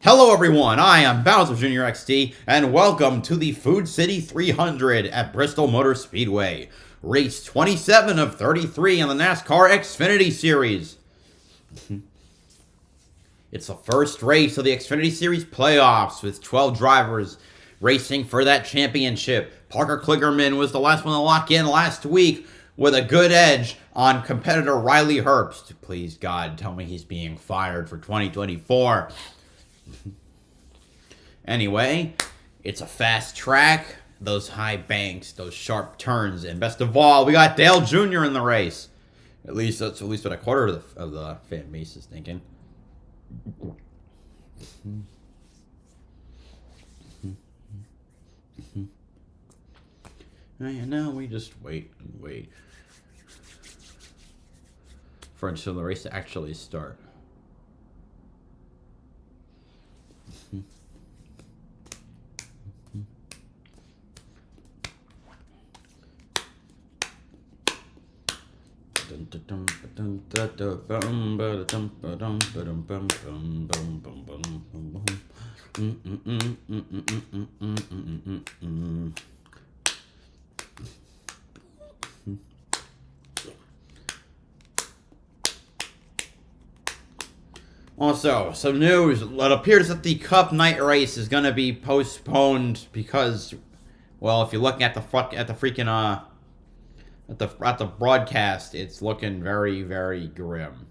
Hello everyone, I am BowserJrXD, and welcome to the Food City 300 at Bristol Motor Speedway. Race 27 of 33 in the NASCAR Xfinity Series. It's the first race of the Xfinity Series playoffs with 12 drivers racing for that championship. Parker Kligerman was the last one to lock in last week with a good edge on competitor Riley Herbst. Please, God, tell me he's being fired for 2024. Anyway, it's a fast track, those high banks, those sharp turns, and best of all, we got Dale Jr. in the race. At least that's what a quarter of the fan base is thinking. And now we just wait and wait for until the race to actually start. Also, some news. It appears that the Cup night race is going to be postponed because, well, if you're looking at the freaking at the broadcast, it's looking very, very grim.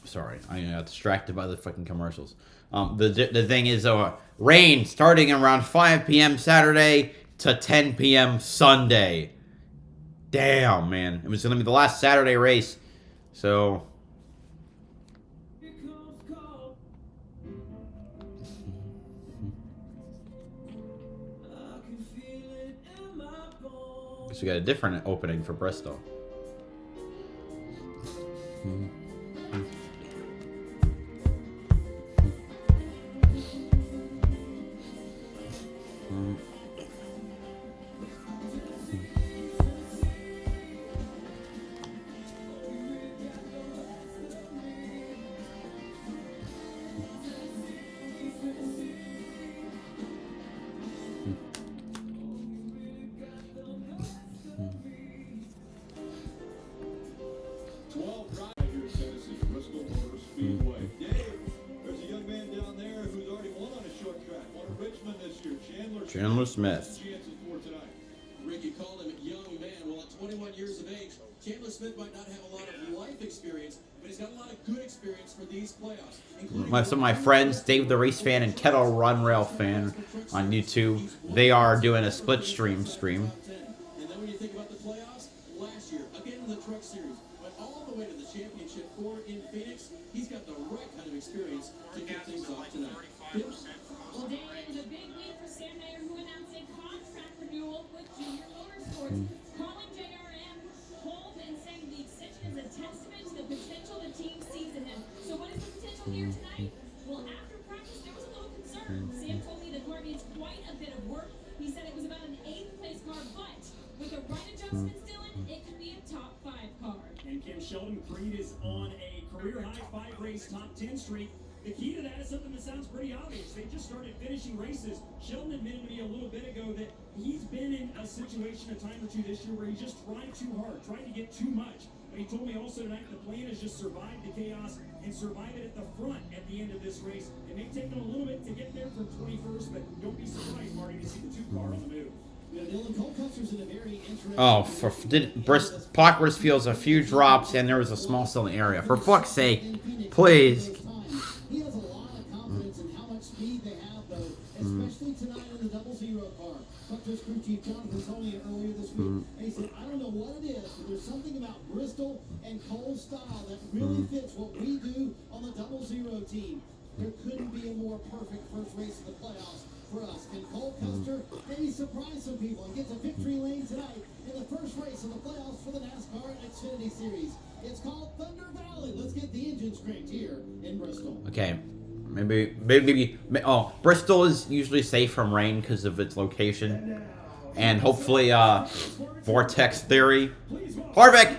Sorry, I got distracted by the fucking commercials. The thing is, rain starting around 5 p.m. Saturday to 10 p.m. Sunday. Damn, man. It was going to be the last Saturday race. So, we got a different opening for Bristol. Chandler Smith. Ricky called him a young man. Well, at 21 years of age, Chandler Smith might not have a lot of life experience, but he's got a lot of good experience for these playoffs. Some of my friends, Dave the Race Fan and Kettle Run Rail Fan on YouTube, they are doing a split stream. And then when you think about the playoffs, last year, again in the Truck Series, went all the way to the championship four in Phoenix. He's got the right kind of experience to get things off tonight. Well, Dan, it was a big week for Sam Mayer, who announced a contract renewal with Junior Motorsports, calling JRM hold and saying the extension is a testament to the potential the team sees in him. So what is the potential here tonight? Well, after practice, there was a little concern. Sam told me the car needs quite a bit of work. He said it was about an 8th place car, but with the right adjustments, Dylan, it could be a top 5 car. And Kim Sheldon Creed is on a career-high 5-race top 10 streak. The key to that is something that sounds pretty obvious. They just started finishing races. Sheldon admitted to me a little bit ago that he's been in a situation a time or two this year where he just tried too hard, tried to get too much. But he told me also tonight the plan is just survive the chaos and survive it at the front at the end of this race. It may take them a little bit to get there from 21st, but don't be surprised, Marty, to see the 2-car on the move. Oh, Parkhurst feels a few drops, and there was a small stalling area. For fuck's sake, please. He has a lot of confidence in how much speed they have, though, especially tonight in the 00 car. Talked to his crew chief, Jonathan Tony, earlier this week, and he said, I don't know what it is, but there's something about Bristol and Cole's style that really fits what we do on the 00 team. There couldn't be a more perfect first race of the playoffs for us. Can Cole Custer maybe surprise some people and get to victory lane tonight in the first race of the playoffs for the NASCAR Xfinity Series? It's called Thunder Valley. Let's get the engines cranked here in Bristol. Okay. Maybe. Oh, Bristol is usually safe from rain because of its location, and hopefully, vortex theory. Harvick.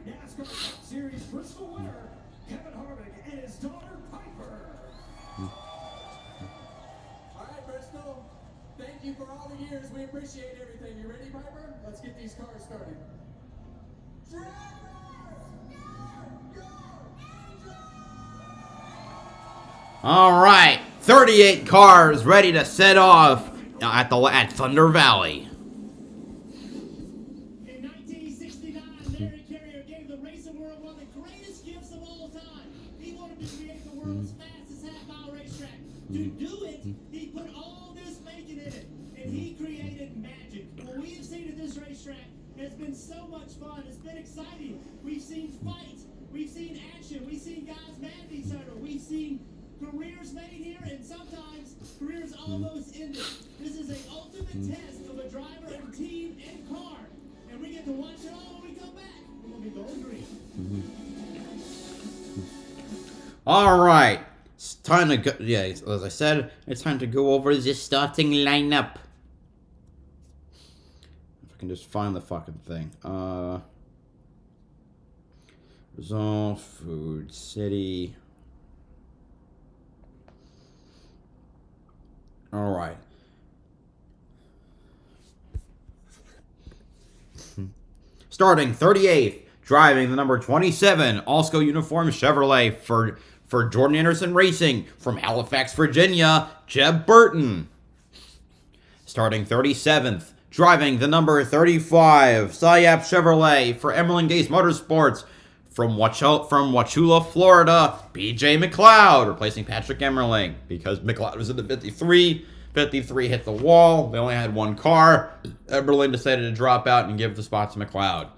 NASCAR Series Bristol winner, Kevin Harvick and his daughter Piper. All right, Bristol. Thank you for all the years. We appreciate everything. You ready, Piper? Let's get these cars started. All right, 38 cars ready to set off at Thunder Valley. In 1969, Larry Carrier gave the racing world one of the greatest gifts of all time. He wanted to create the world's fastest half-mile racetrack. To do it, he put all this making in it, and he created magic. What we have seen at this racetrack has been so much fun. It's been exciting. We've seen fights. We've seen action. We've seen guys mad at each other. We've seen careers made here, and sometimes careers almost ended. This is an ultimate test of a driver and team and car, and we get to watch it all when we come back. We're gonna be gold green. All right, it's time to go. Yeah, as I said, it's time to go over the starting lineup. If I can just find the fucking thing. Result, Food City. All right. Starting 38th, driving the number 27 Alsco uniform Chevrolet for Jordan Anderson Racing from Halifax, Virginia, Jeb Burton. Starting 37th, driving the number 35 Sayap Chevrolet for Emerald Gaze Motorsports from Wauchula, Florida, BJ McLeod, replacing Patrick Emmerling because McLeod was in the 53. 53 hit the wall. They only had one car. Emmerling decided to drop out and give the spot to McLeod.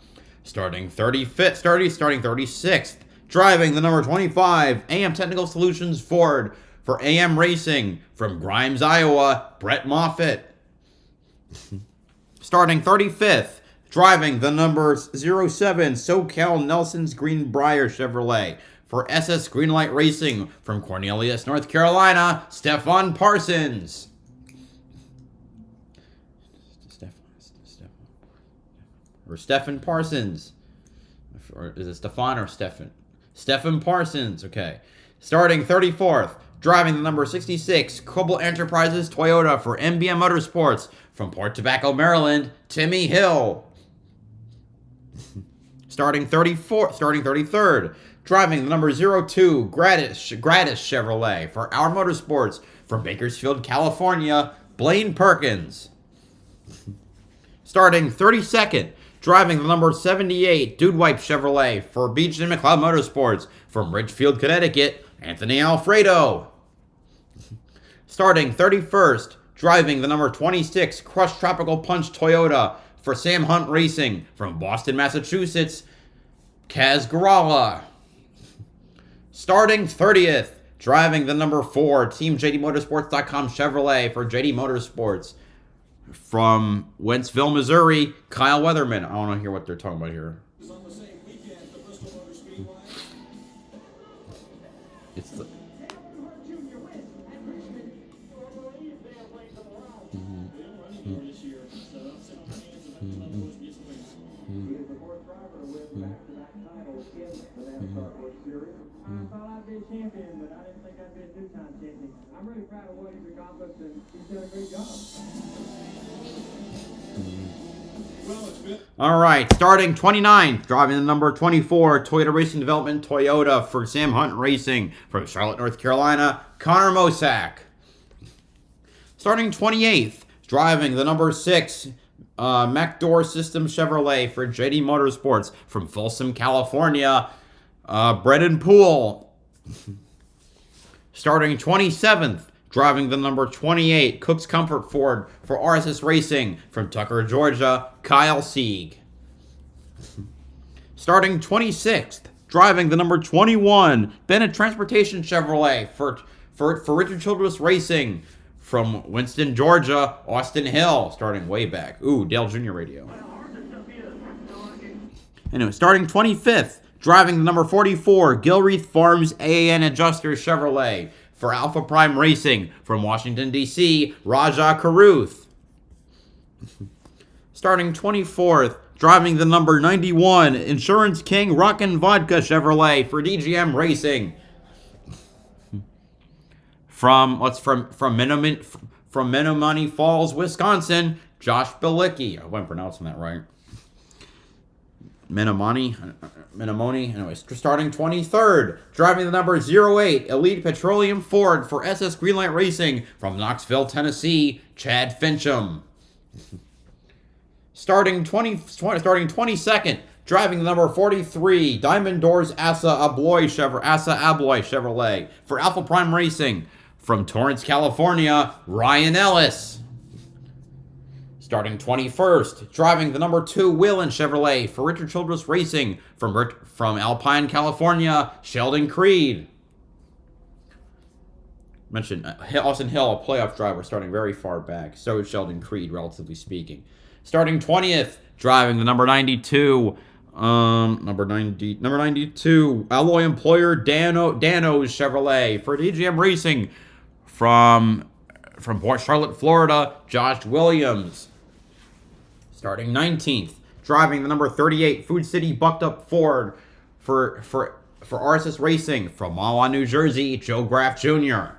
Starting 36th, driving the number 25 AM Technical Solutions Ford for AM Racing from Grimes, Iowa, Brett Moffitt. Starting 35th, driving the number 07 SoCal Nelson's Greenbrier Chevrolet for SS Greenlight Racing from Cornelius, North Carolina, Stefan Parsons. Or Stefan Parsons. Or is it Stefan or Stefan? Stefan Parsons, okay. Starting 34th, driving the number 66 Cobble Enterprises Toyota for MBM Motorsports from Port Tobacco, Maryland, Timmy Hill. Starting 33rd, driving the number 02 Gratis Chevrolet for Our Motorsports from Bakersfield, California, Blaine Perkins. Starting 32nd, driving the number 78 Dude Wipe Chevrolet for Beach and McLeod Motorsports from Ridgefield, Connecticut, Anthony Alfredo. Starting 31st, driving the number 26 Crush Tropical Punch Toyota for Sam Hunt Racing from Boston, Massachusetts, Kaz Garala. Starting 30th, driving the number 4 Team JDMotorsports.com Chevrolet for JD Motorsports from Wentzville, Missouri, Kyle Weatherman. I want to hear what they're talking about here. It's on the same weekend at the Bristol Motor Speedway. It's the... I thought I'd be a champion, but I didn't think I'd be a two-time champion. I'm really proud of what he's accomplished, and he's done a great job. Well, it's been All right, starting 29th, driving the number 24 Toyota Racing Development Toyota for Sam Hunt Racing from Charlotte, North Carolina, Connor Mosack. Starting 28th, driving the number 6 MacDoor System Chevrolet for JD Motorsports from Folsom, California, Brendan Poole. Starting 27th, driving the number 28 Cook's Comfort Ford for RSS Racing from Tucker, Georgia, Kyle Sieg. Starting 26th, driving the number 21 Bennett Transportation Chevrolet for Richard Childress Racing from Winston, Georgia, Austin Hill, starting way back. Ooh, Dale Jr. Radio. Anyway, starting 25th, driving the number 44 Gilreath Farms AAN Adjuster Chevrolet For Alpha Prime Racing from Washington, D.C., Raja Karuth. Starting 24th, driving the number 91, Insurance King Rockin' Vodka Chevrolet for DGM Racing. From Menomonee Falls, Wisconsin, Josh Bilicki. I hope I'm pronouncing that right. Menomonee. Anyways, starting 23rd, driving the number 08, Elite Petroleum Ford for SS Greenlight Racing from Knoxville, Tennessee, Chad Fincham. Starting 22nd, driving the number 43, Diamond Doors Asa Abloy Chevrolet for Alpha Prime Racing from Torrance, California, Ryan Ellis. Starting 21st, driving the number 2 Whelen Chevrolet for Richard Childress Racing from Alpine, California, Sheldon Creed. Mentioned Austin Hill, a playoff driver, starting very far back. So is Sheldon Creed, relatively speaking. Starting 20th, driving the number 92, number 92, Alloy Employer Dano's Chevrolet for DGM Racing from Port Charlotte, Florida, Josh Williams. Starting 19th, driving the number 38, Food City Bucked Up Ford for RSS Racing from Mahwah, New Jersey, Joe Graff Jr.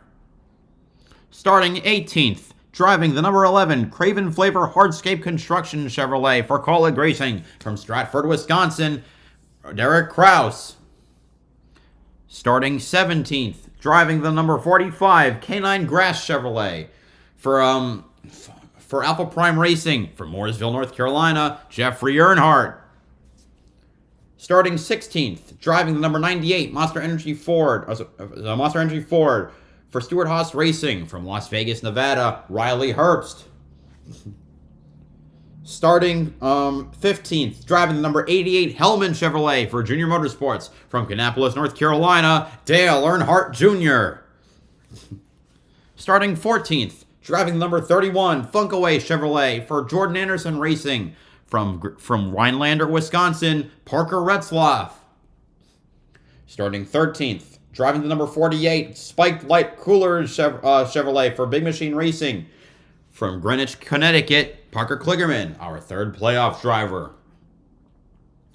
Starting 18th, driving the number 11, Craven Flavor Hardscape Construction Chevrolet for Colleague Racing from Stratford, Wisconsin, Derek Kraus. Starting 17th, driving the number 45, Canine Grass Chevrolet for Alpha Prime Racing from Mooresville, North Carolina, Jeffrey Earnhardt. Starting 16th, driving the number 98, Monster Energy Ford for Stewart Haas Racing from Las Vegas, Nevada, Riley Herbst. Starting 15th, driving the number 88 Hellman Chevrolet for Junior Motorsports from Kannapolis, North Carolina, Dale Earnhardt Jr. Starting 14th, driving the number 31 Funkaway Chevrolet for Jordan Anderson Racing from Rhinelander, Wisconsin, Parker Retzlaff. Starting 13th, driving the number 48 Spiked Light Cooler Chevrolet for Big Machine Racing from Greenwich, Connecticut, Parker Kligerman, our third playoff driver.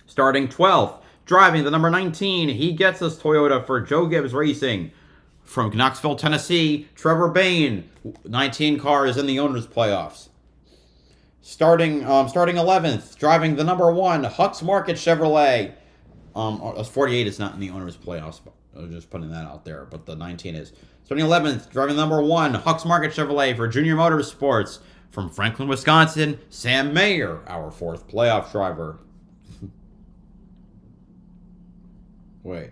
Starting 12th, driving the number 19 He Gets Us Toyota for Joe Gibbs Racing from Knoxville, Tennessee, Trevor Bain, 19 cars in the owners' playoffs. Starting 11th, driving the number 1 Hux Market Chevrolet. 48 is not in the owners' playoffs. I was just putting that out there, but the 19 is. Starting 11th, driving the number 1 Hux Market Chevrolet for Junior Motorsports from Franklin, Wisconsin, Sam Mayer, our fourth playoff driver. Wait.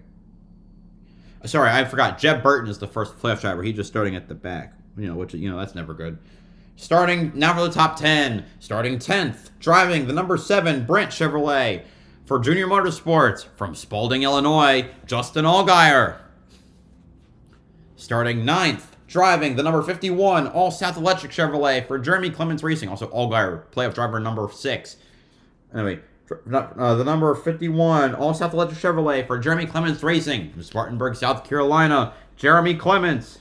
Sorry, I forgot. Jeb Burton is the first playoff driver. He's just starting at the back. That's never good. Starting now for the top 10. Starting 10th, driving the number 7 Brent Chevrolet for Junior Motorsports from Spalding, Illinois, Justin Allgaier. Starting 9th, driving the number 51 All South Electric Chevrolet for Jeremy Clements Racing. Also Allgaier, playoff driver number 6. Anyway, the number 51 All South Electric Chevrolet for Jeremy Clements Racing from Spartanburg, South Carolina, Jeremy Clements.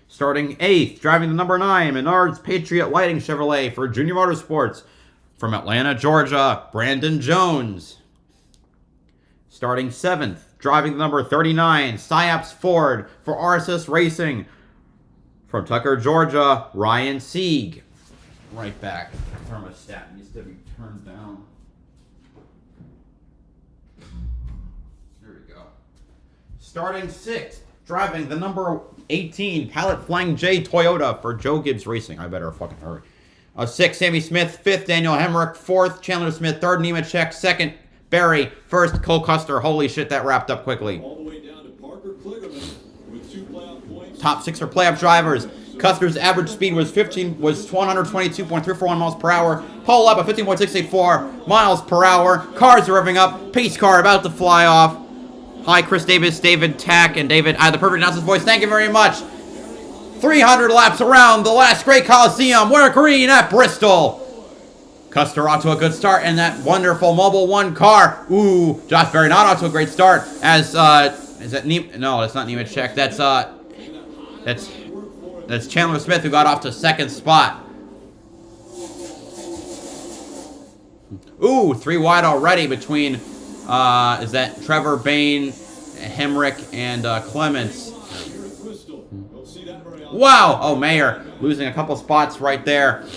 Starting 8th, driving the number 9 Menards Patriot Lighting Chevrolet for Junior Motorsports from Atlanta, Georgia, Brandon Jones. Starting 7th, driving the number 39 Psyops Ford for RSS Racing from Tucker, Georgia, Ryan Sieg. Right back. Thermostat needs to be turned down. There we go. Starting 6th, driving the number 18 Pilot Flying J Toyota for Joe Gibbs Racing. I better fucking hurry. 6th, Sammy Smith. 5th, Daniel Hemrick. 4th, Chandler Smith. 3rd, Nemechek. 2nd, Barry. 1st, Cole Custer. Holy shit, that wrapped up quickly. All the way down to Parker Kligerman with 2 playoff points. Top 6 for playoff drivers. Custer's average speed was 122.341 miles per hour. Pole up at 15.684 miles per hour. Cars are revving up. Pace car about to fly off. Hi, Chris Davis, David Tack, and David. I have the perfect announcer's voice. Thank you very much. 300 laps around the last great Coliseum. We're green at Bristol. Custer off to a good start, and that wonderful Mobile 1 car. Ooh, Josh Berry not off to a great start. As is that no, that's not Nemechek. That's Chandler Smith who got off to second spot. Ooh, 3 wide already between is that Trevor Bayne, Hemrick, and Clements. Wow! Oh, Mayer losing a couple spots right there. I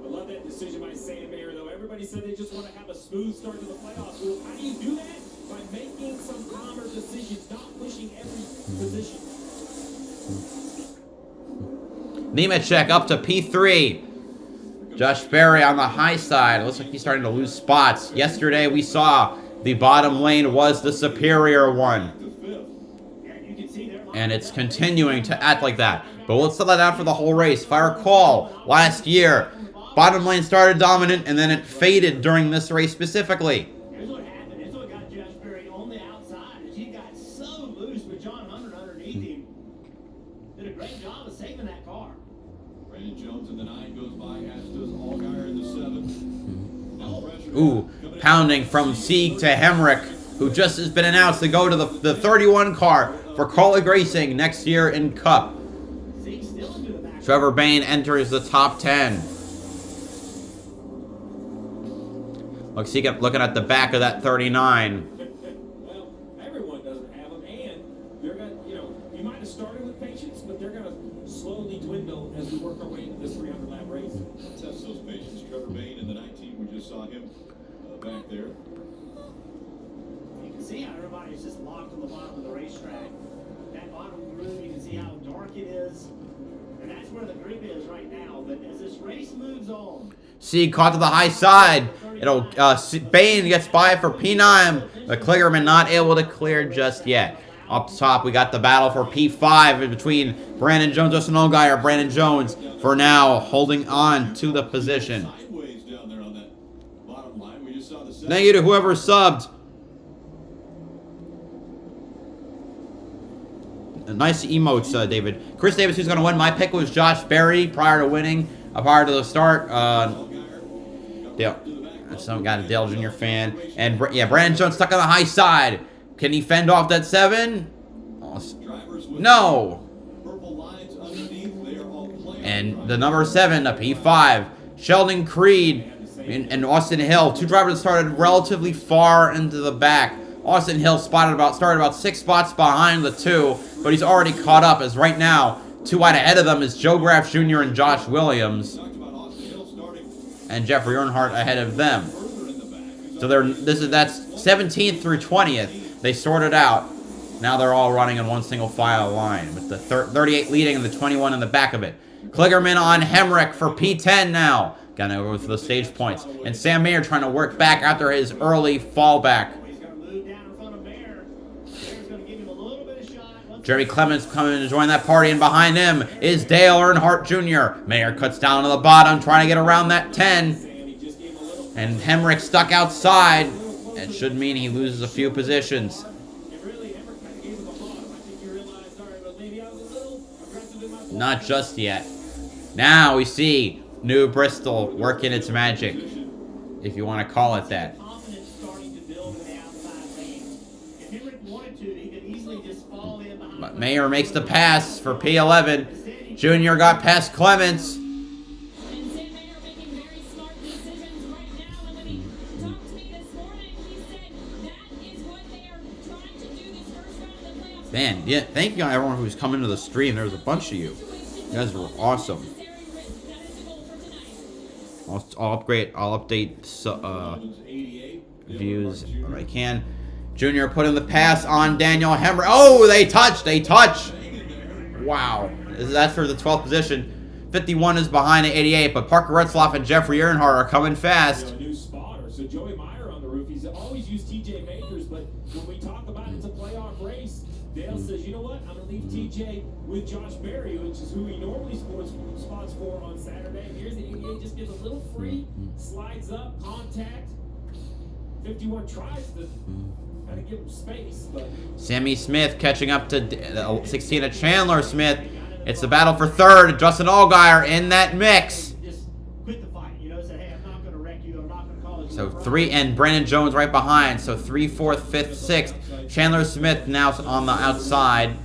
love that decision by Sam Mayer, though. Everybody said they just want to have a smooth start to the playoffs. Well, how do you do that? By making some calmer decisions, not pushing every position. Nemechek up to P3. Josh Berry on the high side. Looks like he's starting to lose spots. Yesterday we saw the bottom lane was the superior one. And it's continuing to act like that. But let's set that down for the whole race. If I recall, last year, bottom lane started dominant and then it faded during this race specifically. Here's what happened. Here's what got Josh Berry on the outside. As he got so loose with John Hunter underneath him. Did a great job of saving that car. Brandon Jones in the 9 goes by, as does Allgaier in the 7. Now pressure. Ooh, pounding from Sieg to Hemrick, who just has been announced to go to the 31 car for Kaulig Racing next year in Cup. Trevor Bayne enters the top 10. Looks he kept looking at the back of that 39. Well, everyone doesn't have them, and they're going to, you might have started with patience, but they're going to slowly dwindle as we work our way into this 300-lap race. Test those patience. Trevor Bayne in the 19, we just saw him back there. You can see how everybody's just locked on the bottom of the racetrack. That bottom groove, you can see how dark it is. And that's where the grip is right now. But as this race moves on... Sieg caught to the high side. It'll Bayne gets by for P9, but Kligerman not able to clear just yet. Up top, we got the battle for P5 between Brandon Jones, Justin Allgaier. Brandon Jones, for now, holding on to the position. Sideways down there on that bottom line. We just saw the Thank you to whoever subbed. Nice emotes, David. Chris Davis, who's going to win. My pick was Josh Berry prior to winning, prior to the start. Dale, some guy, a Dale Jr. fan. And, yeah, Brandon Jones stuck on the high side. Can he fend off that 7? No. And the number 7, a P5. Sheldon Creed and Austin Hill. 2 drivers that started relatively far into the back. Austin Hill started about 6 spots behind the 2, but he's already caught up, as right now, 2 wide ahead of them is Joe Graff Jr. and Josh Williams. And Jeffrey Earnhardt ahead of them. So that's 17th through 20th. They sorted out. Now they're all running in one single file line, with the 38 leading and the 21 in the back of it. Kligerman on Hemrick for P10 now. Gonna go for the stage points. And Sam Mayer trying to work back after his early fallback. Jerry Clements coming to join that party, and behind him is Dale Earnhardt Jr. Mayer cuts down to the bottom, trying to get around that 10. And Hemrick stuck outside. It should mean he loses a few positions. Not just yet. Now we see New Bristol working its magic, if you want to call it that. But Mayer makes the pass for P11. Junior got past Clements. And Sam Mayer making very smart decisions right now. And when he talked to me this morning, he said that is what they are trying to do this first round of the playoffs. Man, yeah, thank you everyone who's coming to the stream. There's a bunch of you. You guys were awesome. I'll update views if I can. Junior putting the pass on Daniel Hemrick. Oh, they touch. Wow. That's for the 12th position. 51 is behind at 88, but Parker Retzlaff and Jeffrey Earnhardt are coming fast. A new spotter. So Joey Meyer on the roof. He's always used TJ Makers, but when we talk about it's a playoff race, Dale says, you know what? I'm going to leave TJ with Josh Berry, which is who he normally spots for on Saturday. And here's the 88, just gives a little free, slides up, contact. 51 tries to kind of give him space, but... Sammy Smith catching up to 16 of Chandler Smith. It's the battle for third. Justin Allgaier in that mix. Just quit the fight, say, hey, thank you. I'm not going to call it. So 3, and Brandon Jones right behind. So 3, 4th, 5th, 6th. Chandler Smith now on the outside.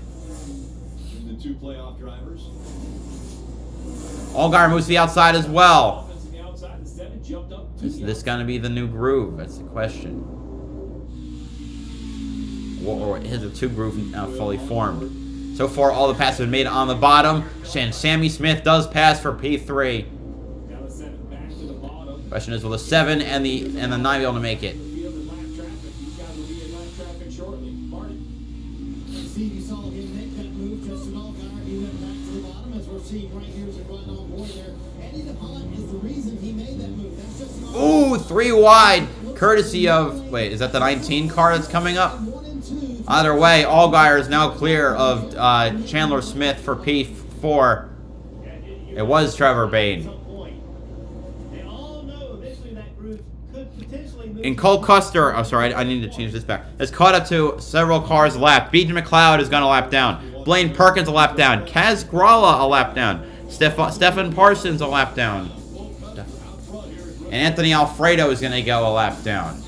The two playoff drivers. Allgaier moves to the outside as well. Offense on the outside, the 7 jumped up to Is the this going to be the new groove? That's the question. Or is the 2 groove now fully formed? So far, all the passes have been made on the bottom. And Sammy Smith does pass for P3. Now the 7 back to the bottom. Question is, will the 7 and the 9 be able to make it? Field and lap traffic. These guys will be in lap traffic shortly. Marty. Steve, you saw him make that move. Justin Allgaier, he went back to the bottom, as we're seeing right here as a run on board there. Eddie DeHaan is the reason he made that move. That's Justin Allgaier. Ooh, 3 wide, courtesy of, wait, is that the 19 car that's coming up? 1 and 2. Either way, Allgaier is now clear of Chandler Smith for P4. It was Trevor Bain. They all know eventually that group could potentially move. And Cole Custer, oh sorry, I need to change this back, has caught up to several cars lapped. B.J. McLeod has gone a lap down. Blaine Perkins a lap down. Kaz Gralla a lap down. Stephen Parsons a lap down. And Anthony Alfredo is going to go a lap down.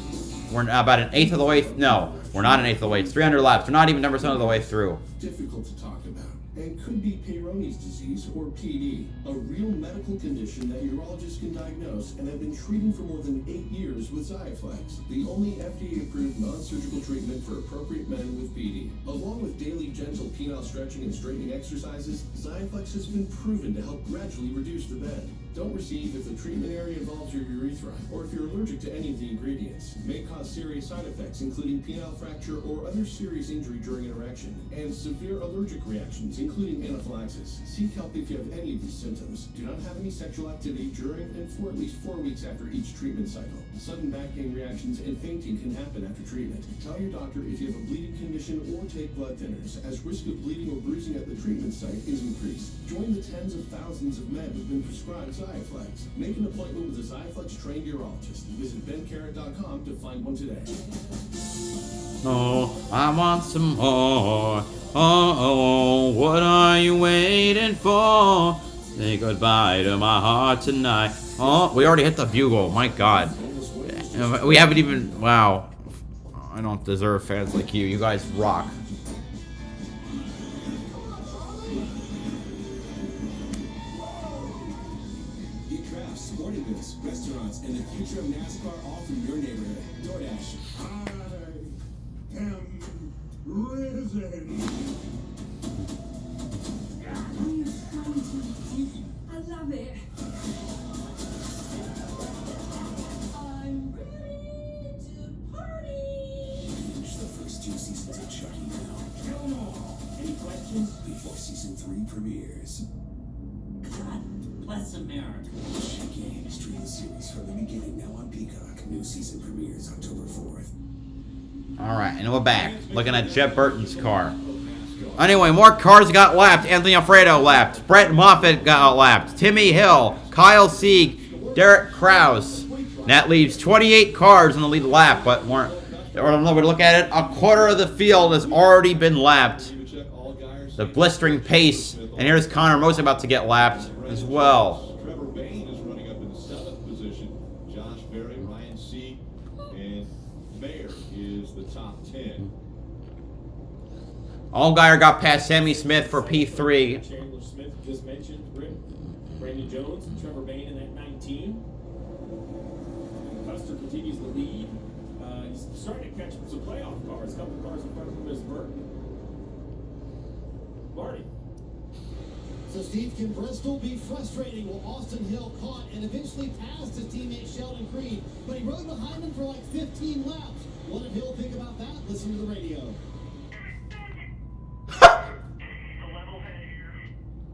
We're about an eighth of the way, no, we're not an eighth of the way. It's 300 laps. We're not even 10% of the way through. Difficult to talk about, and could be Peyronie's disease, or PD, a real medical condition that urologists can diagnose and have been treating for more than 8 years with Xiaflex, the only FDA-approved non-surgical treatment for appropriate men with PD. Along with daily gentle penile stretching and straightening exercises, Xiaflex has been proven to help gradually reduce the bend. Don't receive if the treatment area involves your urethra, or if you're allergic to any of the ingredients. May cause serious side effects, including penile fracture or other serious injury during an erection, and severe allergic reactions, including anaphylaxis. Seek help if you have any of these symptoms. Do not have any sexual activity during and for at least 4 weeks after each treatment cycle. Sudden back pain reactions and fainting can happen after treatment. Tell your doctor if you have a bleeding condition or take blood thinners, as risk of bleeding or bruising at the treatment site is increased. Join the tens of thousands of men who've been prescribed Xiaflex. Make an appointment with a Xiaflex trained urologist. Visit bencarrot.com to find one today. Oh, I want some more. Oh, what are you waiting for? Say goodbye to my heart tonight. Oh, we already hit the bugle. My God. We haven't even, wow. I don't deserve fans like you. You guys rock. Sporting goods, restaurants, and the future of NASCAR all from your neighborhood. DoorDash. I am risen. I love it. I'm ready to party. Finish the first 2 seasons of Chucky now. Kill 'em all. Any questions? Before season 3 premieres. God bless America. Chucky, stream the series from the beginning now on Peacock. New season premieres October 4th. Alright, and we're back. Looking at Jet Burton's car. Anyway, more cars got lapped. Anthony Alfredo lapped. Brett Moffitt got lapped. Timmy Hill. Kyle Sieg. Derek Krause. That leaves 28 cars in the lead lap, but weren't. Or another way to look at it, a quarter of the field has already been lapped. The blistering pace. And here's Connor Moser about to get lapped as well. Trevor Bain is running up in the 7th position. Josh Berry, Ryan Sieg, and Mayer is the top 10. Allgaier got past Sammy Smith for P3. Chandler Smith just mentioned. Brandon Jones and Trevor Bain in that 19. And Custer continues the lead. He's starting to catch some playoff cars. A couple cars in front of him is Burton. Marty. So, Steve, can Bristol be frustrating? Well, Austin Hill caught and eventually passed his teammate Sheldon Creed, but he rode behind him for like 15 laps. What did Hill think about that? Listen to the radio.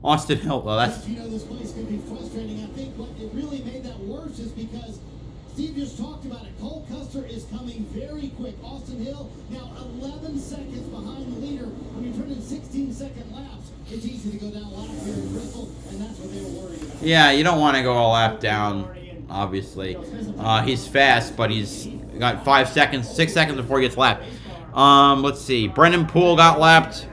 Austin Hill, well, that's... You know, this place could be frustrating. I think what it really made that worse is because Steve just talked about it. Cole Custer is coming very quick. Austin Hill now 11 seconds behind the leader. When you're turning 16-second laps, it's easy to go down lap here in Bristol, and that's what they were worried about. Yeah, you don't want to go a lap down, obviously. He's fast, but he's got 5 seconds, 6 seconds before he gets lapped. Let's see. Brendan Poole got lapped.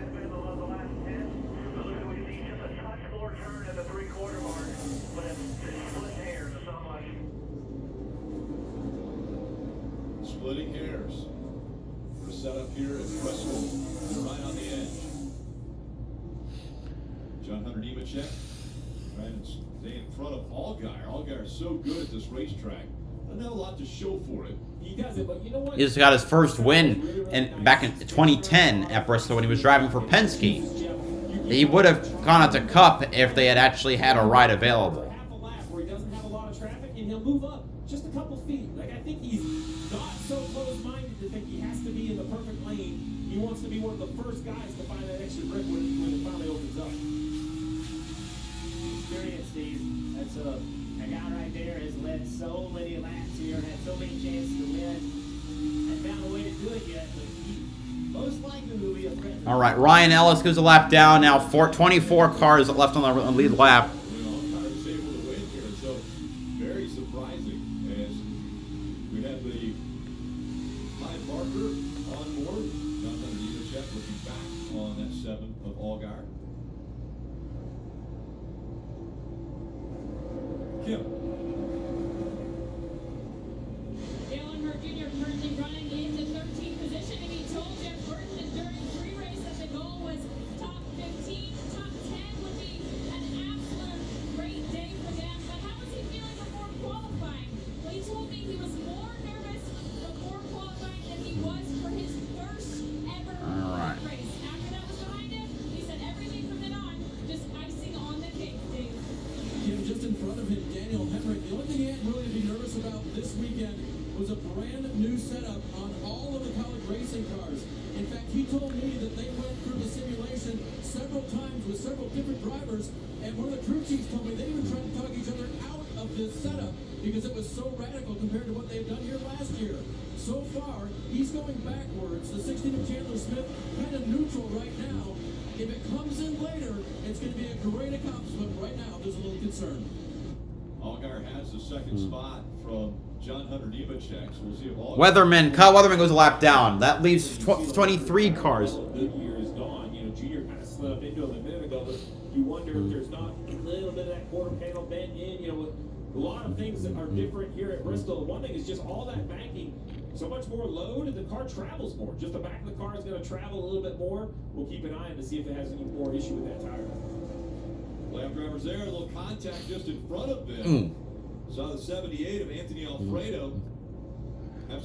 splitting hairs. We're set up here at Bristol. They're right on the edge. John Hunter Nemechek trying to stay in front of Allgaier. Allgaier's so good at this racetrack. Doesn't have a lot to show for it. He does it, but you know what? He just got his first win back in 2010 at Bristol when he was driving for Penske. He would have gone out to Cup if they had actually had a ride available. Half a lap where he doesn't have a lot of traffic, and he'll move up just a couple feet. Like, I think he's not so close-minded to think he has to be in the perfect lane. He wants to be one of the first guys to find that extra grip when it finally opens up. Experience, Steve. That's a guy right there has led so many laps here, had so many chances to win. Hasn't found a way to do it yet, but he most likely will be a threat. All right, Ryan Ellis goes a lap down now. 24 cars left on the lead lap. Allgaier was able to win here, so very surprising as we have the Hyde Parker on board. John Hunter Nemechek looking back on that 7 of Allgaier. Kim. Dale Earnhardt Jr. currently running in the 13th position, and he told Jeff Burton that during pre-race that the goal was top 15, top 10 would be an absolute great day for them. But how was he feeling before qualifying? Well, he told me he was more nervous before qualifying than he was for his first ever race. After that was behind him, he said everything from then on, just icing on the cake, Dave. Kim, just in front of him, Daniel Hemrick. The only thing he had really to be nervous about this weekend was a brand new setup on all of the college racing cars. In fact, he told me that they went through the simulation several times with several different drivers, and one of the crew chiefs told me they even tried to talk each other out of this setup because it was so radical compared to what they've done here last year. So far, he's going backwards. The 16 of Chandler Smith kind of neutral right now. If it comes in later, it's going to be a great accomplishment. Right now, there's a little concern. Allgaier has the second spot from John Hunter Nemechek, so we'll see if Allgaier... Kyle Weatherman goes a lap down. That leaves 23 cars. Goodyear is gone. You know, Junior kind of slid up into him a minute ago, but you wonder if there's not a little bit of that quarter panel bend in. You know, a lot of things that are different here at Bristol. One thing is just all that banking, so much more load, and the car travels more. Just the back of the car is going to travel a little bit more. We'll keep an eye on to see if it has any more issue with that tire. Lap drivers there, a little contact just in front of them. Saw the 78 of Anthony Alfredo.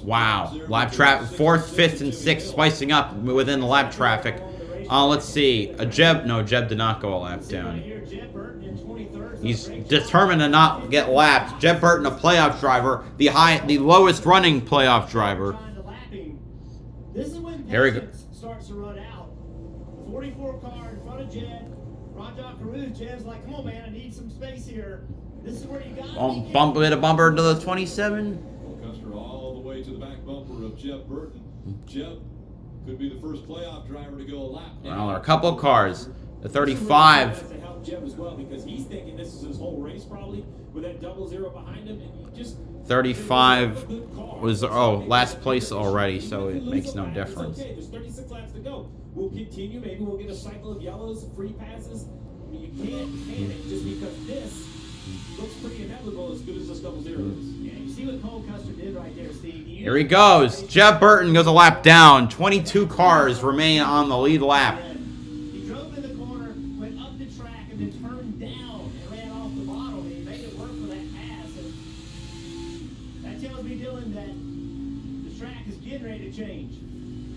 Wow. Lap traffic, 4th, 5th, and 6th spicing up within the lap traffic. Let's see. Jeb did not go a lap down. He's determined to not get lapped. Jeb Burton, a playoff driver, the lowest running playoff driver. This is when Here we go. patience starts to run out. 44 car in front of Jed. Rajah Caruth, Jed's like, come on, man, I need some space here. This is where you got Hit a bumper into the 27. Custer all the way to the back bumper of Jeb Burton. Jeb could be the first playoff driver to go a lap. Well, there are a couple of cars. The 35. To help Jeb as well, because he's thinking this is his whole race probably with that 00 behind him, and you just 35 was last place already, so it makes no difference. Okay, there's 36 laps to go. We'll continue. Maybe we'll get a cycle of yellows, free passes. I mean, you can't panic just because this looks pretty inevitable as good as this 00 is. Yeah, you see what Cole Custer did right there, Steve. Here he goes. Jeb Burton goes a lap down. 22 cars remain on the lead lap. He drove in the corner, went up the track, and then turned down and ran off the bottom. And he made it work for that pass. And that tells me, Dylan, that the track is getting ready to change.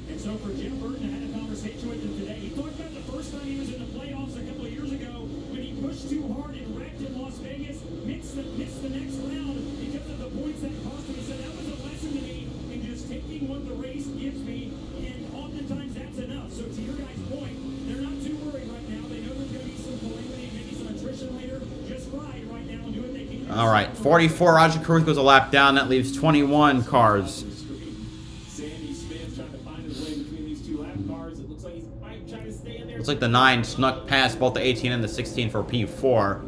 And so for Jim Burton, I had a conversation with him today. He talked about the first time he was in the playoffs a couple of years ago when he pushed too hard and wrecked in Las Vegas, missed the next round because of the points that cost him. He said that was a lesson to me in just taking what the race gives me, and oftentimes that's enough. So to your guys' point, they're not too worried right now. They know there's going to be some calamity, maybe some attrition later. Just ride right now and do what they can. All right, 44. Rajah Caruth goes a lap down. That leaves 21 cars. Looks like the 9 snuck past both the 18 and the 16 for P4.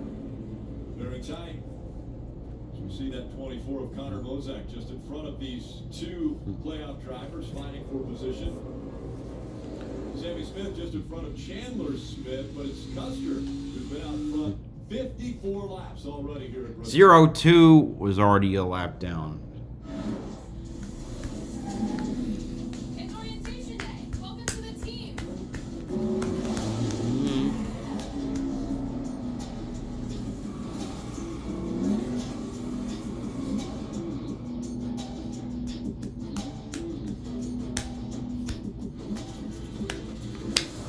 Very tight. So we see that 24 of Connor Mozak just in front of these two playoff drivers fighting for position. Sammy Smith just in front of Chandler Smith, but it's Custer who's been out front 54 laps already here at Bristol. 02 was already a lap down.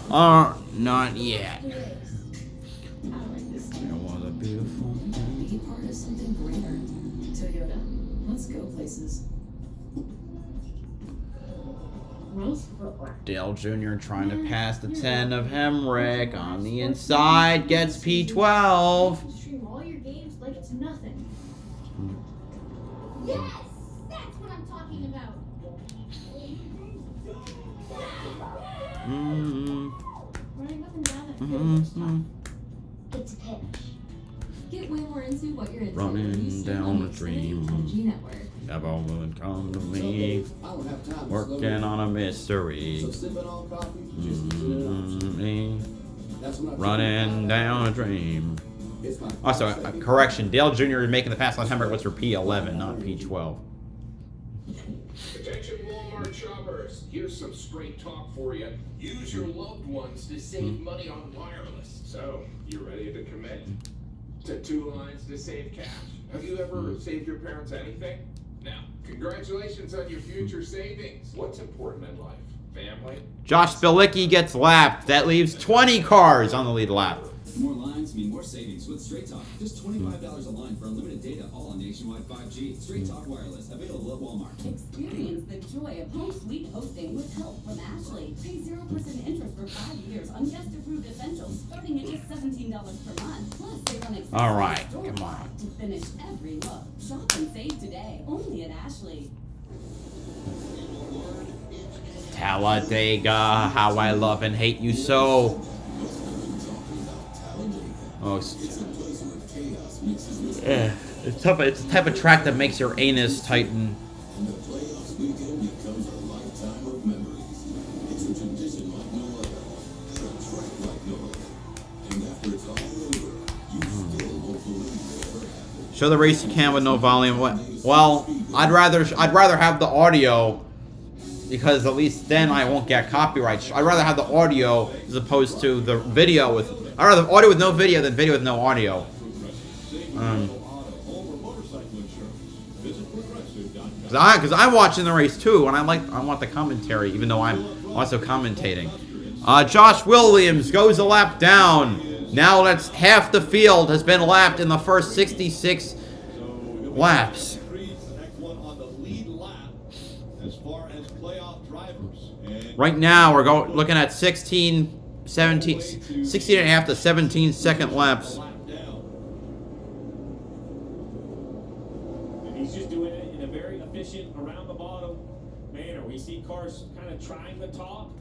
Not yet. I like this. It was a beautiful day. Be part of something greater. Toyota, let's go places. Nice footwork. Dale Jr. trying to pass the 10 of Hemrick on the inside, gets P12. Stream all your games like it's nothing. Yes! That's what I'm talking about. Mm-hmm. Running up and down that field Mm-hmm. is tough. It's pitch. Get way more into what you're into. Running You see down on a the dream. 10G network. Never would come to So, me. Dave, I don't have time to slow Working down. on a mystery. So sipping on coffee just isn't an option. Mm-hmm. That's when I Running down a dream. It's my Also, a 5-second correction. Dale Jr. is making the pass on Hemrick was for P11, not P12. Attention Walmart shoppers, here's some straight talk for you. Use your loved ones to save money on wireless. So, you ready to commit to 2 lines to save cash? Have you ever saved your parents anything? Now, congratulations on your future savings. What's important in life? Family? Josh Bilicki gets lapped. That leaves 20 cars on the lead lap. More lines mean more savings with Straight Talk. Just $25 a line for unlimited data, all on nationwide 5G. Straight Talk Wireless, available at Walmart. Experience the joy of home suite hosting with help from Ashley. Pay 0% interest for 5 years on guest approved essentials, starting at just $17 per month. Plus, save on accessories. All right, store come on. to finish every look. Shop and save today, only at Ashley. Talladega, how I love and hate you so. Oh, it's tough. It's the type of track that makes your anus tighten. And the playoffs weekend becomes a lifetime of memories. It's a tradition like no other, a track like no other. And after it's all over, you still won't believe it ever happened. Show the race you can with no volume. Well, I'd rather have the audio, because at least then I won't get copyright. I'd rather have the audio as opposed to the video with. I'd rather have audio with no video than video with no audio. Because I'm watching the race too, and I want the commentary, even though I'm also commentating. Josh Williams goes a lap down. Now that's half the field has been lapped in the first 66 laps. Right now we're looking at 16 and a half to 17 second laps. And he's just doing it in a very efficient around the bottom manner. We see cars kind of trying the top,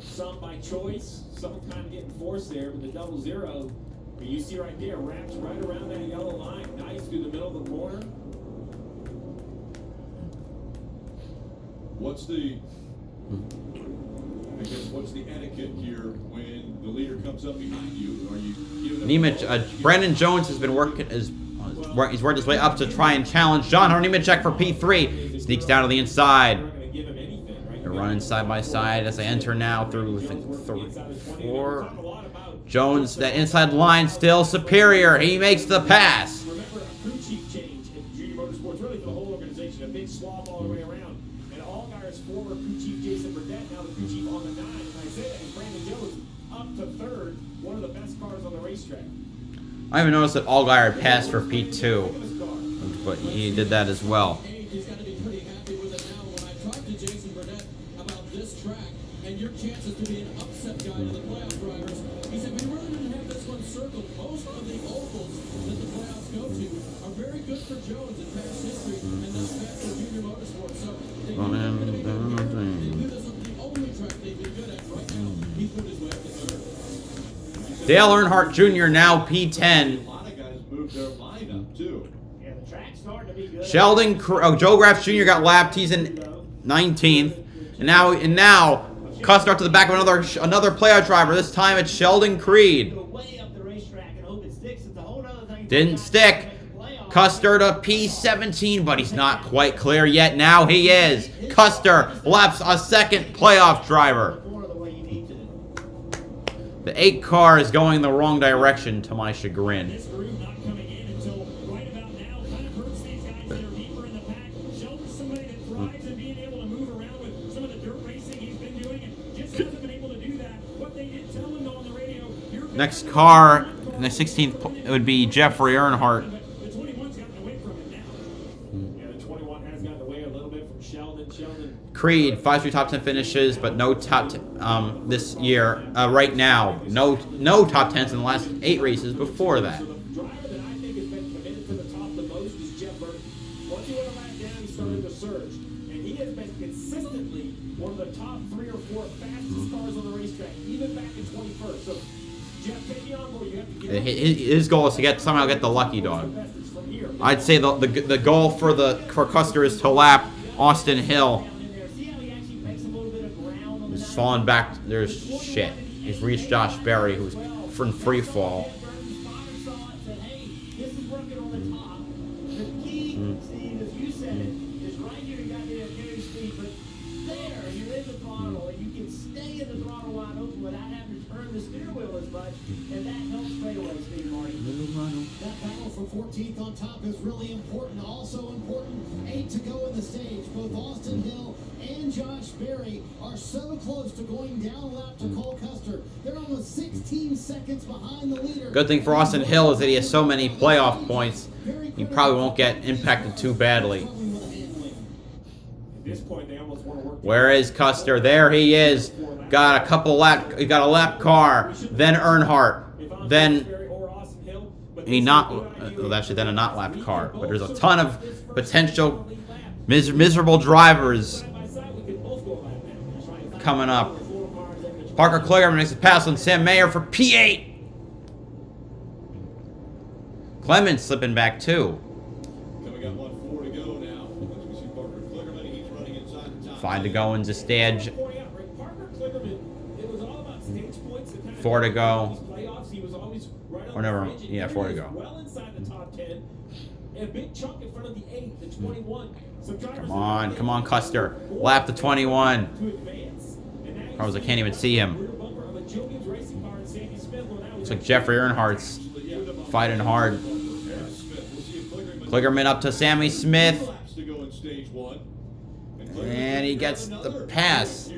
some by choice, some kind of getting forced there with the 0-0. But you see right there, wraps right around that yellow line, nice through the middle of the corner. What's the etiquette here when the leader comes up behind you? Are you giving Nemec, Brandon Jones has been working he's worked his way up to try and challenge John Hunter Nemec for P3. Sneaks down to the inside. They're running side by side as they enter now through 4. Jones, that inside line still superior. He makes the pass. Remember, a crew chief change in Junior Motorsports, really for the whole organization, a big swap all the way around. And Allgaier's former crew chief Jason Burdett, now the crew chief on the 9. And I say that, and Brandon Jones up to 3rd, one of the best cars on the racetrack. I even noticed that Allgaier passed for P2, but he did that as well. He's got to be pretty happy with it now. When I talked to Jason Burdett about this track and your chances to be an upset guy to the playoff drivers, he said we really didn't have this one circled. Most of the ovals that the playoffs go to are very good for Jones in past history, and that's bad for Junior Motorsports. So they knew they were going to be good. They knew this was the only track they've been good at. Right now, he's put his way up to 3rd. Dale Earnhardt Jr. now P10. A lot of guys moved their lineup too. Yeah, the track's starting to be good. Joe Graff Jr. got lapped. He's in 19th, and now Custer to the back of another playoff driver. This time it's Sheldon Creed. Go way up the racetrack and hope it sticks. It's a whole other thing. Didn't stick. Custer to P17, but he's not quite clear yet. Now he is. Custer laps a second playoff driver. The 8 car is going the wrong direction, to my chagrin. This groove not coming in until right about now. Kind of hurts these guys that are deeper in the pack. Sheldon's somebody that thrives in being able to move around with some of the dirt racing he's been doing and just hasn't been able to do that Next car in the 16th it would be Jeffrey Earnhardt. The 21's gotten away from it now. Yeah, the 21 has gotten away a little bit from Sheldon. Creed, 5 straight top 10 finishes, but no top this year. Right now, no top 10s in the last 8 races before that. So the driver that I think has been committed to the top the most is Jeff Burton. Once he went a lap down, he started to surge. And he has been consistently one of the top 3 or 4 fastest cars on the racetrack, even back in 21st. So, Jeff, take me on board. You have to get His goal is to somehow get the lucky dog. I'd say the goal for Custer is to lap Austin Hill. He's falling back. There's shit. He's reached Josh Berry, who's from free fall. That battle for 14th on top is really important. Also important, 8 to go in the stage. Both Austin Hill and Josh Berry are so close to going down lap to Cole Custer. They're almost 16 seconds behind the leader. Good thing for Austin Hill is that he has so many playoff points. He probably won't get impacted too badly. Where is Custer? There he is. Got a lap car. Then Earnhardt. Then then a not lap car. But there's a ton of potential miserable drivers coming up. Parker Kligerman makes a pass on Sam Mayer for P8. Clemens slipping back too. Five to go into stage. 4 to go. Or never. Yeah, 4 to go. Well inside the top 10. A big chunk in front of the 8, the 21. Come on, Custer. Lap the 21. Cars, I can't even see him. Looks like Jeffrey Earnhardt's fighting hard. Kligerman up to Sammy Smith. And he gets the pass.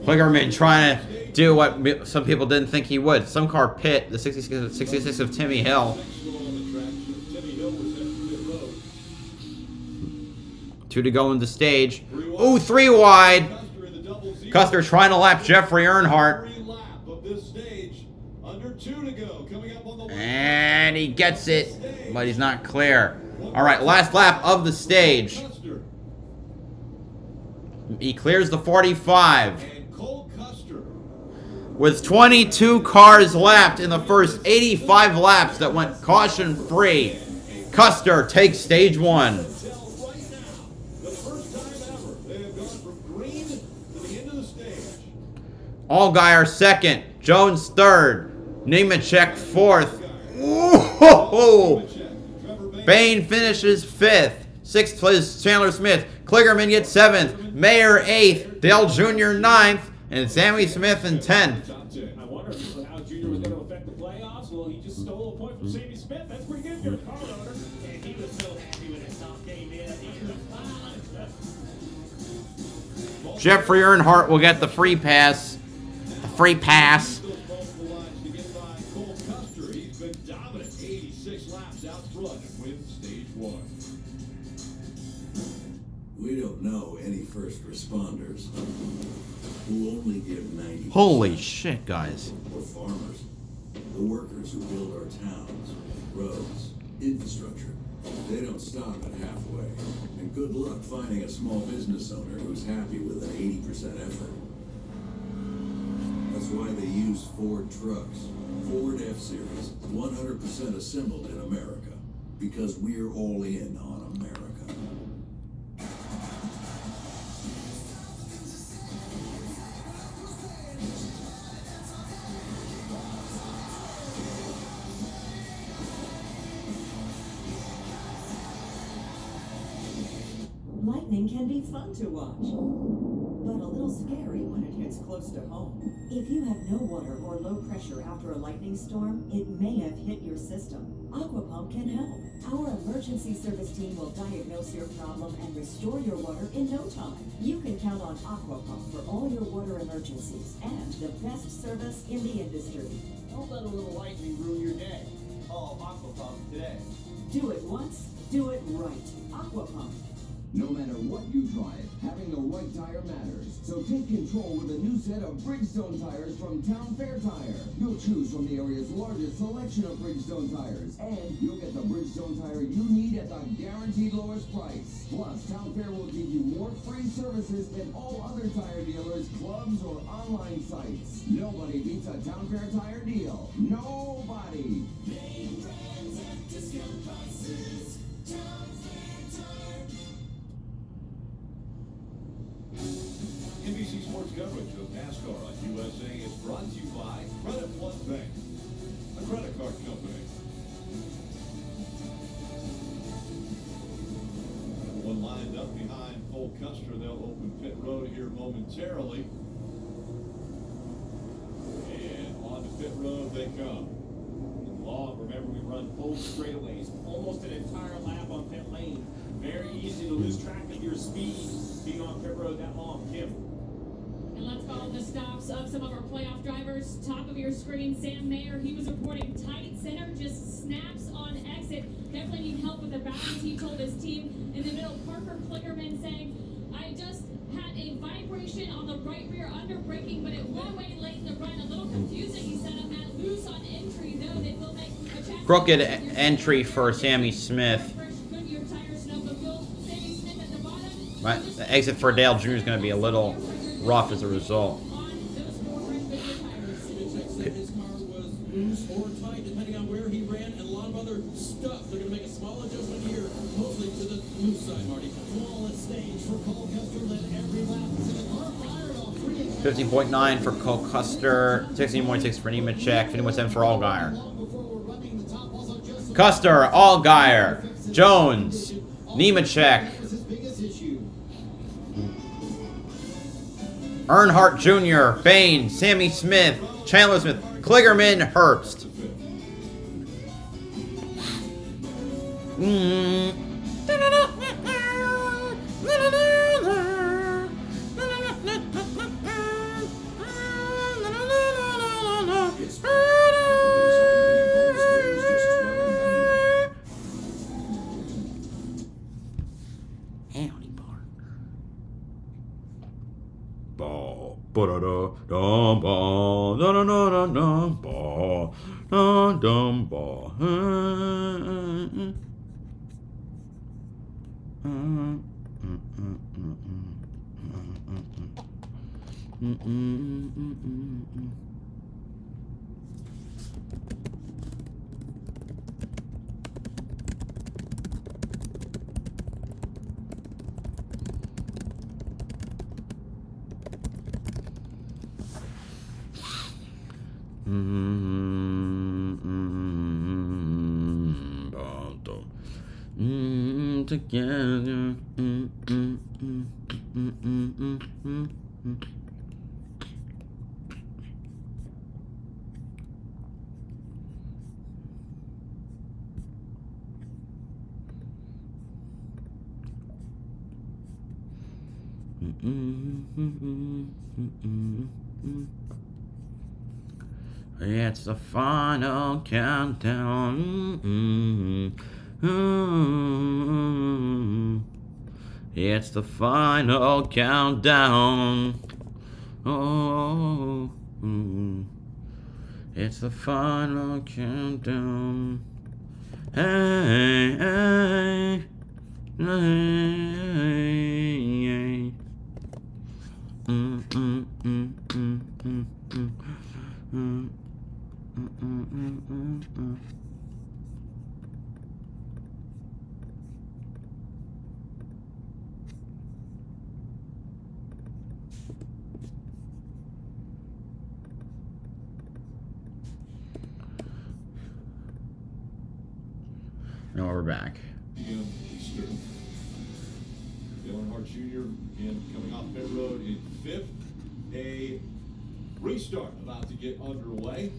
Kligerman trying to do what some people didn't think he would. Some car pit, the 66 of Timmy Hill. 2 to go in the stage. Ooh, 3 wide. Custer trying to lap Jeffrey Earnhardt. And he gets it, but he's not clear. All right, last lap of the stage. He clears the 45. With 22 cars lapped in the first 85 laps that went caution-free, Custer takes stage 1. Allgaier second, Jones third, Nemechek fourth. Ooh! Bain finishes 5th. 6th was Chandler Smith. Kligerman gets 7th. Mayer 8th. Dale Jr. 9th. And Sammy Smith in 10th. I wonder how Jr. was going to affect the playoffs. Well, he just stole a point from Sammy Smith. That's pretty good for a car owner. And he was so happy when his top came in. Jeffrey Earnhardt will get the free pass. The free pass. We don't know any first responders who only give 90. Holy shit, guys. Or farmers, the workers who build our towns, roads, infrastructure. They don't stop at halfway. And good luck finding a small business owner who's happy with an 80% effort. That's why they use Ford trucks. Ford F-Series, 100% assembled in America. Because we're all in on America. Lightning can be fun to watch, but a little scary when it hits close to home. If you have no water or low pressure after a lightning storm, it may have hit your system. Aquapump can help. Our emergency service team will diagnose your problem and restore your water in no time. You can count on Aquapump for all your water emergencies and the best service in the industry. Don't let a little lightning ruin your day. Call Aquapump today. Do it once, do it right. Aquapump. No matter what you drive, having the right tire matters. So take control with a new set of Bridgestone tires from Town Fair Tire. You'll choose from the area's largest selection of Bridgestone tires, and you'll get the Bridgestone tire you need at the guaranteed lowest price. Plus, Town Fair will give you more free services than all other tire dealers, clubs, or online sites. Nobody beats a Town Fair Tire deal. Nobody. Name brands at discount prices. Town Fair Tire. NBC Sports coverage of NASCAR on USA is brought to you by Credit Plus Bank, a credit card company. One lined up behind Cole Custer. They'll open pit road here momentarily. And on the pit road they come. Long, remember we run both straightaways, almost an entire lap on pit lane. Very easy to lose track of your speed being on pit road that long. Kim. And let's follow the stops of some of our playoff drivers. Top of your screen, Sam Mayer. He was reporting tight center, just snaps on exit. Definitely need help with the balance, he told his team. In the middle, Parker Klickerman saying, I just had a vibration on the right rear under braking, but it went away late in the run. A little confusing, he said. I'm at loose on entry, though. They will make a chance. Crooked entry for Sammy Smith. Right, the exit for Dale Jr. is going to be a little rough as a result. His car was loose or tight, depending on where he ran, and a lot of other stuff. They're going to make a small adjustment here, mostly to the loose side, Marty. Flawless stage for Cole Custer, led every lap to the car fired off 15.9 for Cole Custer, 16.6 for Nemechek, 15.7 for Allgaier. Custer, Allgaier, Jones, Nemechek, Earnhardt Jr., Bain, Sammy Smith, Chandler Smith, Kligerman, Herbst. Together. It's the final countdown. It's the final countdown. Oh, it's the final countdown. Hey, hey, hey, Now we're back. Earnhardt Jr. again coming off pit road in fifth. A restart about to get underway.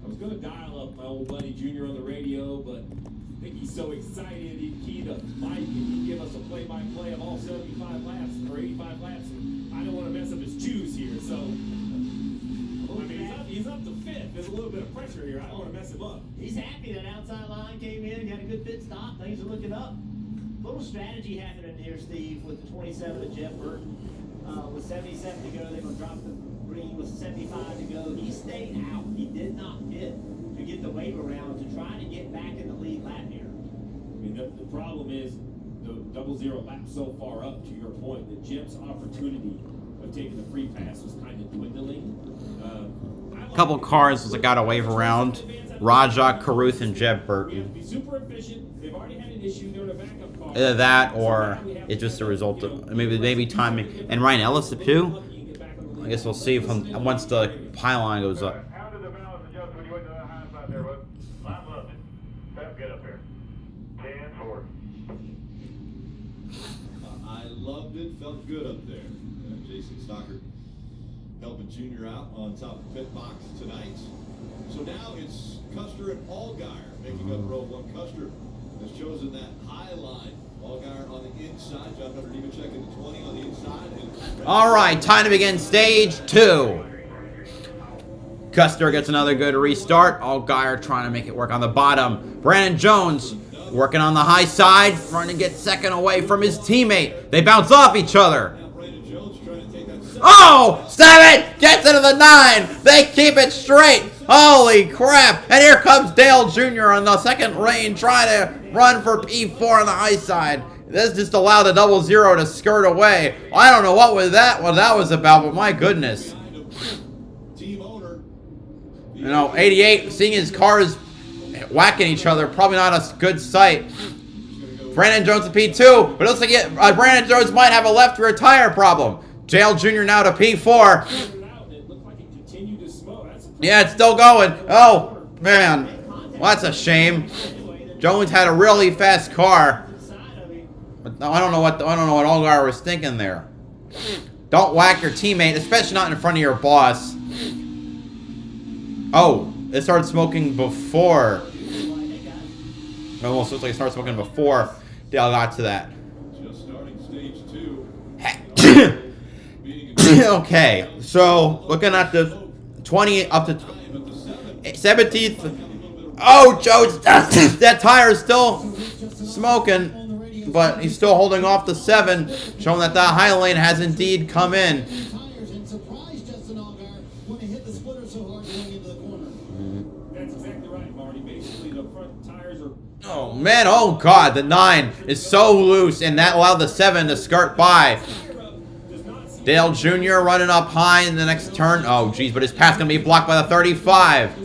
I was going to dial up my old buddy Junior on the radio, but I think he's so excited he'd key to Mike and he'd give us a play-by-play of all 75 laps or 85 laps. And I don't want to mess up his juice here, so I mean he's up to fifth. There's a little bit of pressure here. I don't want to mess him up. He's happy that outside line came in, got a good pit stop. Things are looking up. Little strategy happening here, Steve, with the 27 of Jeff Burton. With 77 to go, they're going to drop the green with 75 to go. He stayed out. He did not pit to get the wave around to try to get back in the lead lap here. I mean, the problem is the 00 lap so far up, to your point, that Jim's opportunity of taking the free pass was kind of dwindling. A couple cars that got a wave around. Raja, Caruth, and Jeb We Burton. have to be super efficient. They've already had an issue. They're in a backup car. Either that or it's just a result of maybe timing. And Ryan Ellis too. I guess we'll see if once the pylon goes up. How did the balance adjust when you went to that high side there, bud? I loved it. Felt good up there. 10-4. I loved it. Felt good up there. Jason Stockert helping Junior out on top of pit box tonight. So now it's Custer and Allgaier making up row one. Custer has chosen that high line. Allgaier on the inside. John Hunter Nemechek in the 20 on the inside. All right, time to begin stage 2. Custer gets another good restart. Allgaier trying to make it work on the bottom. Brandon Jones working on the high side, trying to get second away from his teammate. They bounce off each other. Oh, 7 gets into the 9. They keep it straight. Holy crap. And here comes Dale Jr. on the second lane trying to run for P4 on the high side. This just allowed the 00 to skirt away. I don't know what that was about, but my goodness. You know, 88, seeing his cars whacking each other, probably not a good sight. Brandon Jones to P2, but it looks like Brandon Jones might have a left rear tire problem. Dale Jr. now to P4. Yeah, it's still going. Oh, man. Well, that's a shame. Jones had a really fast car. But I don't know what Allgaier was thinking there. Don't whack your teammate, especially not in front of your boss. Oh, it started smoking before. Almost looks like it started smoking before Dale got to that. Just starting stage 2. Okay, so looking at the 20 up to 17th. Oh, Jones, that tire is still smoking, but he's still holding off the 7, showing that the high lane has indeed come in. That's exactly right, Marty. Basically, the front tires are... Oh, man, oh, God, the 9 is so loose, and that allowed the 7 to skirt by. Dale Jr. running up high in the next turn. Oh, geez, but his path's going to be blocked by the 35.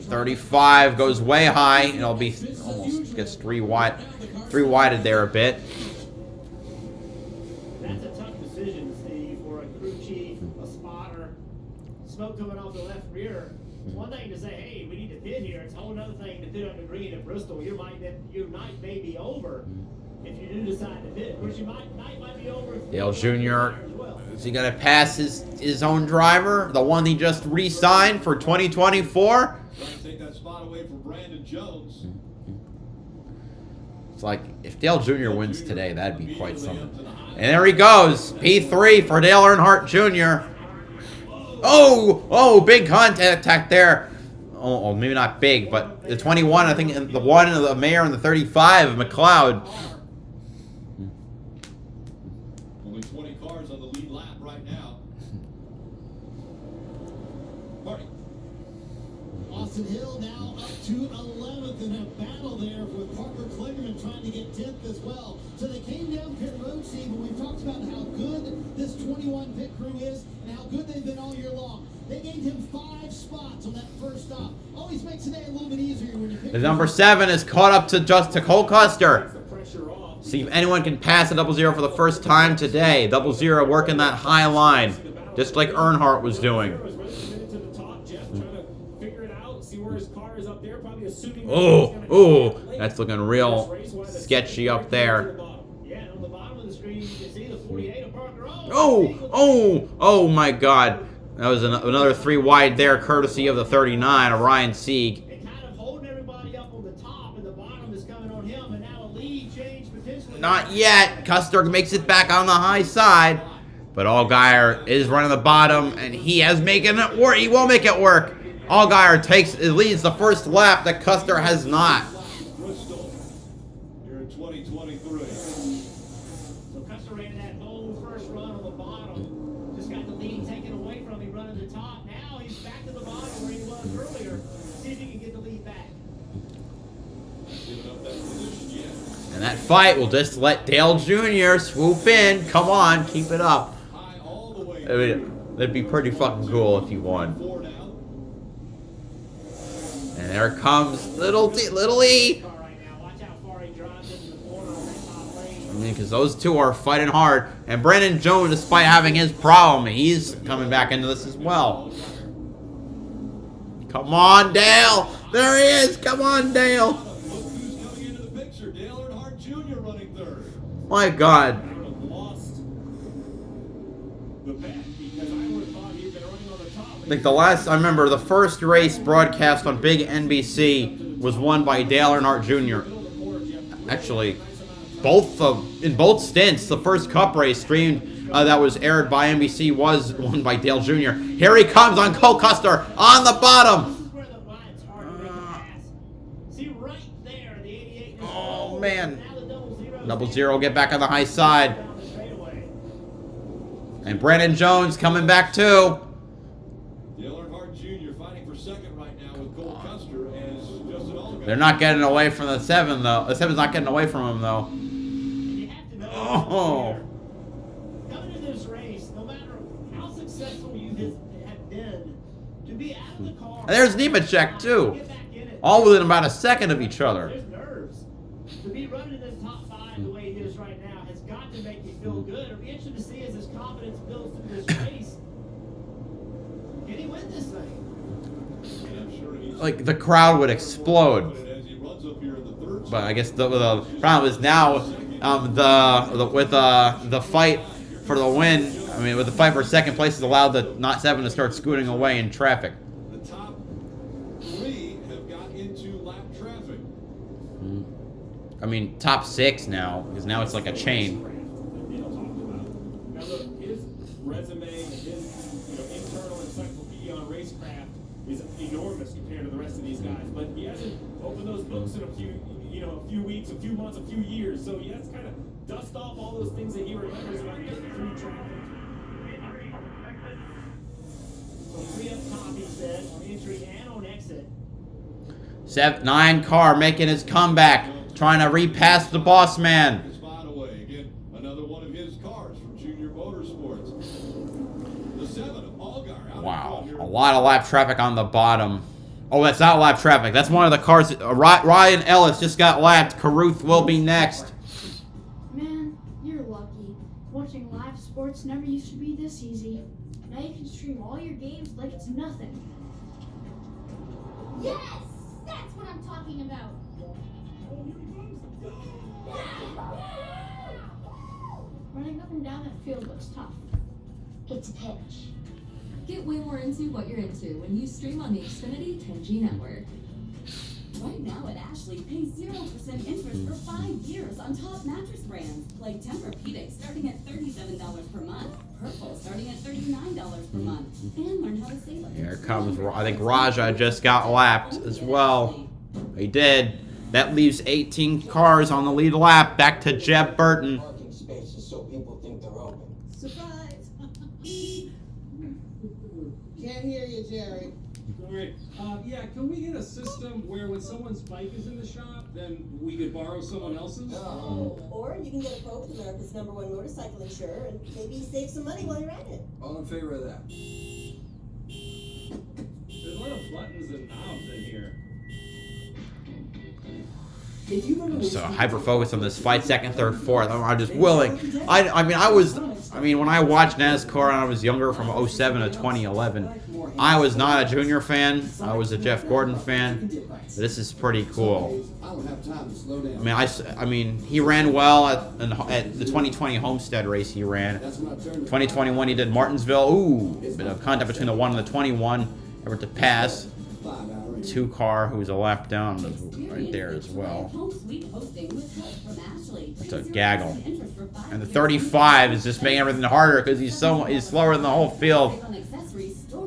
35 goes way high, and it'll be almost gets 3-wided there a bit. That's a tough decision, Steve, for a crew chief, a spotter. Smoke coming off the left rear. It's one thing to say, hey, we need to pit here. It's a whole other thing to pit on the green at Bristol. Your night may be over if you do decide to pit. Of course, your night might be over if Dale Jr. Is he going to pass his own driver, the one he just re-signed for 2024? Trying to take that spot away from Brandon Jones. It's like, if Dale Jr. wins today, that'd be quite something. And there he goes. P3 for Dale Earnhardt Jr. Oh, big contact there. Oh, maybe not big, but the 21, I think, and the 1 of the Mayor and the 35 of McLeod. Only 20 cars on the lead lap right now. Marty. Austin Hill now up to 11th in a battle there with Parker Kligerman trying to get 10th as well. So they came down pit road, Steve, and we've talked about how good this 21 pit crew is and how good they've been all year long. They gave him 5 spots on that first stop. Always makes the day a little bit easier when you pick. The number 7 is caught up to Cole Custer. See if anyone can pass a 00 for the first time today. 00 working that high line, just like Earnhardt was doing. Oh, that's looking real sketchy up there. Oh my God. That was another 3 wide there, courtesy of the 39 of Ryan Sieg. And kind of holding everybody up on the top, and the bottom is coming on him, and now a lead change potentially. Not yet. Custer makes it back on the high side. But Allgaier is running the bottom, and he is making it work. He will make it work. Allgaier leads the first lap that Custer has not. Bristol here in 2023. So Custer ran that whole first run on the bottom. Just got the lead taken away from him running the top. Now he's back to the bottom where he was earlier. See if he can get the lead back. Giving up that position yet. And that fight will just let Dale Jr. swoop in. Come on, keep it up. High all the way. I mean, that'd be pretty fucking cool if he won. 4 now. And there comes Little E. Car right now. Watch how far he drives into the corner on that top lane. I mean, because those two are fighting hard. And Brandon Jones, despite having his problem, he's coming back into this as well. Come on, Dale. There he is. Come on, Dale. Look who's coming into the picture. Dale Earnhardt Jr. running third. My God. I would have lost the bet because I would have thought he'd been running on the top. I think I remember the first race broadcast on Big NBC was won by Dale Earnhardt Jr. Actually, in both stints, the first Cup race streamed that was aired by NBC was won by Dale Jr. Here he comes on Cole Custer on the bottom. This is where the lines are to make a pass. See right there, the 88. Oh man, Now the double zero get back on the high side, down the straightaway. and Brandon Jones coming back too. Dale Earnhardt Jr. fighting for second right now with Cole Custer as Justin Allgaier. They're not getting away from the 7 though. The 7's not getting away from him though. And you have to know Oh. coming into this race, no matter how successful you have been, to be out of the car. And there's Nemechek too. Get back in it. All within about a second of each other. There's nerves. To be running in the top 5 the way he is right now has got to make you feel good. It'll be interesting to see as his confidence builds through this race. Can he win this thing? And I'm sure he's Like the crowd would explode. confident as he runs up here in the third. But I guess the problem is now with the fight for the win. I mean, with the fight for second place has allowed the not 7 to start scooting away in traffic. The top 3 have got into lap traffic. I mean, top 6 now because now it's like a chain. That Dale talked about. Now look, his resume and his internal encyclopedia on racecraft is enormous compared to the rest of these guys. But he hasn't opened those books in a few weeks, a few months, a few years. So he has to kind of dust off all those things that he remembers about getting through traffic. So 3 up top, he said, on entry and on exit. 9 car making his comeback, trying to repass the boss man. His spot away. Again, another one of his cars from Junior Motorsports. The 7 of Allgaier out Wow, in front a here. lot of lap traffic on the bottom. Oh, that's not lap traffic. That's one of the cars. Ryan Ellis just got lapped. Caruth will be next. Man, you're lucky. Watching live sports never used to be this easy. Now you can stream all your games like it's nothing. Yes! That's what I'm talking about. Running up and down that field looks tough. It's a pitch. Get way more into what you're into when you stream on the Xfinity 10G network. Right now at Ashley, pay 0% interest for 5 years on top mattress brands like Tempur-Pedic starting at $37 per month, Purple starting at $39 per month, and learn how to save up to Here comes, I think Raja just got lapped as well. He did. That leaves 18 cars on the lead lap. Back to Jeb Burton. Parking spaces so people think they're open. Surprise! Can't hear you, Jerry. All right. Yeah, can we get a system where when someone's bike is in the shop, then we could borrow someone else's? Oh, or you can get a quote with America's #1 motorcycle insurer and maybe save some money while you're at it. All in favor of that? There's a lot of buttons and knobs in here. So hyper focused on this fight, second, third, fourth. I'm just willing. I mean, when I watched NASCAR and I was younger from 07 to 2011, I was not a Junior fan. I was a Jeff Gordon fan. But this is pretty cool. I don't have time to slow down. I mean, he ran well at the 2020 Homestead race. He ran. 2021, he did Martinsville. Ooh, bit of contact between the 1 and the 21. Effort to pass. 2 car, who's a lap down, was right there as well. It's a gaggle. And the 35 is just making everything harder because he's slower than the whole field.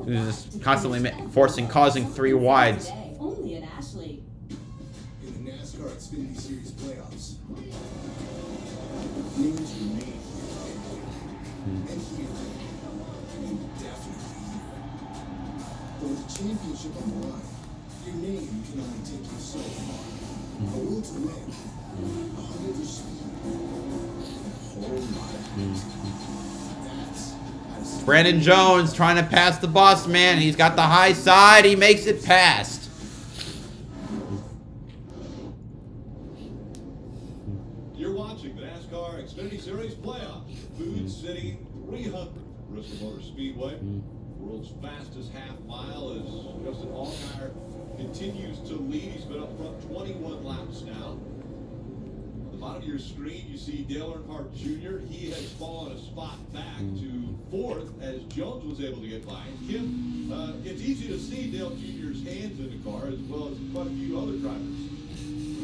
He's just constantly causing 3 wides. Only at Ashley. In the NASCAR Xfinity Series playoffs, names remain and here indefinitely. But with the championship on the line, your name can only take you so far. A will to win, 100%, a whole lot of it. That's how to Brandon Jones trying to pass the boss man. He's got the high side. He makes it past. You're watching the NASCAR Xfinity Series playoffs. Food City 300, Bristol Motor Speedway. World's fastest half mile as Justin Allgaier continues to lead. He's been up front 21 laps now. On the bottom of your screen, you see Dale Earnhardt Jr. He has fallen a spot back to 4th as Jones was able to get by. And Kim, it's easy to see Dale Jr.'s hands in the car as well as quite a few other drivers.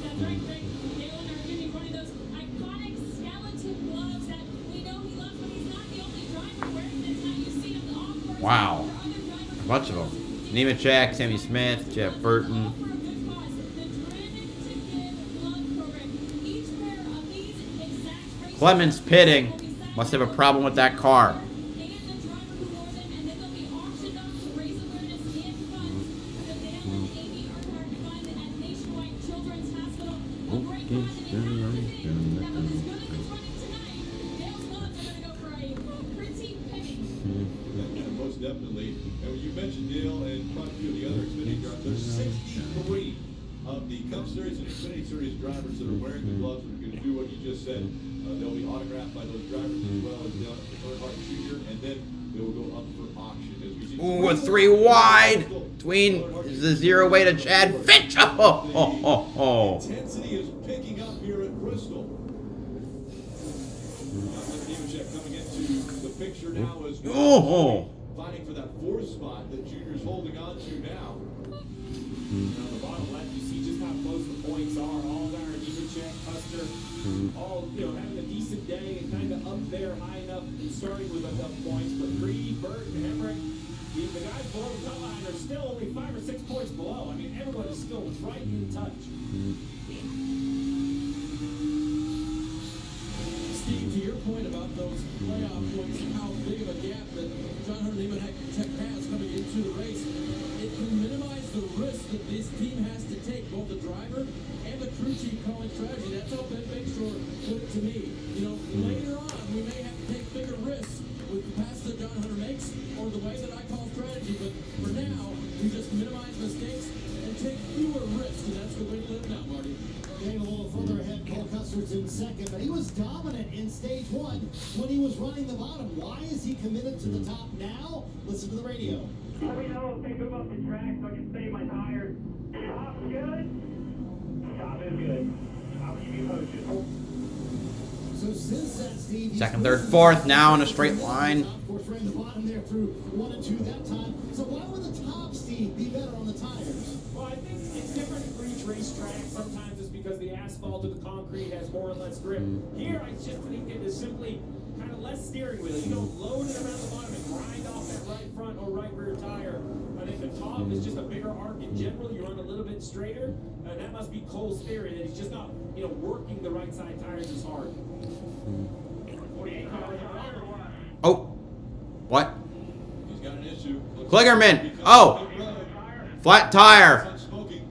That's right, Greg. Dale Earnhardt Jr. one of those iconic skeleton gloves that we know he loves, but he's not the only driver wearing this. Now you see him off course. Wow. A bunch of them. Nemechek, Sammy Smith, Jeff Burton. Clemens pitting. Must have a problem with that car. Most definitely. And when you mentioned Dale and quite a few of the other Xfinity drivers, there's 63 of the Cup Series and Xfinity Series drivers that are wearing the gloves that are going to do what you just said. They'll be autographed by those drivers as well as Dale Earnhardt Jr. And then they will go up for auction. As we see Ooh, a 3 wide between the 0 way to Chad Finch. Intensity is picking up here at Bristol. Nemechek coming into the picture now as well. Fighting for that 4th spot that Junior's holding on to now. On the bottom left, you see just how close the points are. Allgaier, Nemechek, Custer, all having a decent day and kind of up there high enough and starting with enough points. But Creed, Burton, Hemrick, the guys below the cut line are still only 5 or 6 points below. I mean, everyone is still right in touch. Steve, to your point about those playoff points and how big of a gap that John Hunter Nemechek has coming into the race, it can minimize the risk that this team has to take, both the driver and the crew chief calling strategy. That's how Ben Bakeshore put it to me. Later on, we may have to take bigger risks with the pass that John Hunter makes or the way that I call strategy, but for now, we just minimize mistakes and take fewer risks, and that's the way to live now, Marty. Getting a little further ahead, Cole Custer's in second, but he was dominant in stage 1 when he was running the bottom. Why is he committed to the top now? Listen to the radio. Let me know if they move up the track so I can save my tires. Top good? Top is good. I'll keep you posted. So since that, Steve, Second, third, fourth, now in a straight line. of course, ran the bottom there through 1 and 2 that time. So why would the top, Steve, be better on the tires? Well, I think it's different for each racetrack. Sometimes it's because the asphalt or the concrete has more or less grip. Here, I just think it is simply kind of less steering wheel. You don't load it around the bottom and grind off that right front or right rear tire. I think the top is just a bigger arc in general. You run a little bit straighter, and that must be Cole's theory that he's just not, working the right side tires as hard. 48 cars. Oh. What? He's got an issue. Kligerman. Oh. Flat tire.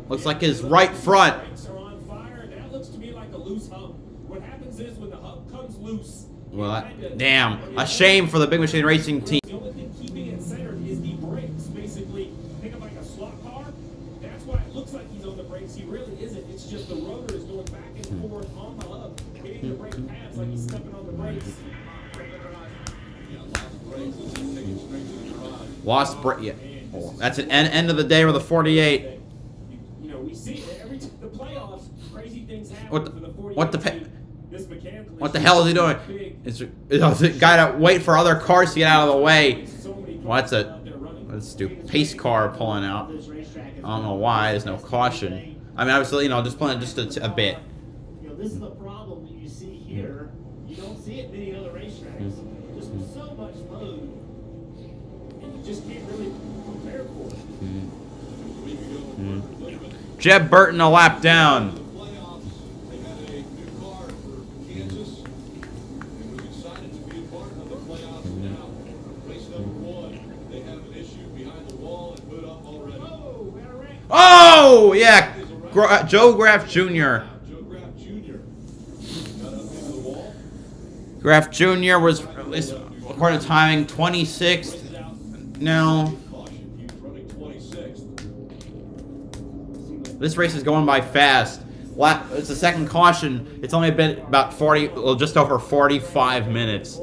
Looks like his right front. Brakes are on fire. That looks to me like a loose hub. What happens is when the hub comes loose, Well, damn. A shame for the Big Machine Racing team. the only thing keeping it centered is the brakes. Basically, think of like a slot car. That's why it looks like he's on the brakes. He really isn't. It's just the rotor is going back and forth on the hub, hitting the brake pads like he's stepping on the brakes. Yeah, lost brakes. This is taking straight to the garage. Lost brake. Yeah. Oh. That's an end of the day with a 48. You know, we see it every the playoffs. Crazy things happen. What the hell is he doing? It's a guy to wait for other cars to get out of the way. Well, let's do pace car pulling out. I don't know why. There's no caution. I mean, obviously, you know, just pulling just a bit. You know, this is the problem that you see here. You don't see it many other racetracks. Just so much load, and you just can't really prepare for it. Jeb Burton a lap down. Oh, yeah. Joe Graff Jr. Graff Jr. was, at least according to timing, 26th. No. This race is going by fast. It's the second caution. It's only been about 40, well, just over 45 minutes.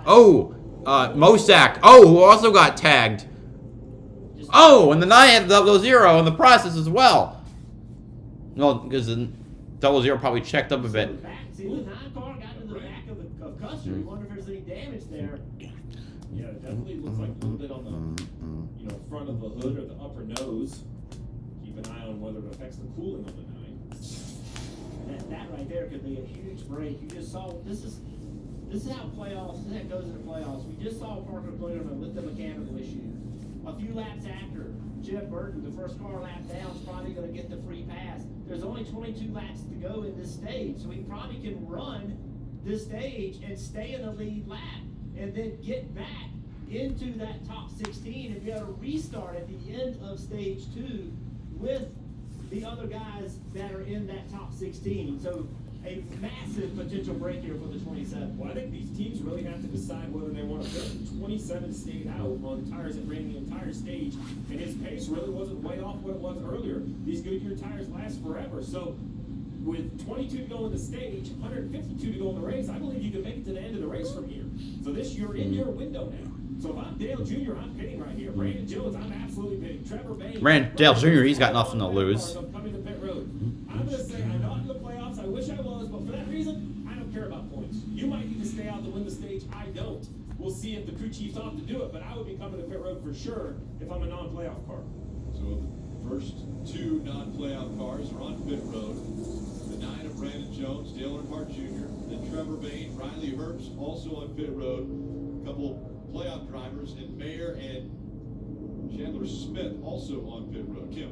Oh, Mosak. Oh, who also got tagged. Oh, and the 9 had 0 in the process as well. Well, because the 0 probably checked up a bit. See, the 9 car got into the back of Custer. You wonder if there's any damage there. Yeah, it definitely looks like a little bit on the, you know, front of the hood or the upper nose. Keep an eye on whether it affects the cooling on the 9. That right there could be a huge break. You just saw this is how playoffs. This is how it goes in the playoffs. We just saw Parker Kligerman with the mechanical issue. A few laps after, Jeff Burton, the first car lap down, is probably going to get the free pass. There's only 22 laps to go in this stage, so he probably can run this stage and stay in the lead lap and then get back into that top 16 and be able to restart at the end of stage 2 with the other guys that are in that top 16. So a massive potential break here for the 27. Well, I think these teams really have to decide whether they want to go. 27 stayed out on tires that ran the entire stage, and his pace really wasn't way off what it was earlier. These Goodyear tires last forever, so with 22 to go in the stage, 152 to go in the race, I believe you can make it to the end of the race from here. So you're in your window now. So if I'm Dale Jr., I'm pitting right here. Brandon Jones, I'm absolutely pitting. Trevor Bain. Dale Jr., he's got nothing to lose. I'm coming to pit road. I'm going to say, I know I'm in the playoffs. I wish I was, but for that reason, I don't care about points. You might need to stay out to win the stage. I don't. We'll see if the crew chief's off to do it, but I would be coming to pit road for sure if I'm a non-playoff car. So the first 2 non-playoff cars are on pit road. The 9 of Brandon Jones, Dale Earnhardt Jr., then Trevor Bain, Riley Herbst also on pit road. A couple playoff drivers, and Mayer and Chandler Smith also on pit road. Kim.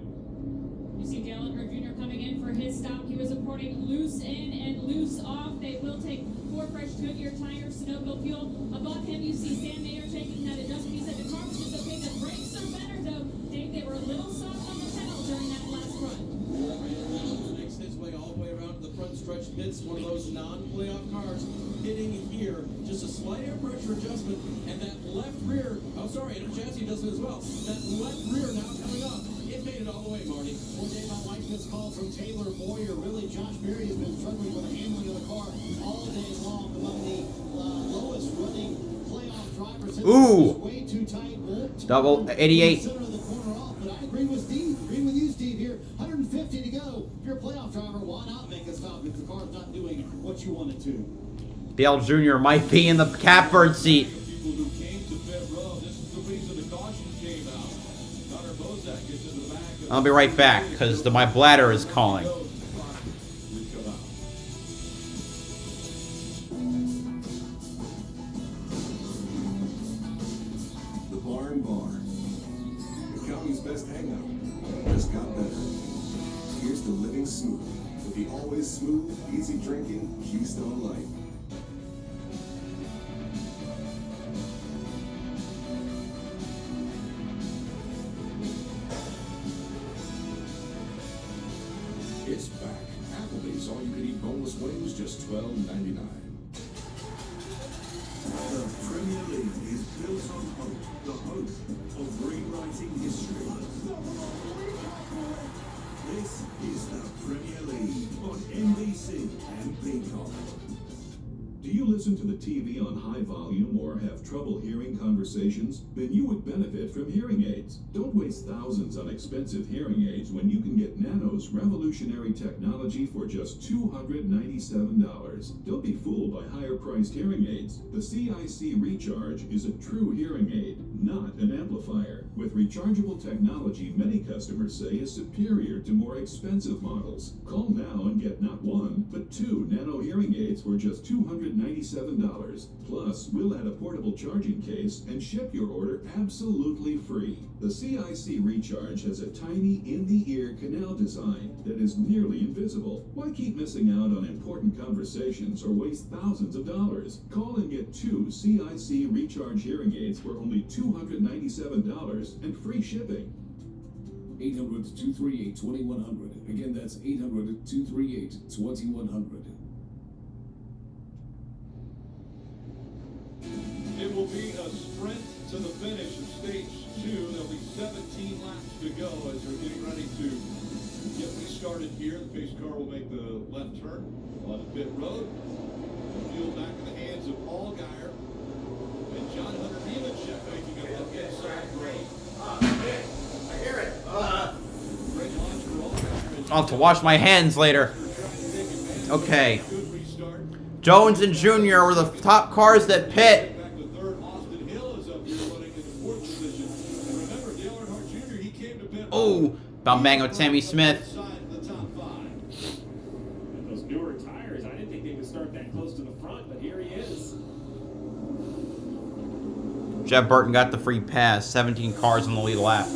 You see Dale Earnhardt Jr. coming in for his stop. He was reporting loose in and loose off. They will take 4 fresh Goodyear tires, Sunoco fuel. Above him, you see Sam Mayer taking that adjustment. He said the car was just okay. The brakes are better, though. Dave, they were a little soft on the pedal during that last run. Makes his way all the way around to the front stretch pits. One of those non-playoff cars hitting here. Just a slight air pressure adjustment, and that left rear. Oh, sorry, and a chassis adjustment as well. That left rear now coming up. It made it all the way, Marty. Well, Dave, I like this call from Taylor Boyer. Really, Josh Berry has been struggling with the handling of the car all day long. Among the lowest running playoff drivers. Ooh. Way too tight. Double 88. Center of the corner off, but I agree with Steve. Agree with you, Steve. Here, 150 to go. If you're a playoff driver, why not make a stop if the car's not doing what you want it to? Dale Jr. might be in the catbird seat. People who came to pit road, this is the reason the caution came out. Connor Bozak gets in the back. I'll be right back because my bladder is calling. The Barn Bar. The county's best hangout. Just got better. Here's to living smooth. With the always smooth, easy drinking Keystone Light. It's back. Applebee's all-you-can-eat boneless wings, just $12.99. The Premier League is built on hope, the hope of rewriting history. This is the Premier League on NBC and Peacock. Do you listen to the TV on high volume or have trouble hearing conversations? Then you would benefit from hearing aids. Don't waste thousands on expensive hearing aids when you can get Nano's revolutionary technology for just $297. Don't be fooled by higher-priced hearing aids. The CIC Recharge is a true hearing aid, not an amplifier. With rechargeable technology, many customers say is superior to more expensive models. Call now and get not one, but 2 Nano hearing aids for just $297. Plus, we'll add a portable charging case and ship your order absolutely free. The CIC Recharge has a tiny in-the-ear canal design that is nearly invisible. Why keep missing out on important conversations or waste thousands of dollars? Call and get 2 CIC Recharge hearing aids for only $297 and free shipping. 800-238-2100. Again, that's 800-238-2100. It will be a sprint to the finish of stage 2. There'll be 17 laps to go as they're getting ready to get restarted here. The pace car will make the left turn on the pit road. The field back in the hands of Allgaier and John Hunter Nemechek making up the inside road. I hear it. Great launch for Allgaier. I'll have to wash my hands later. Okay. Jones and Jr. were the top cars that pit. Oh, Bambango Sammy Smith. Those newer tires, I didn't think they would start that close to the front, but here he is. Jeff Burton got the free pass. 17 cars on the lead lap.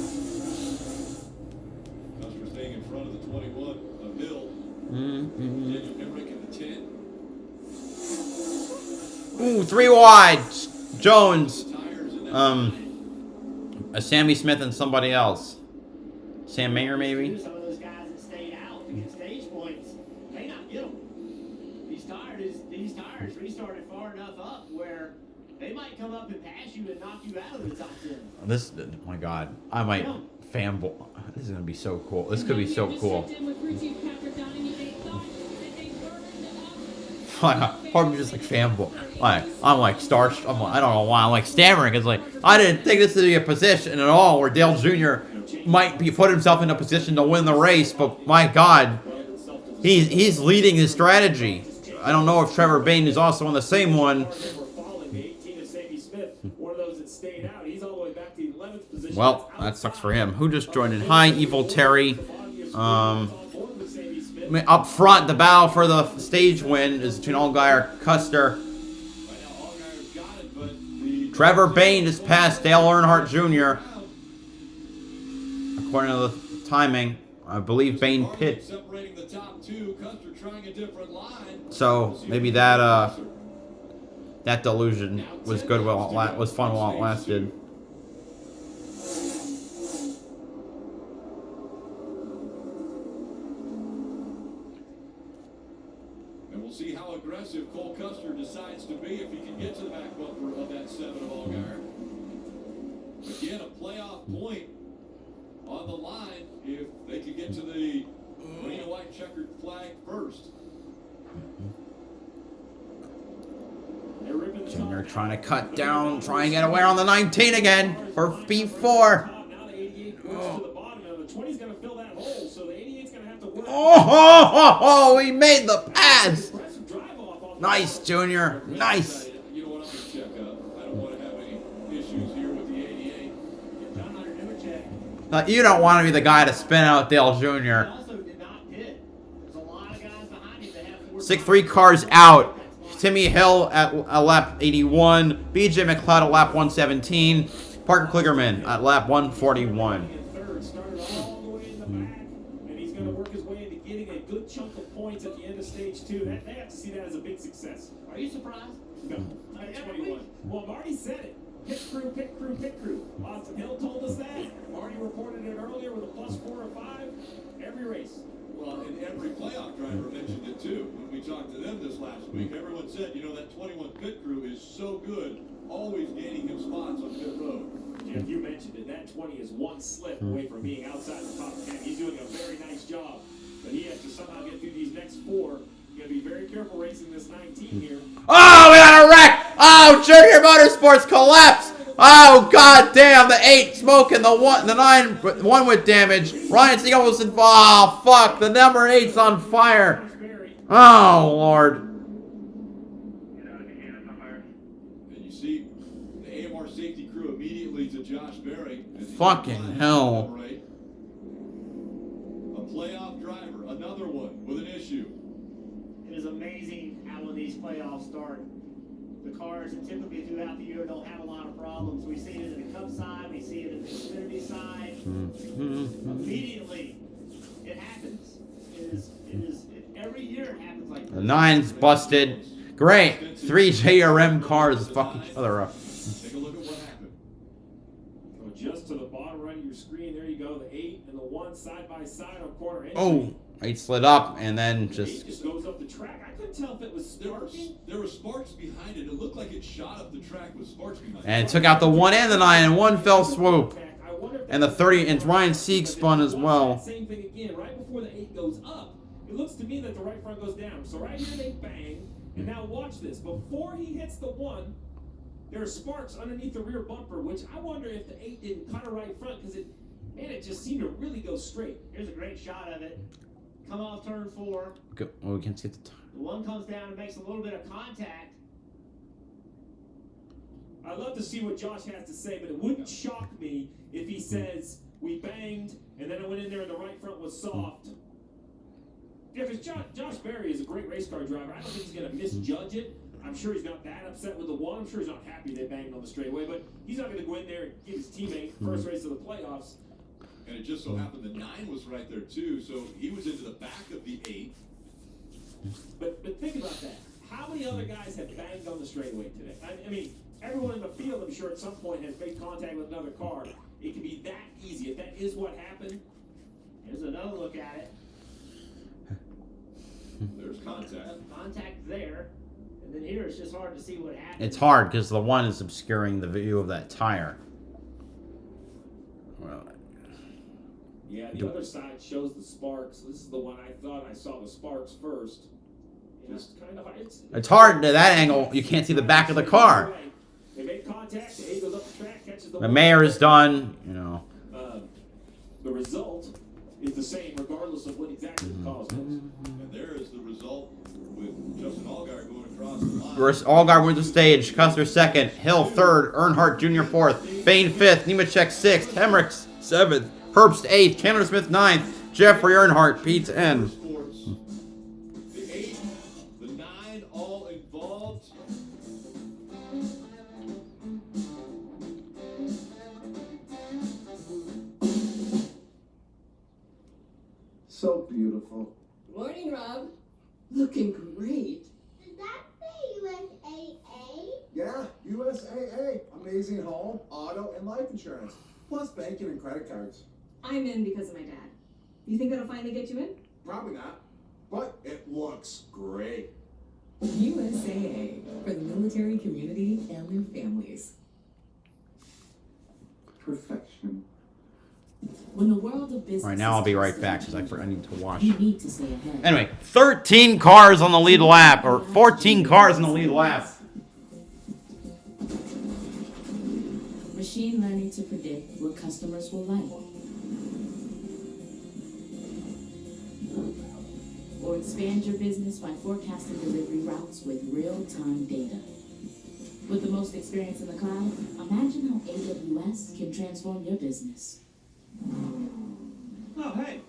Custer staying in front of the 21 of Hill. Daniel Emmerich in the 10. Ooh, 3 wide. Jones. Sammy Smith and somebody else. Sam Mayer, maybe? Some of those guys that stayed out to get stage points may not get them. These tires restarted far enough up where they might come up and pass you and knock you out of the top 10. This, oh my God, I might fanboy. This is gonna be so cool. This could be so cool. Part of me just like fanboy. Like I'm like starstruck. I don't know why I'm like stammering. It's like I didn't think this would be a position at all where Dale Jr. might be put himself in a position to win the race. But my God, he's leading his strategy. I don't know if Trevor Bayne is also on the same one. Well, that sucks for him. Who just joined in? Hi, Evil Terry. Up front, the battle for the stage win is between Allgaier, Custer. Trevor Bayne just passed Dale Earnhardt Jr. According to the timing, I believe Bayne pit. So maybe that that delusion was good while it was fun while it lasted. We'll see how aggressive Cole Custer decides to be if he can get to the back bumper of that 7 of Allgaier. Again, a playoff point on the line if they could get to the green and white checkered flag first. Junior trying to cut down, try and get away on the 19 again for P4. Oh, he made the pass. Nice, Junior. Nice. You know what, I'm going to check up. I don't want to have any issues here with the 88. You don't want to be the guy to spin out Dale Jr. 6-3 cars out. Timmy Hill at lap 81. BJ McLeod at lap 117. Parker Kligerman at lap 141. Chunk of points at the end of stage 2. They have to see that as a big success. Are you surprised? No. At 21. Well, Marty said it. Pit crew, pit crew, pit crew. Austin Hill told us that. Marty reported it earlier with a +4 or 5 every race. Well, and every playoff driver mentioned it too. When we talked to them this last week, everyone said, you know, that 21 pit crew is so good, always gaining him spots on pit road. Jeff, you mentioned it. That 20 is one slip away from being outside the top 10. He's doing a very nice job. But he has to somehow get through these next 4. You got to be very careful racing this 19 here. Oh, we got a wreck! Oh, Junior Motorsports collapse! Oh, god damn, the 8 smoking, the 9 one with damage. Ryan Siegel was involved. Oh, fuck, the number 8's on fire. Oh, Lord. And you see the AMR safety crew immediately to Josh Berry. Fucking hell. A playoff driver, another one with an issue. It is amazing how when these playoffs start, the cars that typically throughout the year don't have a lot of problems. We see it in the Cup side, we see it in the Xfinity side. Immediately, it happens. Every year it happens like this. The 9's busted. Great. 3 JRM cars fuck each other up. Take a look at what happened. So just to the bottom right of your screen, there you go. The 8 and the 1 side by side on corner entry. Oh, 8 slid up and then It just... just goes up the track. I couldn't tell if it was sparking. There were sparks behind it. It looked like it shot up the track with sparks behind it. And it took out the 1 and the 9 in one fell swoop. And the 30, and Ryan Sieg spun as well. Same thing again. Right before the 8 goes up, it looks to me that the right front goes down. So right here they bang. And now watch this. Before he hits the 1, there are sparks underneath the rear bumper, which I wonder if the 8 didn't cut a right front because it just seemed to really go straight. Here's a great shot of it. Come off turn 4. Okay, well, we can see the time. The 1 comes down and makes a little bit of contact. I'd love to see what Josh has to say, but it wouldn't shock me if he says, we banged, and then I went in there and the right front was soft. Yeah, because Josh Berry is a great race car driver. I don't think he's going to misjudge it. I'm sure he's not that upset with the 1. I'm sure he's not happy they banged on the straightaway, but he's not going to go in there and give his teammate first race of the playoffs. And it just so happened the 9 was right there too, so he was into the back of the 8. But think about that. How many other guys have banged on the straightaway today? I mean, everyone in the field, I'm sure at some point has made contact with another car. It can be that easy. If that is what happened, here's another look at it. There's contact. Contact there. And then here it's just hard to see what happened. It's hard because the 1 is obscuring the view of that tire. Well, yeah, the other side shows the sparks. This is the one I thought I saw the sparks first. Just kind of it's hard to that angle. You can't see the back of the car. They make contact. The 8 goes up the track, catches the The mayor is done. You know. The result is the same regardless of what exactly the cause was. And there is the result with Justin Allgaier going across the line. Allgaier wins the stage. Custer 2nd. Hill 3rd. Earnhardt Jr. 4th. Bain 5th. Nemechek 6th. Hemrick 7th. Herbst 8th. Chandler Smith 9th. Jeffrey Earnhardt P10. The 8, the 9, all involved. So beautiful. Morning, Rob. Looking great. Is that the USAA? Yeah, USAA. Amazing home, auto, and life insurance. Plus banking and credit cards. I'm in because of my dad. You think that'll finally get you in? Probably not, but it looks great. USAA, for the military community and their families. Perfection. When the world of business All right, now I'll be right back because I need to wash. you need to stay ahead. Anyway, 13 cars on the lead lap, or 14 cars on the lead lap. Machine learning to predict what customers will like. Or expand your business by forecasting delivery routes with real-time data. With the most experience in the cloud, imagine how AWS can transform your business. Oh, hey.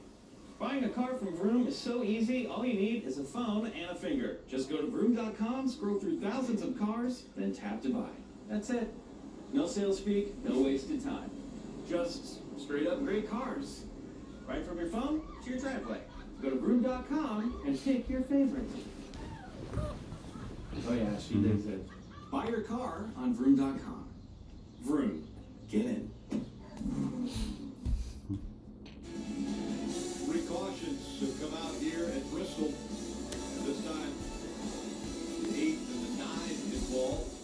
Buying a car from Vroom is so easy. All you need is a phone and a finger. Just go to vroom.com, scroll through thousands of cars, then tap to buy. That's it. No sales speak, no wasted time. Just straight up great cars. Right from your phone to your driveway. Go to vroom.com and pick your favorite. Oh yeah, she digs it. Buy your car on vroom.com. Vroom. Get in. Precautions have come out here at Bristol. And this time, the 8 and the 9 involved.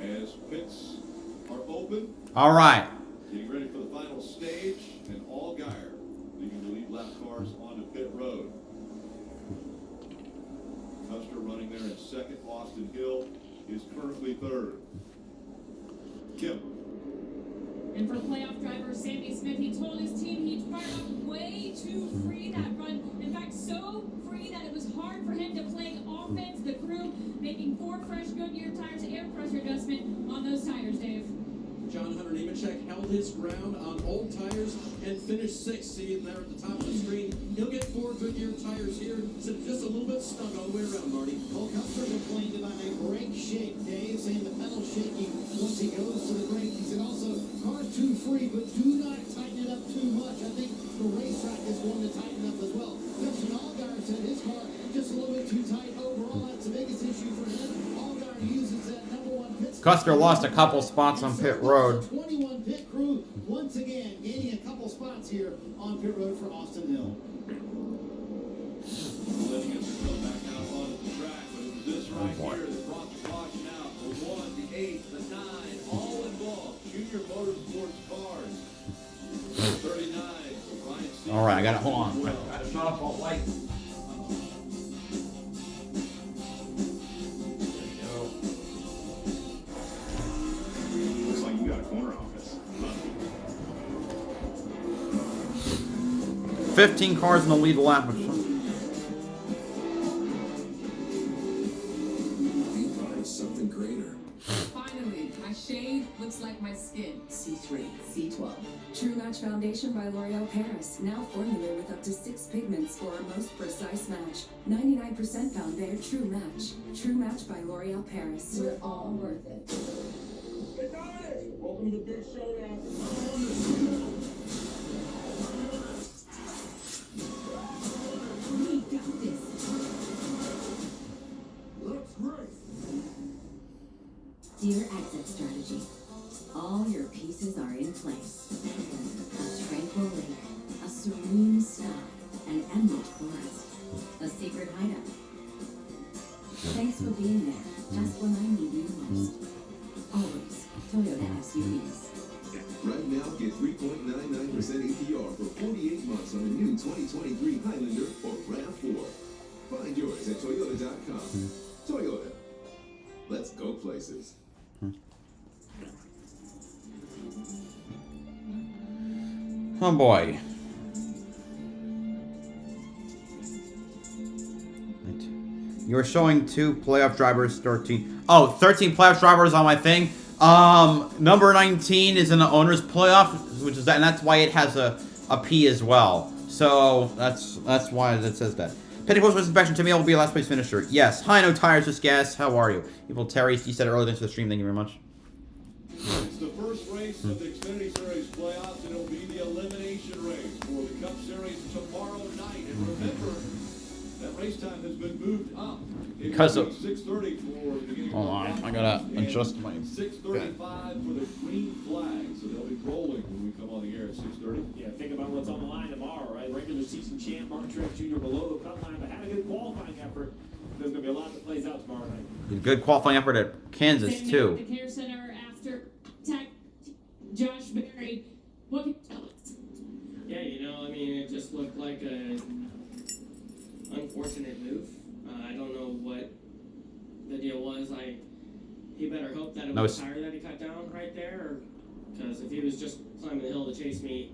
As pits are open. All right. Getting ready for the final stage. And Allgaier leaving the lead lap cars onto pit road. there in second. Austin Hill is currently third. Kim. And for playoff driver Sammy Smith, he told his team he'd fired up way too free that run. In fact, so free that it was hard for him to play offense. The crew making 4 fresh Goodyear tires, air pressure adjustment on those tires, Dave. John Hunter Nemechek held his ground on old tires and finished 6th. See him there at the top of the screen. He'll get 4 Goodyear tires here. So just a little bit stung all the way around, Marty. Well, Custer complained about a brake shake, Dave, saying the pedal shaking once he goes to the brake. He said also, car too free, but do not tighten it up too much. I think the racetrack is going to tighten up as well. Christian Allgaier said his car just a little bit too tight overall. That's the biggest issue for him. Allgaier uses that #1 pit stop. Custer lost a couple spots on pit road. 21 pit crew once again gaining a couple spots here on pit road for Austin Hill. Letting us come back out onto the track, but it was this right here that brought the caution out. The 1, the 8, the 9, all involved. Junior Motorsports cars. 39. Ryan Stevens. All right, I got it. Hold on. I got to shut off all lights. Looks like you got a corner office. 15 cars in the lead lap. Something greater. Finally, my shade looks like my skin. C3, C12. True Match Foundation by L'Oreal Paris. Now formulated with up to 6 pigments for a most precise match. 99% found there. True Match. True Match by L'Oreal Paris. We're all worth it. Good morning. Welcome to the big showdown. We got this. Looks great. Dear exit strategy. All your pieces are in place. A tranquil lake, a serene sky, an emerald forest, a secret hideout. Thanks for being there, just when I need you most. Always, Toyota SUVs. Right now, get 3.99% APR for 48 months on the new 2023 Highlander or RAV4. Find yours at Toyota.com. Toyota. Let's go places. Oh boy. You were showing 2 playoff drivers, 13. Oh, 13 playoff drivers on my thing. Number 19 is in the owner's playoff, which is that, and that's why it has a P as well. So that's why it says that. Pending post inspection, Timmy will be a last place finisher. Yes. Hi, no tires, just gas. How are you? Evil Terry, you said it earlier into the stream. Thank you very much. It's the first race of the Xfinity Series playoffs, and it'll be the elimination race for the Cup Series tomorrow night. And remember, that race time has been moved up. Because of 6:30 for the beginning. Hold on, I gotta adjust my. 6:35 for the green flag, so they'll be rolling when we come on the air at 6:30. Yeah, think about what's on the line tomorrow, right? Regular season champ Martin Truex Jr. below the cut line, but had a good qualifying effort. There's going to be a lot that plays out tomorrow night. Good qualifying effort at Kansas Same too. at the Care Center after Josh Berry. What can you tell us? Yeah, you know, I mean, it just looked like a unfortunate move. I don't know what the deal was. He better hope that it was a tire that he cut down right there, because if he was just climbing the hill to chase me,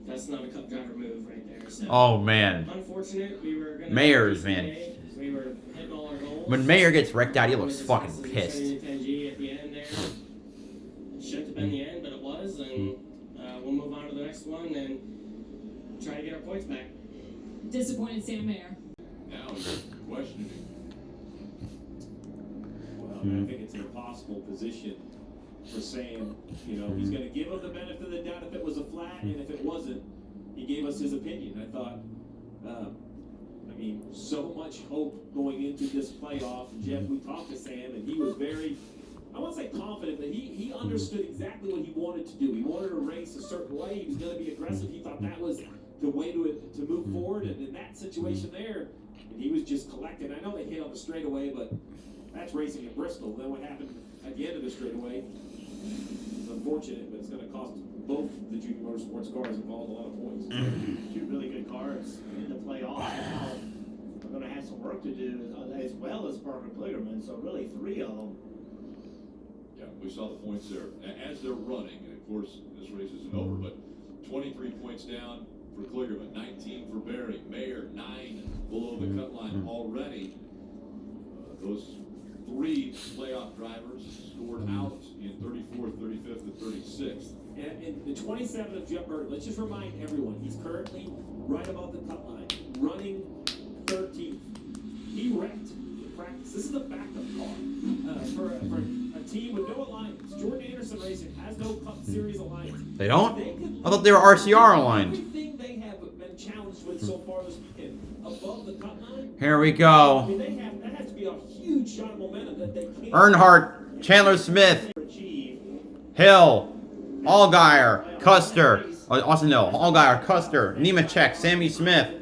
that's not a Cup driver move right there. So, oh man. Unfortunate. We were gonna Mayers, man. We were hitting all our goals. When Mayer gets wrecked out, he looks fucking pissed. 10G at the end there. It shouldn't have been the end, but it was, and we'll move on to the next one and try to get our points back. Disappointed Sam Mayer. Now questioning. Well, I mean, I think it's an impossible position for Sam. You know, he's going to give him the benefit of the doubt if it was a flat, and if it wasn't, he gave us his opinion. I thought, I mean, so much hope going into this playoff. And Jeff, we talked to Sam, and he was very, I won't say confident, but he understood exactly what he wanted to do. He wanted to race a certain way. He was going to be aggressive. He thought that was the way to move forward. And in that situation there, and he was just collecting. I know they hit on the straightaway, but that's racing at Bristol. Then what happened at the end of the straightaway is unfortunate, but it's going to cost both the Junior Motorsports cars involved a lot of points. Two really good cars in the playoffs. Now we're going to have some work to do. As as well as Parker Kligerman, so really 3 of them. Yeah, we saw the points there as they're running. And of course, this race isn't over, but 23 points down for Kligerman, 19 for Berry, Mayer 9 below the cut line already. Those 3 playoff drivers scored out in 34th, 35th, and 36th. And the 27 of Jeff Burton, let's just remind everyone, he's currently right above the cut line, running 13th. He wrecked in practice. This is a backup car for a team with no alliance. Jordan Anderson Racing has no Cup Series alliance. They don't? I thought they were RCR aligned. Everything they have been challenged with so far this weekend, above the cut line. Here we I go. mean, that has to be a huge shot of momentum that they can't. Earnhardt, Chandler Smith, Hill, Allgaier, Custer, Austin Hill, Allgaier, Custer, Nemechek, Sammy Smith.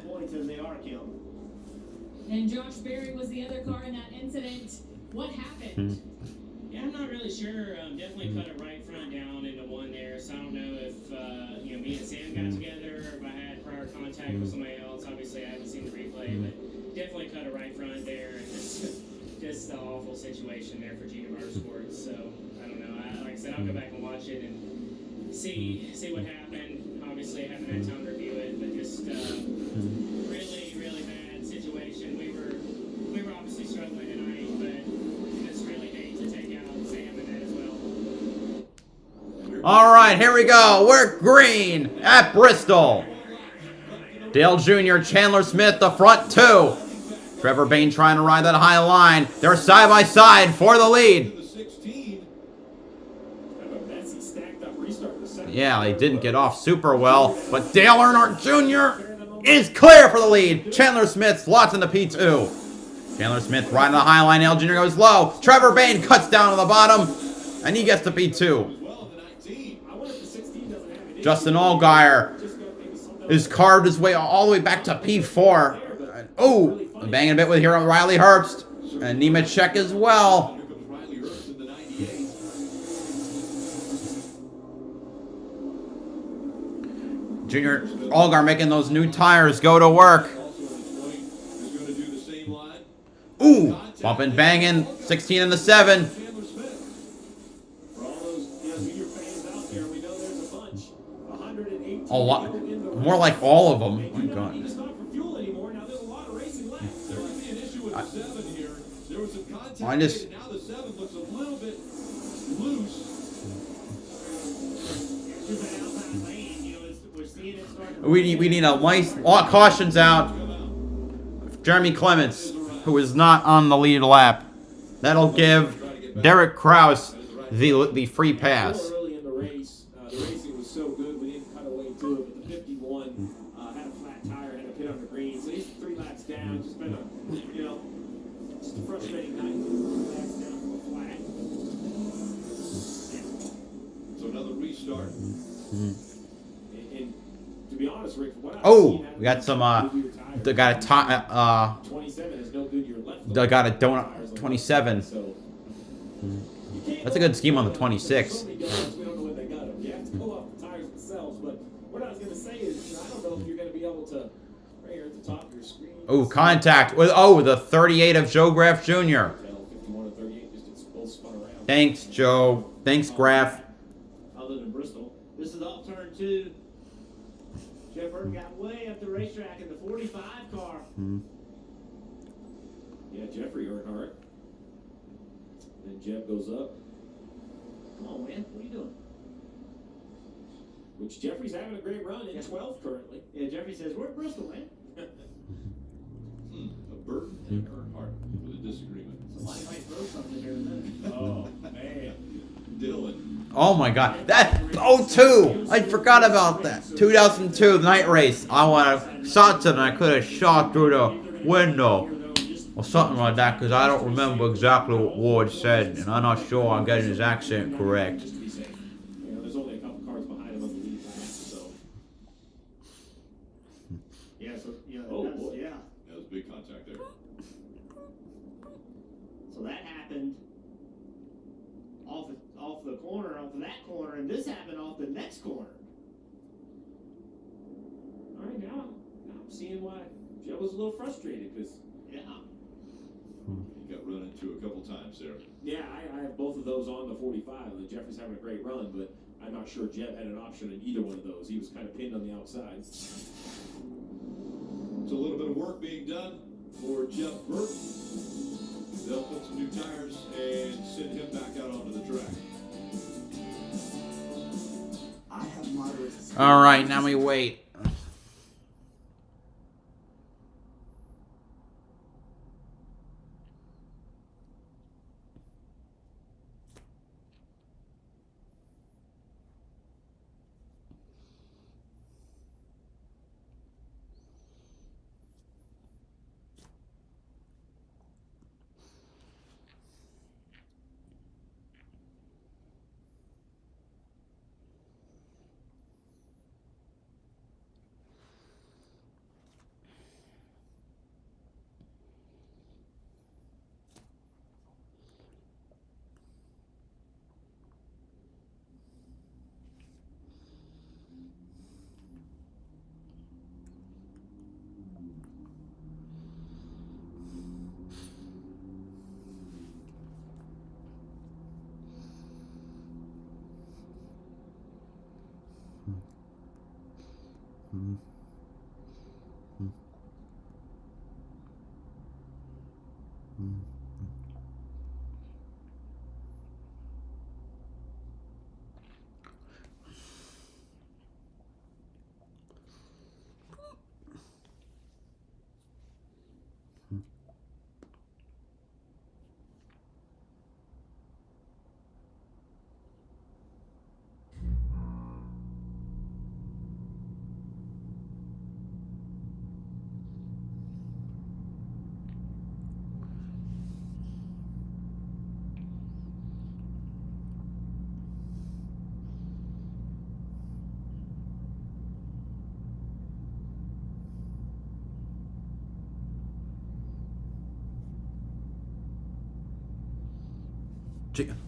And Josh Berry was the other car in that incident. What happened? Yeah, I'm not really sure. Definitely cut a right front down into one there. So I don't know if me and Sam got together, or if I had prior contact with somebody else. Obviously, I haven't seen the replay, but definitely cut a right front there. And just an awful situation there for Gina Motorsports. So I don't know. Like I said, I'll go back and watch it and see what happened. Obviously, I haven't had time to review it, but just really bad situation. We were obviously struggling tonight, but just really hate to take out Sam in that as well. All right, here we go. We're green at Bristol. Dale Jr., Chandler Smith, the front 2. Trevor Bayne trying to ride that high line. They're side by side for the lead. Yeah, they didn't get off super well, but Dale Earnhardt Jr. is clear for the lead. Chandler Smith slots in the P2. Chandler Smith riding the high line. Dale Jr. goes low. Trevor Bayne cuts down to the bottom, and he gets the P2. Justin Allgaier has carved his way all the way back to P4. Oh, banging a bit with here on Riley Herbst. And Nemechek as well. Junior Allgaier making those new tires go to work. Ooh, bumping, banging, 16 and the 7. A lot, more like all of them. Oh my God. I just. We need a nice cautions out. Jeremy Clements, who is not on the lead lap. That'll give Derek Kraus the free pass. Early in the race, the racing was so good we didn't cut away to it, but the 51 had a flat tire, had a pit on the green, so he's 3 laps down. Just been just a frustrating night. 3 laps down from a flat. So another restart. And to be honest, Rick, from what I've Oh, we got some. They got a 27 has no Goodyear left. They got a donut 27. That's a good scheme on the 26. We don't know when they got them. You have to go off the tires themselves. But what I was going to say is, I don't know if you're going to be able to, right here at the top of your screen. Oh, contact with the 38 of Joe Graff Jr. 51 and 38, just both spun around. Thanks, Joe. Thanks, Graff. Other than Bristol, this is off turn 2. Jeff Burton got way up the racetrack in the 45 car. Yeah, Jeffrey Earnhardt. Then Jeb goes up. Come on, man. What are you doing? Which Jeffrey's having a great run in 12th currently. Yeah, Jeffrey says, we're at Bristol, man. A Burton and Earnhardt with a disagreement. Somebody might throw something here in a minute. Oh, man. Dylan. Oh my God, that 02! I forgot about that. 2002 night race. I want to shot it and I could have shot through the window or something like that because I don't remember exactly what Ward said and I'm not sure I'm getting his accent correct. There's only a couple cars behind him on the lead lap, so. Yeah, so Oh, boy. yeah. That was big contact there. So that happened off the corner, off of that corner, and this happened off the next corner. All right, now I'm seeing why Joe was a little frustrated because He got run into a couple times there. Yeah, I have both of those on the 45. And Jeffrey's having a great run, but I'm not sure Jeff had an option in either one of those. He was kind of pinned on the outside. So a little bit of work being done for Jeff Burke. They'll put some new tires and send him back out onto the track. I have moderate. All right, now we wait.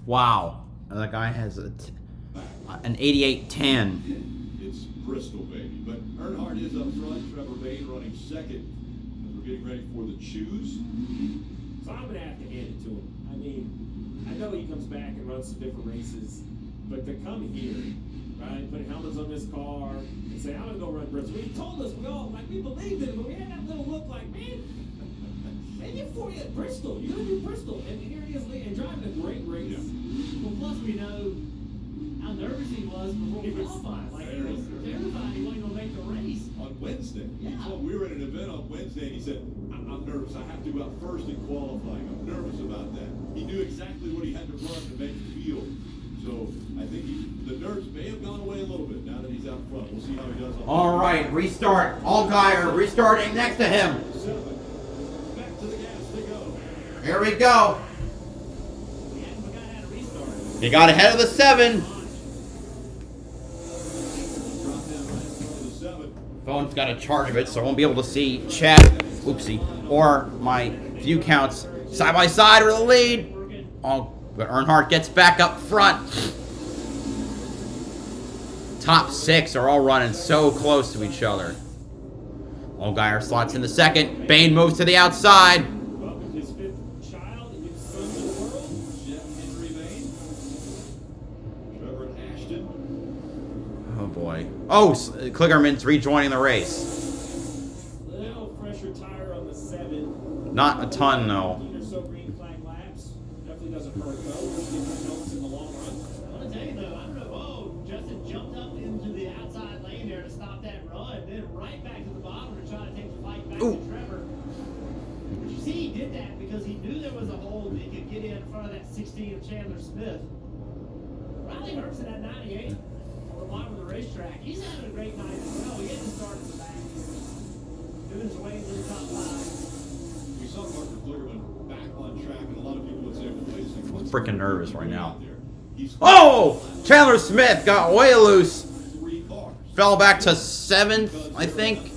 Wow, that guy has an 88-10. It's Bristol, baby. But Earnhardt is up front. Trevor Bayne running second. As we're getting ready for the choose. So I'm going to have to hand it to him. I mean, I know he comes back and runs some different races, but to come here, right, put helmets on this car and say, I'm going to go run Bristol. He told us, we believed in him, but we had that little look like, man, you're 40 at Bristol. You're going to do Bristol. And here he is and driving a great race. Yeah. Well, plus we know how nervous he was before he qualified. Like, he was terrified he wasn't going to make the race. On Wednesday. Yeah. We were at an event on Wednesday, and he said, I'm nervous. I have to go out first in qualifying. I'm nervous about that. He knew exactly what he had to run to make the field. So I think the nerves may have gone away a little bit now that he's out front. We'll see how he does. All right, restart. Allgaier restarting next to him. Back to the gas they go. Here we go. He got ahead of the 7. Phone's got a charge of it, so I won't be able to see chat, oopsie, or my view counts side by side with the lead. Oh, but Earnhardt gets back up front. Top 6 are all running so close to each other. Allgaier slots in the second. Bayne moves to the outside. Oh boy. Oh, Kligerman's rejoining the race. Little fresher tire on the 7. Not a ton, though. So green flag laps. Definitely doesn't hurt, though. Helps in the long run. I want to tell you, though, I don't know. Whoa, Justin jumped up into the outside lane there to stop that run. Then right back to the bottom to try to take the fight back to Trevor. But you see, he did that because he knew there was a hole that he could get in front of that 16 of Chandler Smith. Riley Herbst at 98. On the bottom of the racetrack. He's having a great night as well. He gets to start at the back. Doing his way into the top 5. We saw Parker Kligerman back on track, and a lot of people would say, well, wait a second. I'm freaking nervous right now. Oh! Chandler Smith got way loose. Fell back to 7th, I think.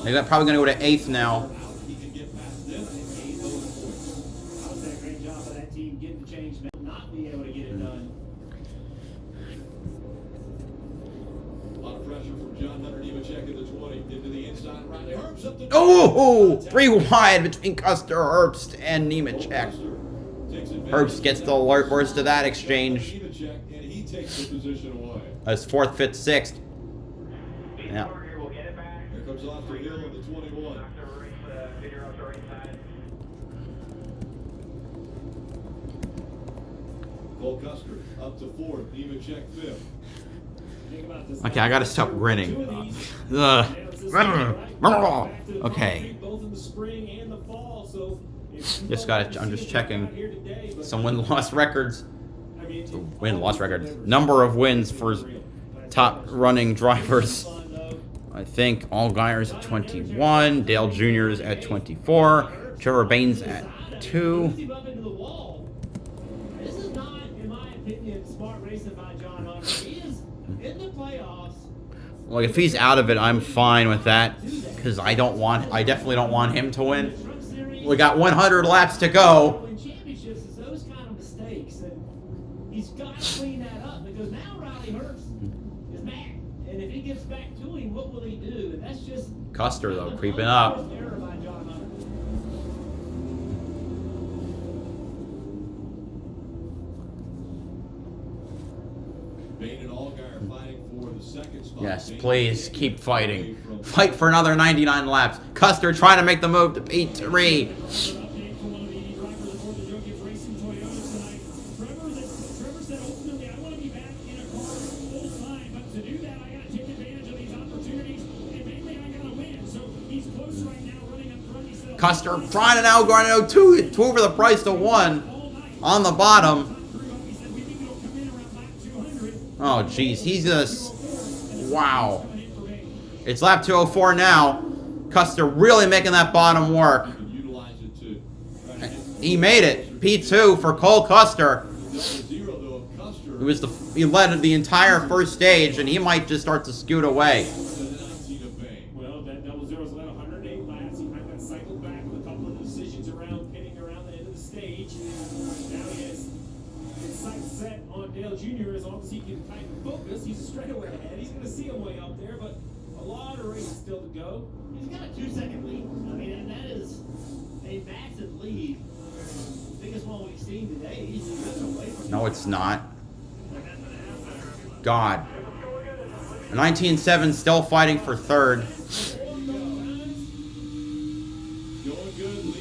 They're probably going to go to 8th now. That was a great job of that team getting the change, not being able to get it done. A lot of pressure from John Hunter Nemechek Nemechek in the 20. Into the inside. Riley Herbst up the Oh, 3 wide between Custer, Herbst, and Nemechek. Herbst gets the worst of that exchange. Nemechek, and he takes the position away. As 4th, 5th, 6th. Yeah. Here comes off the hill in the 21. Cole Custer up to 4th. Nemechek 5th. Okay, I gotta stop grinning. Okay. I'm just checking some win-loss records. Win-loss records. Number of wins for top running drivers. I think Allgaier's at 21, Dale Jr.'s at 24, Trevor Baynes at 2. This is not, in my opinion, smart racing by John Hunter. He is in the playoffs. Like, if he's out of it, I'm fine with that, because I definitely don't want him to win. We got 100 laps to go. In championships, it's those kind of mistakes, and he's got to clean that up, because now Riley Herbst is back, and if he gets back to him, what will he do? And that's just Custer, though, creeping up. error by John Hunter. Bain and Allgaier fighting for the second spot. Yes, please, keep fighting. Fight for another 99 laps. Custer trying to make the move to P3. Custer trying to now go to 2 over the price to 1 on the bottom. Oh, jeez. He's just... Wow. It's lap 204 now. Custer really making that bottom work. He made it. P2 for Cole Custer. He led the entire first stage, and he might just start to scoot away. Well, that double zero's led 108 laps. He kind of got cycled back with a couple of decisions around pitting around the end of the stage. Now he has his sights set on Dale Jr. As long as he can tighten focus, he's a straightaway ahead. He's going to see him way up there, but a lot of races still to go. He's got a 2-second lead. I mean, and that is a massive lead. Biggest one we've seen today. He's just away from No, it's not. God. 19-7 still fighting for 3rd.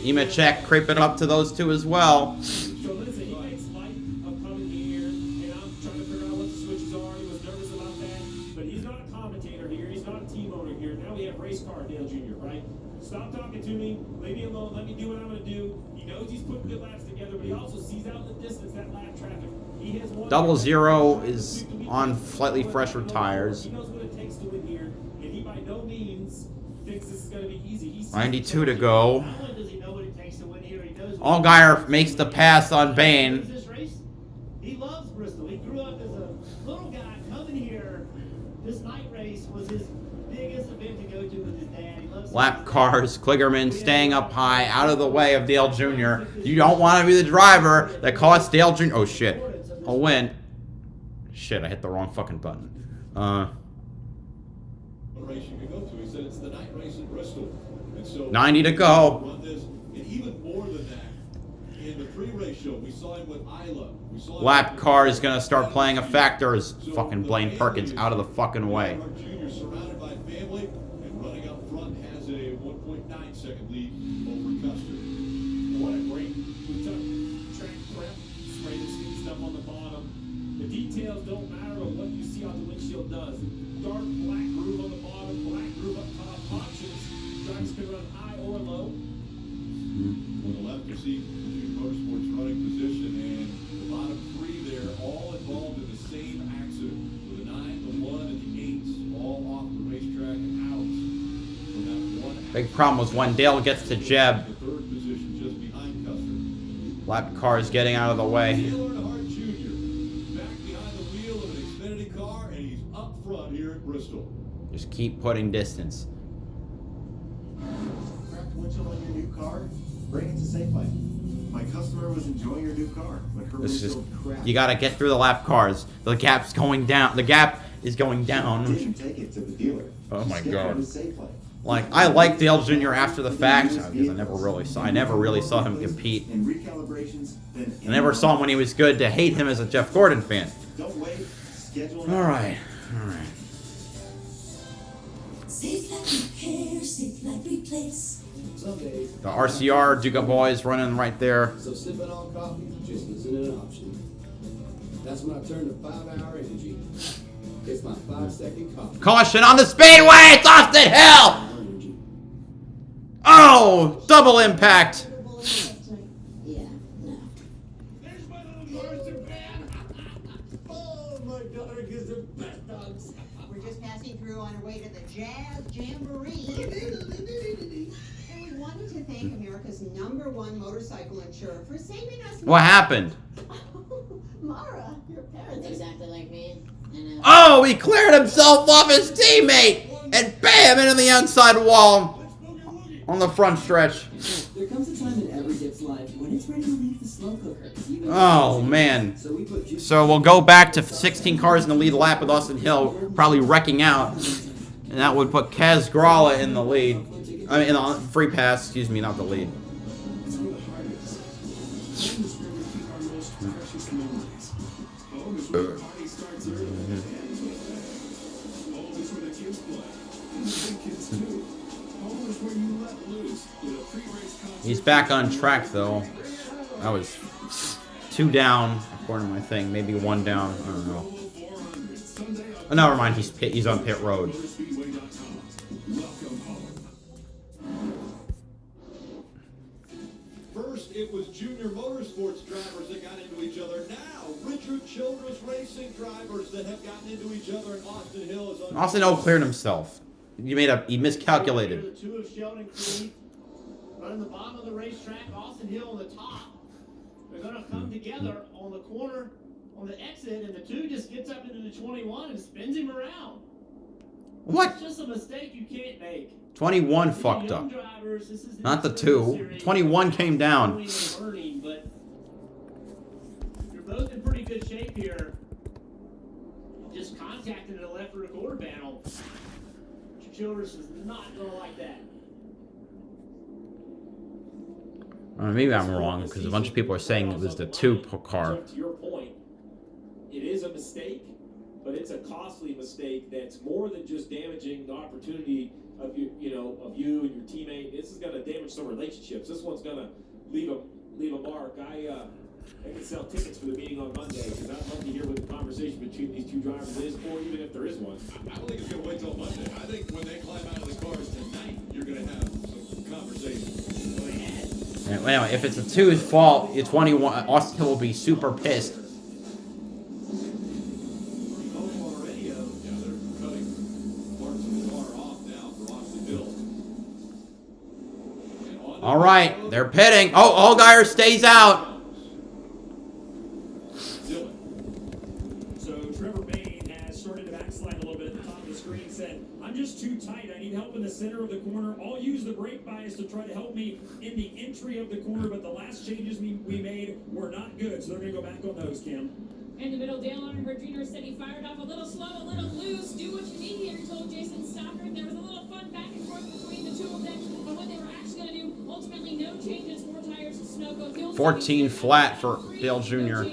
Nemechek creeping up to those 2 as well. So listen, he makes light of coming here, and I'm trying to figure out what the switches are. He was nervous about that, but he's not a commentator here. He's not a team owner here. Now we have race car Dale Jr., right? Stop talking to me. Leave me alone. Let me do what I'm going to do. He knows he's putting good laps together, but he also sees out in the distance that lap traffic. He has one. Double zero is on slightly fresher tires. He knows what it takes to win here, and he by no means thinks this is going to be easy. 92 to go. Not only does he know what it takes to win here, he knows Allgaier makes the pass on Bain. this race. He loves Bristol. He grew up as a little guy coming here. This night race was his biggest event to go to with his dad. He loves Lap cars, Kligerman staying up high, out of the way of Dale Jr. You don't want to be the driver that costs Dale Jr. Oh, shit. A win. Shit, I hit the wrong fucking button. What race you can go to? He said it's the night race in Bristol. And so 90 to go. Run this, and even more than that, in the pre-race show, we saw him with Isla. We saw him Lap car is going to start playing a factor as fucking Blaine Perkins out of the fucking way. Jr. surrounded by family and running up front has a 1.9-second lead over Custer. What a great track prep, spray the speed stuff on the bottom. The details don't matter, but what you see out the windshield does. Dark black groove on the bottom, black groove up top. Options. Drivers can run high or low. On the left, you see Duke Motorsports running position, and the bottom 3 there, all involved in the same accident. So the 9, the 1, and the 8, all off the racetrack and out. From that one Big problem was when Dale gets to Jeb. the 3rd position just behind Custer. Lap car is getting out of the way. Dale Earnhardt Jr. back behind the wheel of an Xfinity car, and he's up front here at Bristol. Just keep putting distance. Cracked windshield on your new car? Bring it to Safeway. My customer was enjoying your new car, but her This is windshield cracked. you got to get through the lap cars. The gap's going down. The gap is going down. Didn't take it to the dealer. Oh my Stick God. with the safe lane. Like, I like Dale Jr. after the fact because I never really saw him compete. And recalibrations, then I never saw him when he was good to hate him as a Jeff Gordon fan. don't wait. Schedule. All right. Safe like repair, safe like replace. Someday, The RCR Duga boys running right there. so sipping on coffee just isn't an option. That's when I turn to 5-hour energy. It's my 5-second coffee. Caution on the speedway! It's Austin Hill! Oh! Double impact! Yeah, no. There's my little marzipan. Oh, my daughter gives the best dogs. We're just passing through on our way to the Jazz Jamboree. And we wanted to thank America's #1 motorcycle insurer for saving us. What happened? Mara, your parents. Exactly like me. I know. Oh! He cleared himself off his teammate! And bam! Into the outside wall! On the front stretch. There comes a time in every dip's life when it's ready to leave the slow cooker. Oh, man. So we'll go back to 16 cars in the lead lap with Austin Hill probably wrecking out. And that would put Kaz Gralla in the lead. I mean, in the free pass, excuse me, not the lead. It's where the heart is. Home is where we keep our most precious memories. Home is where the party starts early and ends with that. Home is where the kids play. And the big kids too. Home is where you let loose with a pre-race concert. He's back on track, though. That was 2 down, according to my thing. Maybe 1 down. I don't know. Oh, never mind. He's on pit road. Welcome home. First, it was junior motorsports drivers that got into each other. Now, Richard Childress racing drivers that have gotten into each other, and Austin Hill is on. Austin Hill cleared himself. He miscalculated. The two of Sheldon Creed running the bottom of the racetrack, Austin Hill on the top. They're going to come together on the corner, on the exit, and the two just gets up into the 21 and spins him around. What? It's just a mistake you can't make. 21 fucked up. Not the 2. 21 came down. But you're both in pretty good shape here. Just contacting the left rear quarter panel. Childress is not going to like that. Maybe I'm wrong, because a bunch of people are saying it was the 2 car. To your point, it is a mistake, but it's a costly mistake that's more than just damaging the opportunity of you and your teammate. This is going to damage some relationships. This one's going to leave a mark. I can sell tickets for the meeting on Monday because I'd love to hear what the conversation between these two drivers is, or even if there is one. I don't think it's going to wait till Monday. I think when they climb out of the cars tonight, you're going to have some conversation. Anyway, if it's a 2's fault, it's 21. Austin Hill will be super pissed. All right, they're pitting. Oh, Allgaier stays out. So Trevor Bain has started to backslide a little bit at the top of the screen. Said, "I'm just too tight. I need help in the center of the corner. I'll use the brake bias to try to help me in the entry of the corner, but the last changes we made were not good. So they're going to go back on those, Kim." In the middle, Dale Earnhardt Jr. said he fired off a little slow, a little loose. Do what you need here, he told Jason Stockard. There was a little fun back and forth between the two of them on what they were actually going to do. Ultimately, no changes, 4 tires to Sunoco. 14 flat for Dale Jr.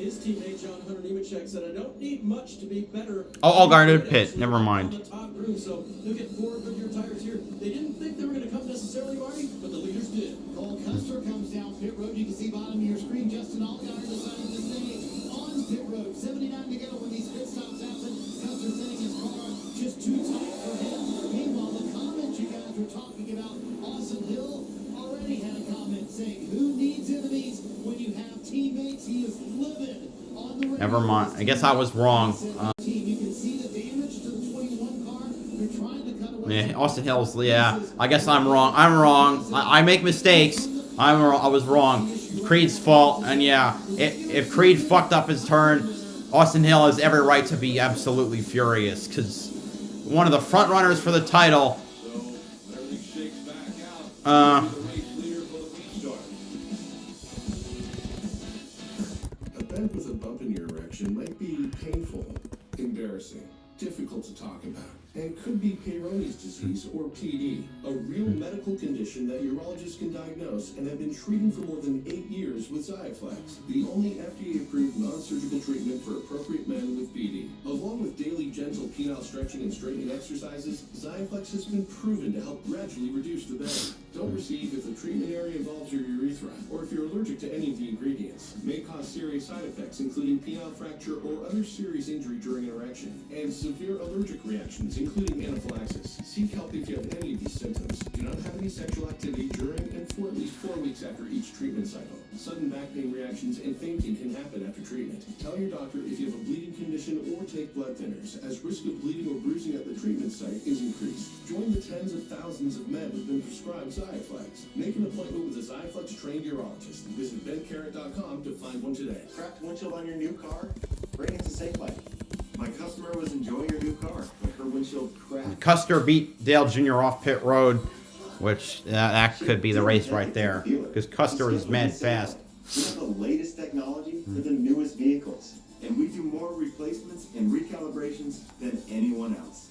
His teammate John Hunter Nemechek said, "I don't need much to be better." Oh, Allgaier did pit. Never mind. Top room, so look at 4 Goodyear tires here. They didn't think they were going to come necessarily, Marty, but the leaders did. Cole Custer comes down pit road. You can see bottom of your screen. Justin Allgaier decided to stay on pit road. 79 to go when these pit stops happen. Custer sitting his car just too tight for him. Meanwhile, the comments you guys were talking about, Austin Hill already had a comment saying, "Who needs enemies when you have teammates?" He is livid on the Never mind. I guess I was wrong. You can see the damage to the 21 car. They're trying to cut away. Yeah, Austin Hill's. Yeah, I guess I'm wrong. I make mistakes. I was wrong. Creed's fault. And yeah, if Creed fucked up his turn, Austin Hill has every right to be absolutely furious because one of the front runners for the title. A bend with a bump in your erection might be painful, embarrassing. embarrassing, difficult to talk about, and could be Peyronie's disease or PD, a real medical condition that urologists can diagnose and have been treating for more than 8 years with Xiaflex, the only FDA-approved non-surgical treatment for appropriate men with PD. Along with daily gentle penile stretching and straightening exercises, Xiaflex has been proven to help gradually reduce the pain. Don't receive if the treatment area involves your urethra, or if you're allergic to any of the ingredients. May cause serious side effects, including penile fracture or other serious injury during an erection, and severe allergic reactions, including anaphylaxis. Seek help if you have any of these symptoms. Do not have any sexual activity during and for at least 4 weeks after each treatment cycle. Sudden back pain reactions and fainting can happen after treatment. Tell your doctor if you have a bleeding condition or take blood thinners, as risk of bleeding or bruising at the treatment site is increased. Join the tens of thousands of men who've been prescribed Xiaflex. Make an appointment with a Xiaflex-trained urologist. Visit bencarrot.com to find one today. Cracked windshield on your new car? Bring it to Safe Life. My customer was enjoying her new car, but her windshield cracked. Custer beat Dale Jr. off pit road, which that could be the race right there, because Custer is mad fast. We have the latest technology for the newest vehicles, and we do more replacements and recalibrations than anyone else.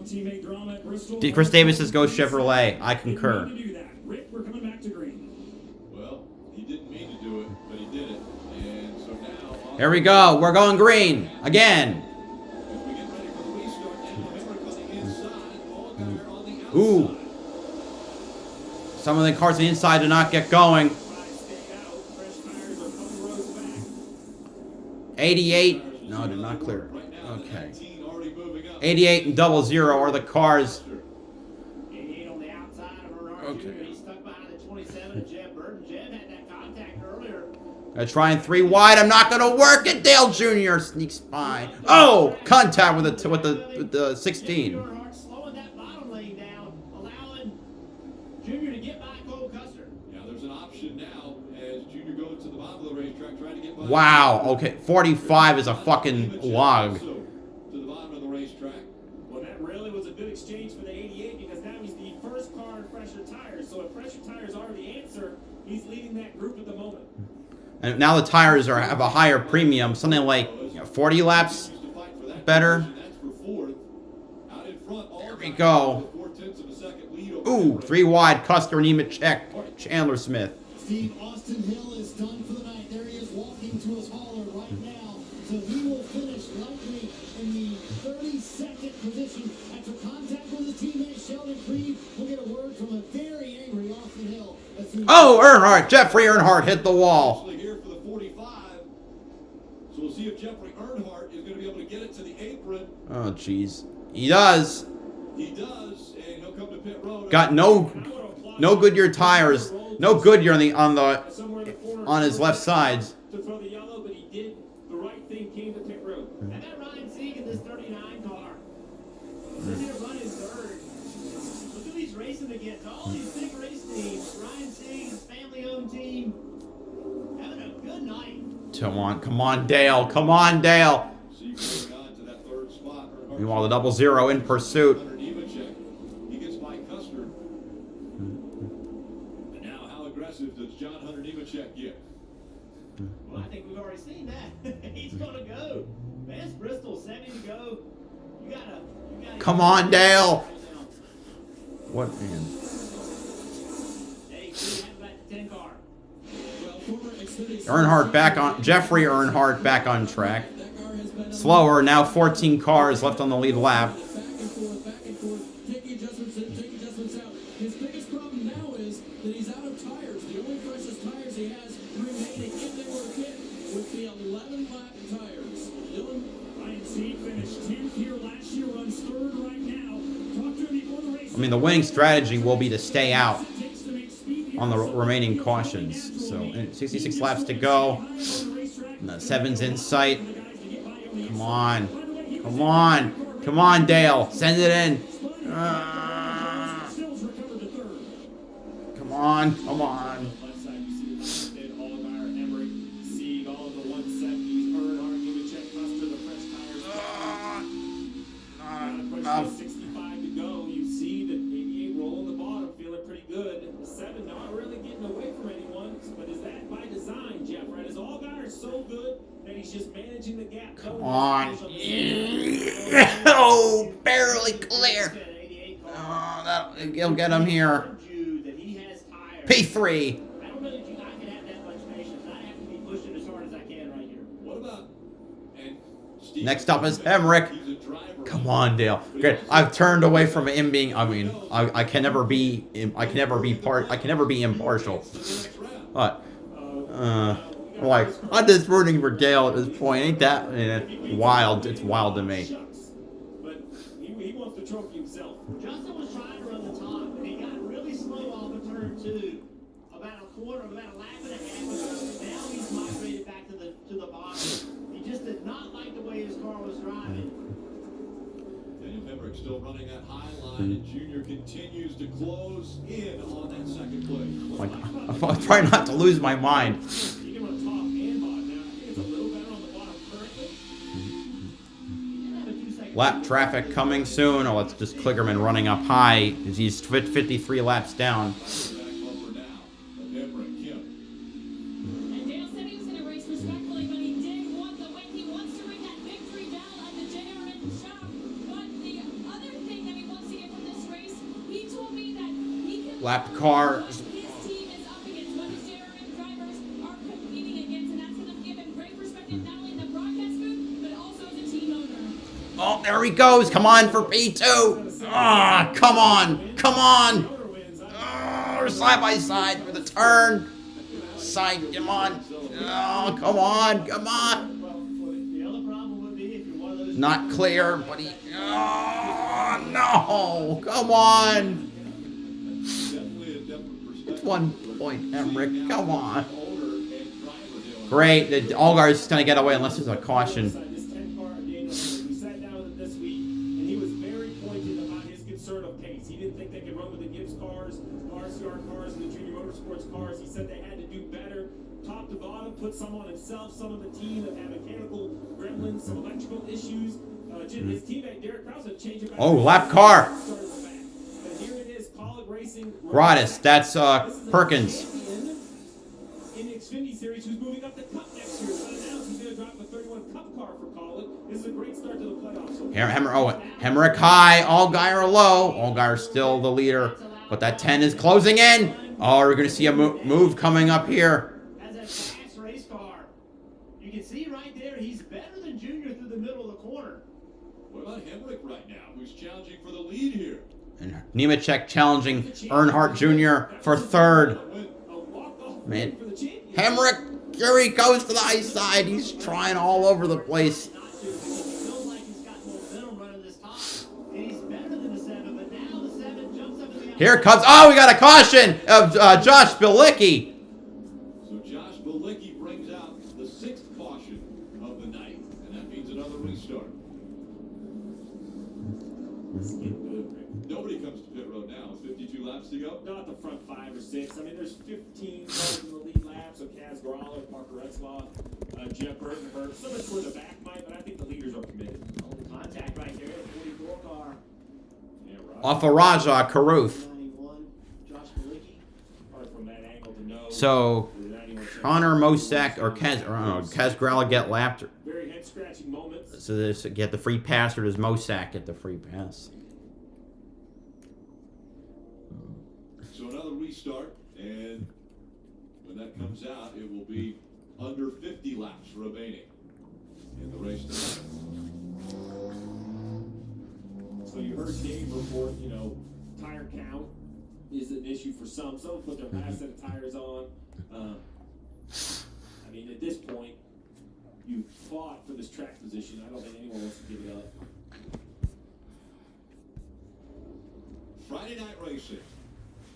Teammate drama at Bristol. Chris Davis says go Chevrolet. I concur. Rick, we're coming back to green. Well, he didn't mean to do it, but he did it. And so now... Here we go. We're going green. Again. Ooh. Some of the cars on the inside do not get going. 88. No, did not clear. Okay. 88 and 00 are the cars. 88 on the outside of Bernard Jr. He's stuck behind the 27 of Jeb Burton. Jeb had that contact earlier. Gonna try and 3 wide. I'm not gonna work it. Dale Jr. sneaks by. Oh, contact with the 16. Slowing that bottom lane down, allowing Junior to get by Cole Custer. Yeah, there's an option now as Junior goes to the bottom of the racetrack trying to get by. Wow. Okay, 45 is a fucking log. Well, that really was a good exchange for the 88 because now he's the first car in fresher tires. So if fresher tires are the answer, he's leading that group at the moment. And now the tires have a higher premium, something like 40 laps better. There we go. Ooh, 3 wide, Custer, Nemechek, Chandler Smith. Steve Austin Hill is done for the night. There he is walking to his hauler right now. So he will finish likely in the 32nd position after contact with his teammate Sheldon Creed. We'll get a word from a very angry Austin Hill. Oh, Earnhardt, Jeffrey Earnhardt hit the wall. Here for the 45. So we'll see if Jeffrey Earnhardt is going to be able to get it to the apron. Oh, jeez. He does. He does, and he'll come to pit road. Got no Goodyear tires. No Goodyear on his left sides. To throw the yellow, but he did the right thing, came to pit road. And that Ryan Sieg in this 39 car. He's here running third. Look who he's racing against. All these big race teams. Ryan Sieg, his family-owned team. Having a good night. Come on, Dale. Come on, Dale. Meanwhile, the 00 in pursuit. He gets by Custer. And now, how aggressive does John Hunter Nemechek get? Well, I think we've already seen that. He's going to go. That's Bristol, 70 to go. You gotta Come on, Dale. What, man? Hey, have that 10 car. Earnhardt back on. Jeffrey Earnhardt back on track. Slower, now 14 cars left on the lead lap. Back and forth, taking adjustments out. His biggest problem now is that he's out of tires. The only freshest tires he has remaining, if they were to fit, would be 11-lap tires. Dylan? Ryan Sieg finished 10th here last year, runs third right now. Talk to him before the race. I mean, the winning strategy will be to stay out on the remaining cautions. So, 66 laps to go. And the 7's in sight. Come on. Come on. Come on, Dale. Send it in. Come on. Come on. good that he's just managing the gap. Come on. Oh, barely clear. Oh, he'll get him here. P3. I don't know that I can have that much patience. I have to be pushing as hard as I can right here. What about? Next up is Emmerich. Come on, Dale. Good. I've turned away from him being. I mean, I can never be. I can never be impartial. But, like, I'm just rooting for Dale at this point. Ain't that wild? It's wild to me. But he wants the trophy himself. Justin was trying to run the top, and he got really slow off of turn 2. About a quarter, about a lap and a half ago. Now he's migrated back to the bottom. He just did not like the way his car was driving. Daniel Emmerich still running that high line, and Junior continues to close in on that second place. I'm trying not to lose my mind. He can run top and bottom now. I think it's a little better on the bottom currently. Lap traffic coming soon. Oh, it's just Kligerman running up high as he's 53 laps down. And Dale said he was going to race respectfully, but he did want the win. He wants to ring that victory bell at the JRM shop. But the other thing that he wants to get from this race, he told me that he can Lap car. his team is up against, what his JRM drivers are competing against, and that's going to give him great perspective not only in the broadcast booth, but also as a team owner. Oh, there he goes. Come on for P2. Ah, come on. Come on. Oh, side by side for the turn. Side, come on. Oh, come on. Come on. The other problem would be if you're one of those. Not clear, but he. Oh, no. Come on. It's 1 point, Emmerich. Come on. Great. The Allgaard's going to get away unless there's a caution. This 10 car, Daniel, we sat down with him this week, and he was very pointed about his concern of pace. He didn't think they could run with the Gibbs cars, the RCR cars, and the Junior Motorsports cars. He said they had to do better, top to bottom, put some on himself, some of the team that had mechanical gremlins, some electrical issues. His teammate Derek Krause had changed it back. Oh, lap car. But here it is, Colleague Racing. Gratis. That's Perkins. In the Xfinity Series, who's moving up the Cup next year. So now he's going to drive the 31 Cup car for Colleague. This is a great start to the playoffs. So Emmerich high. Allgaier low. Allgaier still the leader. But that 10 is closing in. Oh, we're going to see a move coming up here. As a fast race car. You can see right there, he's better than Junior through the middle of the corner. What about Emmerich right now, who's challenging for the lead here? And Nemechek challenging Earnhardt Jr. for third. Man, Emmerich, here he goes to the high side. He's trying all over the place. Here comes, oh, we got a caution of Josh Bilicki. So Josh Bilicki brings out the 6th caution of the night, and that means another restart. Nobody comes to pit road now with 52 laps to go. Not the front 5 or 6. I mean, there's 15 cars in the lead lap. So Kaz Gralla, Parker Retzlaff, Jeff Burton, Hurt. Some of it's where the back might, but I think the leaders are committed. Only contact right there, the 44 car. Yeah, right. Off of Raja Caruth. 91, Josh Bilicki. Hard from that angle to know. So Connor Mosak or Kaz Gralla get lapped. Very head scratching moments. So this get the free pass, or does Mosak get the free pass? So another restart, and when that comes out, it will be under 50 laps remaining in the race tonight. So you heard Dave report, tire count is an issue for some. Some put their last set of tires on. I mean, at this point, you fought for this track position. I don't think anyone wants to give it up. Friday night racing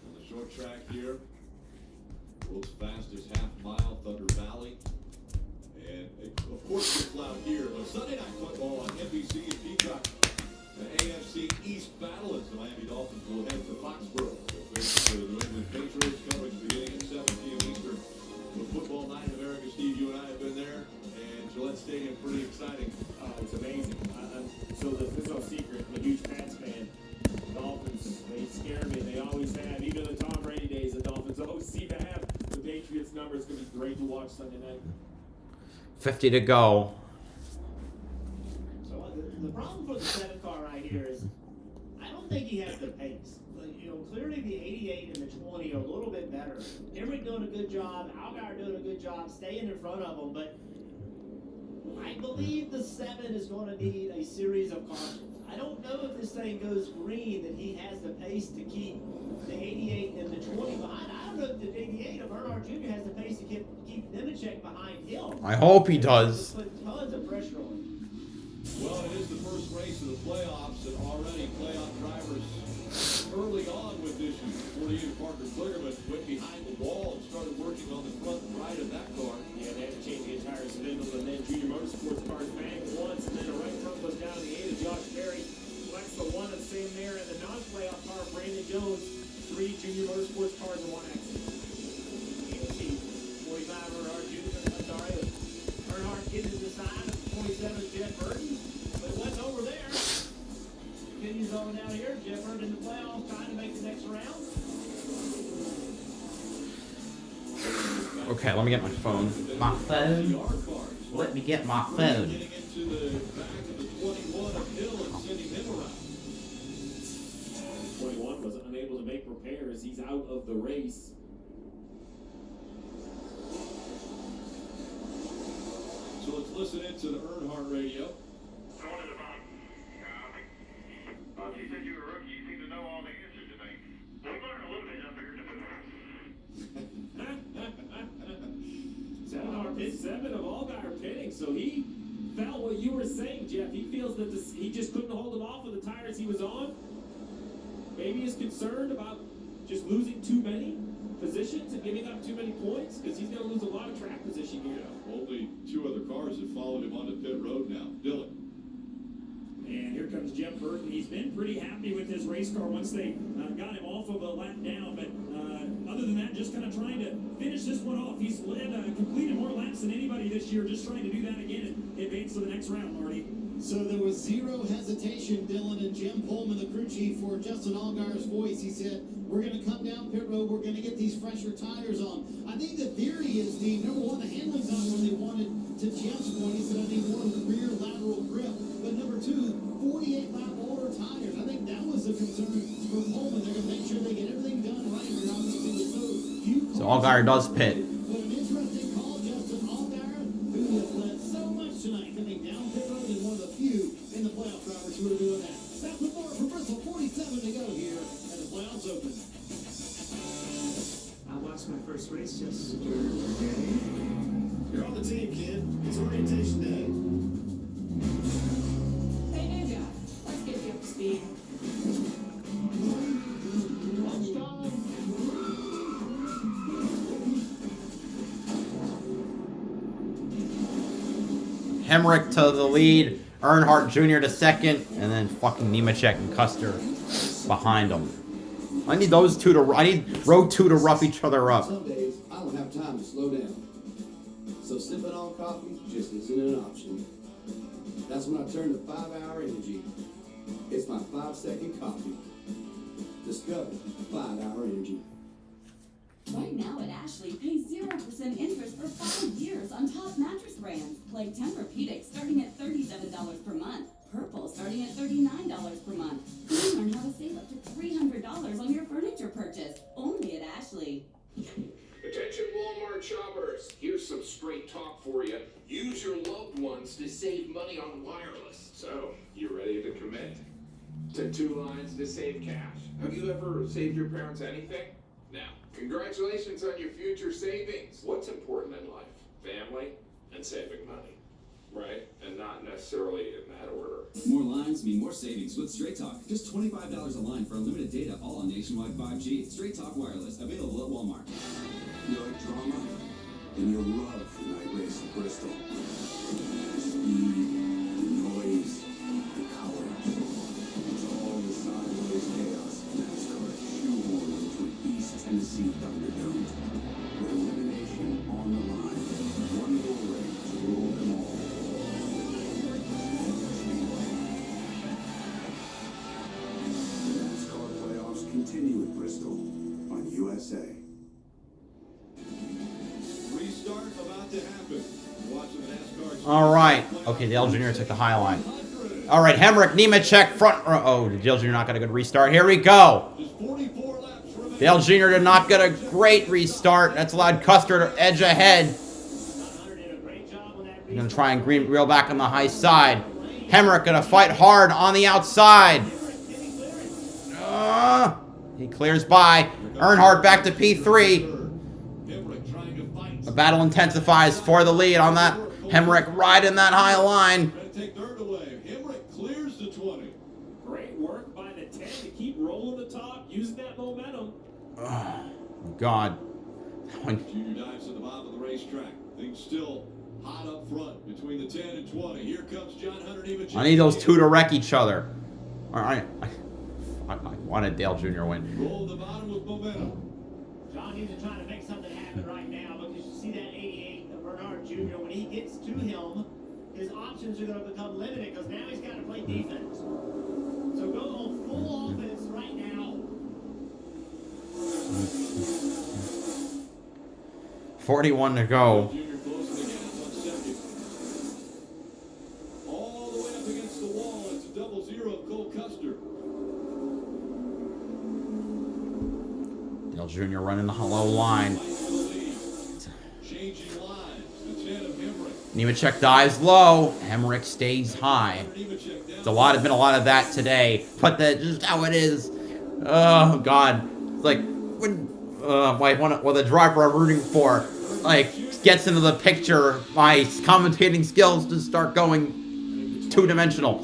on the short track here. World's fastest half-mile, Thunder Valley. And of course, it's loud here, but Sunday Night Football on NBC and Peacock. The AFC East battle as the Miami Dolphins will head to Foxborough. The New England Patriots coverage beginning at 7 p.m. Eastern. With Football Night in America, Steve, you and I have been there, and Gillette Stadium, pretty exciting. It's amazing. So there's no secret. I'm a huge Pats fan. The Dolphins, they scare me. They always have. Even in the Tom Brady days, the Dolphins always seem to have the Patriots number. It's going to be great to watch Sunday night. 50 to go. So the problem for the 7 car right here is I don't think he has the pace. You know, clearly the 88 and the 20 are a little bit better. Emmerich doing a good job, Allgaier doing a good job, staying in front of them, but I believe the 7 is going to need a series of cautions. I don't know if this thing goes green that he has the pace to keep the 88 and the 20 behind. I don't know if the 88 of Earnhardt Jr. has the pace to keep Nemechek behind him. I hope he does. Put tons of pressure on him. Well, it is the first race of the playoffs, and already playoff drivers early on with issues. 48 Parker Kligerman went behind the wall and started working on the front right of that car. Yeah, they had to change the entire spindle, and then Junior Motorsports cars banged once, and then a right front goes down to the 8 of Josh Berry. Flex the 1 of Sam Mayer, and the non-playoff car, Brandon Jones. 3 Junior Motorsports cars in 1 accident. AMC 45 Earnhardt Jr. Earnhardt getting to the side of 27 Jeff Burton, but it wasn't over there. Continues on down here. Jeff Burton in the playoffs, trying to make the next round. Okay, let me get my phone. My phone? Let me get my phone. Getting into the back of the 21 of Hill and sending him around. 21 was unable to make repairs. He's out of the race. So let's listen into the Earnhardt radio. You said you were a rookie. You seem to know all the answers to things. We learned a little bit up here. It's 7 of Allgaier pitting, so he felt what you were saying, Jeff. He feels that he just couldn't hold him off with the tires he was on. Maybe he's concerned about just losing too many positions and giving up too many points, because he's going to lose a lot of track position here. Yeah, only 2 other cars have followed him onto pit road now. Dylan. And here comes Jeff Burton. He's been pretty happy with his race car once they got him off of a lap down. But other than that, just kind of trying to finish this one off. He's completed more laps than anybody this year, just trying to do that again and advance to the next round, Marty. So there was zero hesitation, Dylan, and Jim Pullman, the crew chief for Justin Allgaier's voice. He said, we're going to come down pit road. We're going to get these fresher tires on. I think the theory is, Steve, number one, the handling's not where they wanted. To Jim's point, he said, I need more rear lateral grip. But number two, 48 lap older tires. I think that was the concern for Pullman. They're going to make sure they get everything done right here. Obviously, with so few cars. So Allgaier does pit. But an interesting call, Justin Allgaier, who has led so much tonight, coming down pit road, and one of the few in the playoff drivers who are doing that. That's the bar for Bristol. 47 to go here, and the playoffs open. I watched my first race yesterday. You're on the team, kid. It's orientation day. Hey, new guy. Let's get you up to speed. Hemrick to the lead, Earnhardt Jr. to second, and then fucking Nemechek and Custer behind them. I need those two to. I need row 2 to rough each other up. Some days, I don't have time to slow down. So sipping on coffee just isn't an option. That's when I turn to 5-Hour Energy. It's my 5-second coffee. Discover 5-Hour Energy. Right now at Ashley, pay 0% interest for 5 years on top mattress brands like Tempur-Pedic starting at $37 per month. Purple starting at $39 per month. You learn how to save up to $300 on your furniture purchase. Only at Ashley. Attention Walmart shoppers, here's some straight talk for you. Use your loved ones to save money on wireless. So, you ready to commit? To 2 lines to save cash. Have you ever saved your parents anything? Now, congratulations on your future savings. What's important in life? Family and saving money. Right? And not necessarily in that order. More lines mean more savings with Straight Talk. Just $25 a line for unlimited data, all on nationwide 5G. Straight Talk Wireless, available at Walmart. You like drama? And you'll love Night Race at Bristol. The speed, the noise, the colors. It's all the sideways chaos NASCAR shoehorned into a East Tennessee Thunderdome. With elimination on the line. One more race to rule them all. The NASCAR playoffs continue at Bristol on USA. Restart about to happen. Watching the NASCAR All right. Okay, Dale Jr. took the high line. All right, Hemrick, Nemechek, front row. Oh, Dale Jr. not got a good restart. Here we go. Dale Jr. did not get a great restart. That's allowed Custer to edge ahead. He's going to try and reel back on the high side. Hemrick going to fight hard on the outside. He clears by. Earnhardt back to P3. The battle intensifies for the lead on that. Hemrick riding that high line. Great work by the 10 to keep rolling the top, using that momentum. Oh, God. Junior dives to the bottom of the racetrack. Things still hot up front between the 10 and 20. Here comes John Hunter Nemechek. I need those two to wreck each other. All right. I wanted Dale Jr. win. Roll the bottom with momentum. John Hughes is trying to make something happen right now because you see that 88 of Bernard Jr. When he gets to him, his options are going to become limited because now he's got to play defense. So go on full offense right now. 41 to go. All the way up against the wall. It's a 0-0 of Cole Custer. Dale Jr. running the hollow line. Changing lines. The 10 of Hemrick. Nemechek dives low. Hemrick stays high. It's been a lot of that today. But that's just how it is. Oh God. It's like when the driver I'm rooting for gets into the picture, my commentating skills just start going two-dimensional.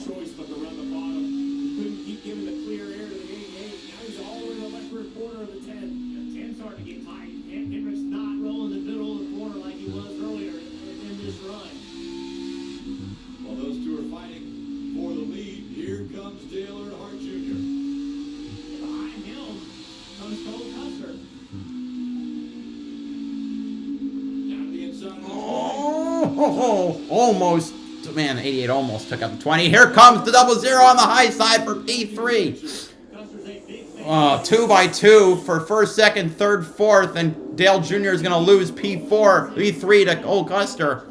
Almost. Man, 88 almost took out the 20. Here comes the 0-0 on the high side for P3. 2 by 2 for first, second, third, fourth, and Dale Jr. is going to lose P4, P3 to Cole Custer.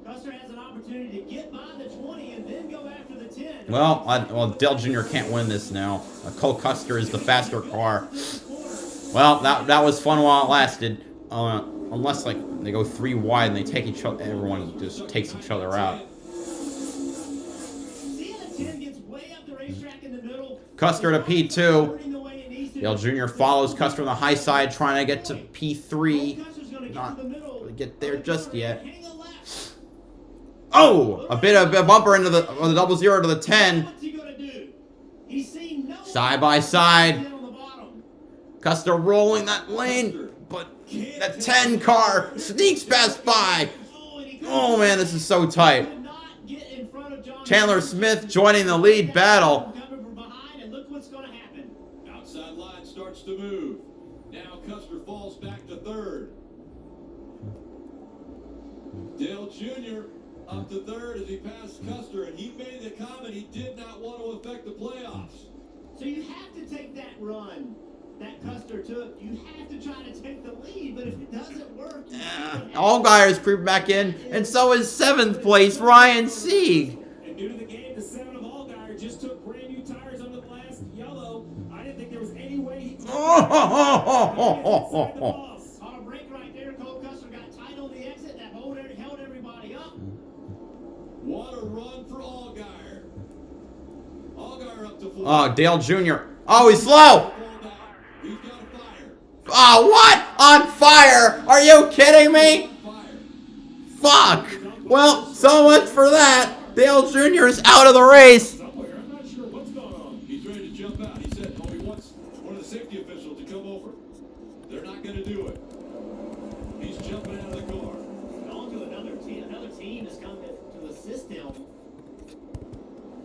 Custer has an opportunity to get by the 20 and then go after the 10. Well, Dale Jr. can't win this now. Cole Custer is the faster car. Well, that was fun while it lasted. Unless they go 3 wide and they take each other, everyone just takes each other out. Custer to P2. Dale Jr. follows Custer on the high side, trying to get to P3. Not get there just yet. Oh, a bit of a bumper into the 0-0 to the 10. Side by side. Custer rolling that lane, but that 10 car sneaks past by. Oh man, this is so tight. Chandler Smith joining the lead battle. Outside line starts to move. Now Custer falls back to third. Dale Jr. up to third as he passed Custer, and he made the comment he did not want to affect the playoffs. So you have to take that run that Custer took. You have to try to take the lead, but if it doesn't work... Allgaier's creeping back in, and so is 7th place Ryan Sieg. And due to the game, the 7 of Allgaier just took brand new tires on the last yellow. I didn't think there was any way he could... On a break right there, Cole Custer got tight on the exit. That held everybody up. What a run for Allgaier. Allgaier up to 4. Oh, Dale Jr. Oh, he's slow. Oh, what? On fire? Are you kidding me? Fuck. Well, so much for that. Dale Jr. is out of the race. I'm not sure what's going on. He's ready to jump out. He said, he wants one of the safety officials to come over. They're not going to do it. He's jumping out of the car. On to another team. Another team has come to assist him.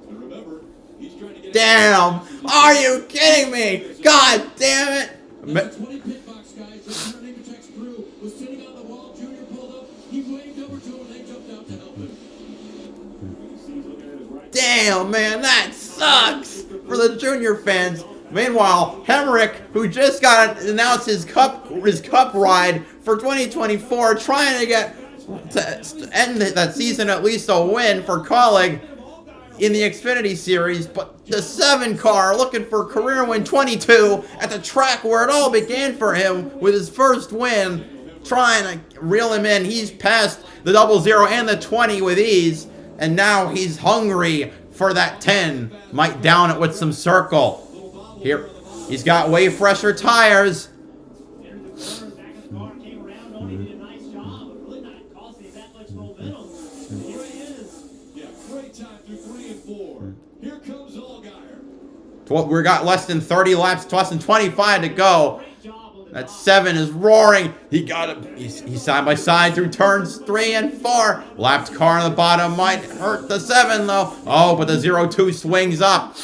And remember, he's trying to get... Damn. Are you kidding me? God damn it. 20 pit box guys, John Hunter Nemechek's crew was sitting on the wall. Junior pulled up. He waved over to him and they jumped out to help him. Damn, man, that sucks for the Junior fans. Meanwhile, Hemrick, who just got announced his cup ride for 2024, trying to get to end that season at least a win for Colleague in the Xfinity Series, but the 7 car looking for career win 22 at the track where it all began for him with his first win, trying to reel him in. He's passed the 00 and the 20 with ease, and now he's hungry for that 10. Might down it with some circle. Here, he's got way fresher tires. We got less than 30 laps, less than 25 to go. That 7 is roaring. He's side by side through turns 3 and 4. Lapped car on the bottom might hurt the 7 though. Oh, but the 02 swings up.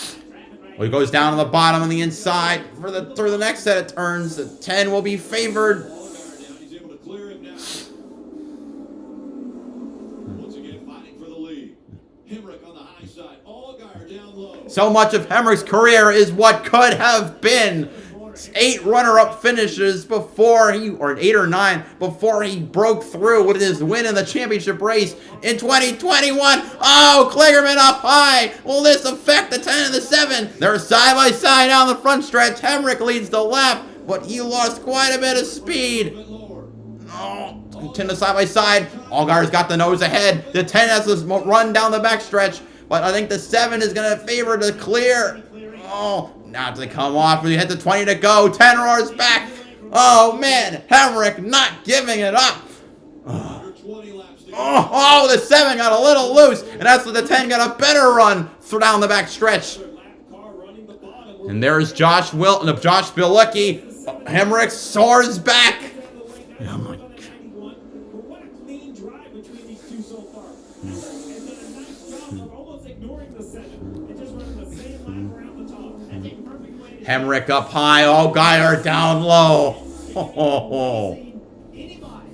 Well, he goes down on the bottom on the inside through the next set of turns. The 10 will be favored. So much of Hemrick's career is what could have been. 8 runner-up finishes before or 8 or 9, before he broke through with his win in the championship race in 2021. Oh, Kligerman up high. Will this affect the 10 and the 7? They're side by side down the front stretch. Hemrick leads the lap, but he lost quite a bit of speed. Oh, 10 side by side. Allgaier's got the nose ahead. The 10 has to run down the backstretch. But I think the 7 is going to favor the clear. Oh, now to come off. We hit the 20 to go. 10 roars back. Oh, man. Hemrick not giving it up. Oh, the 7 got a little loose. And that's what the 10 got a better run down the back stretch. And there's Josh Bilicki. Hemrick soars back. Oh, my God. Hemrick up high, Allgaier down low. Anybody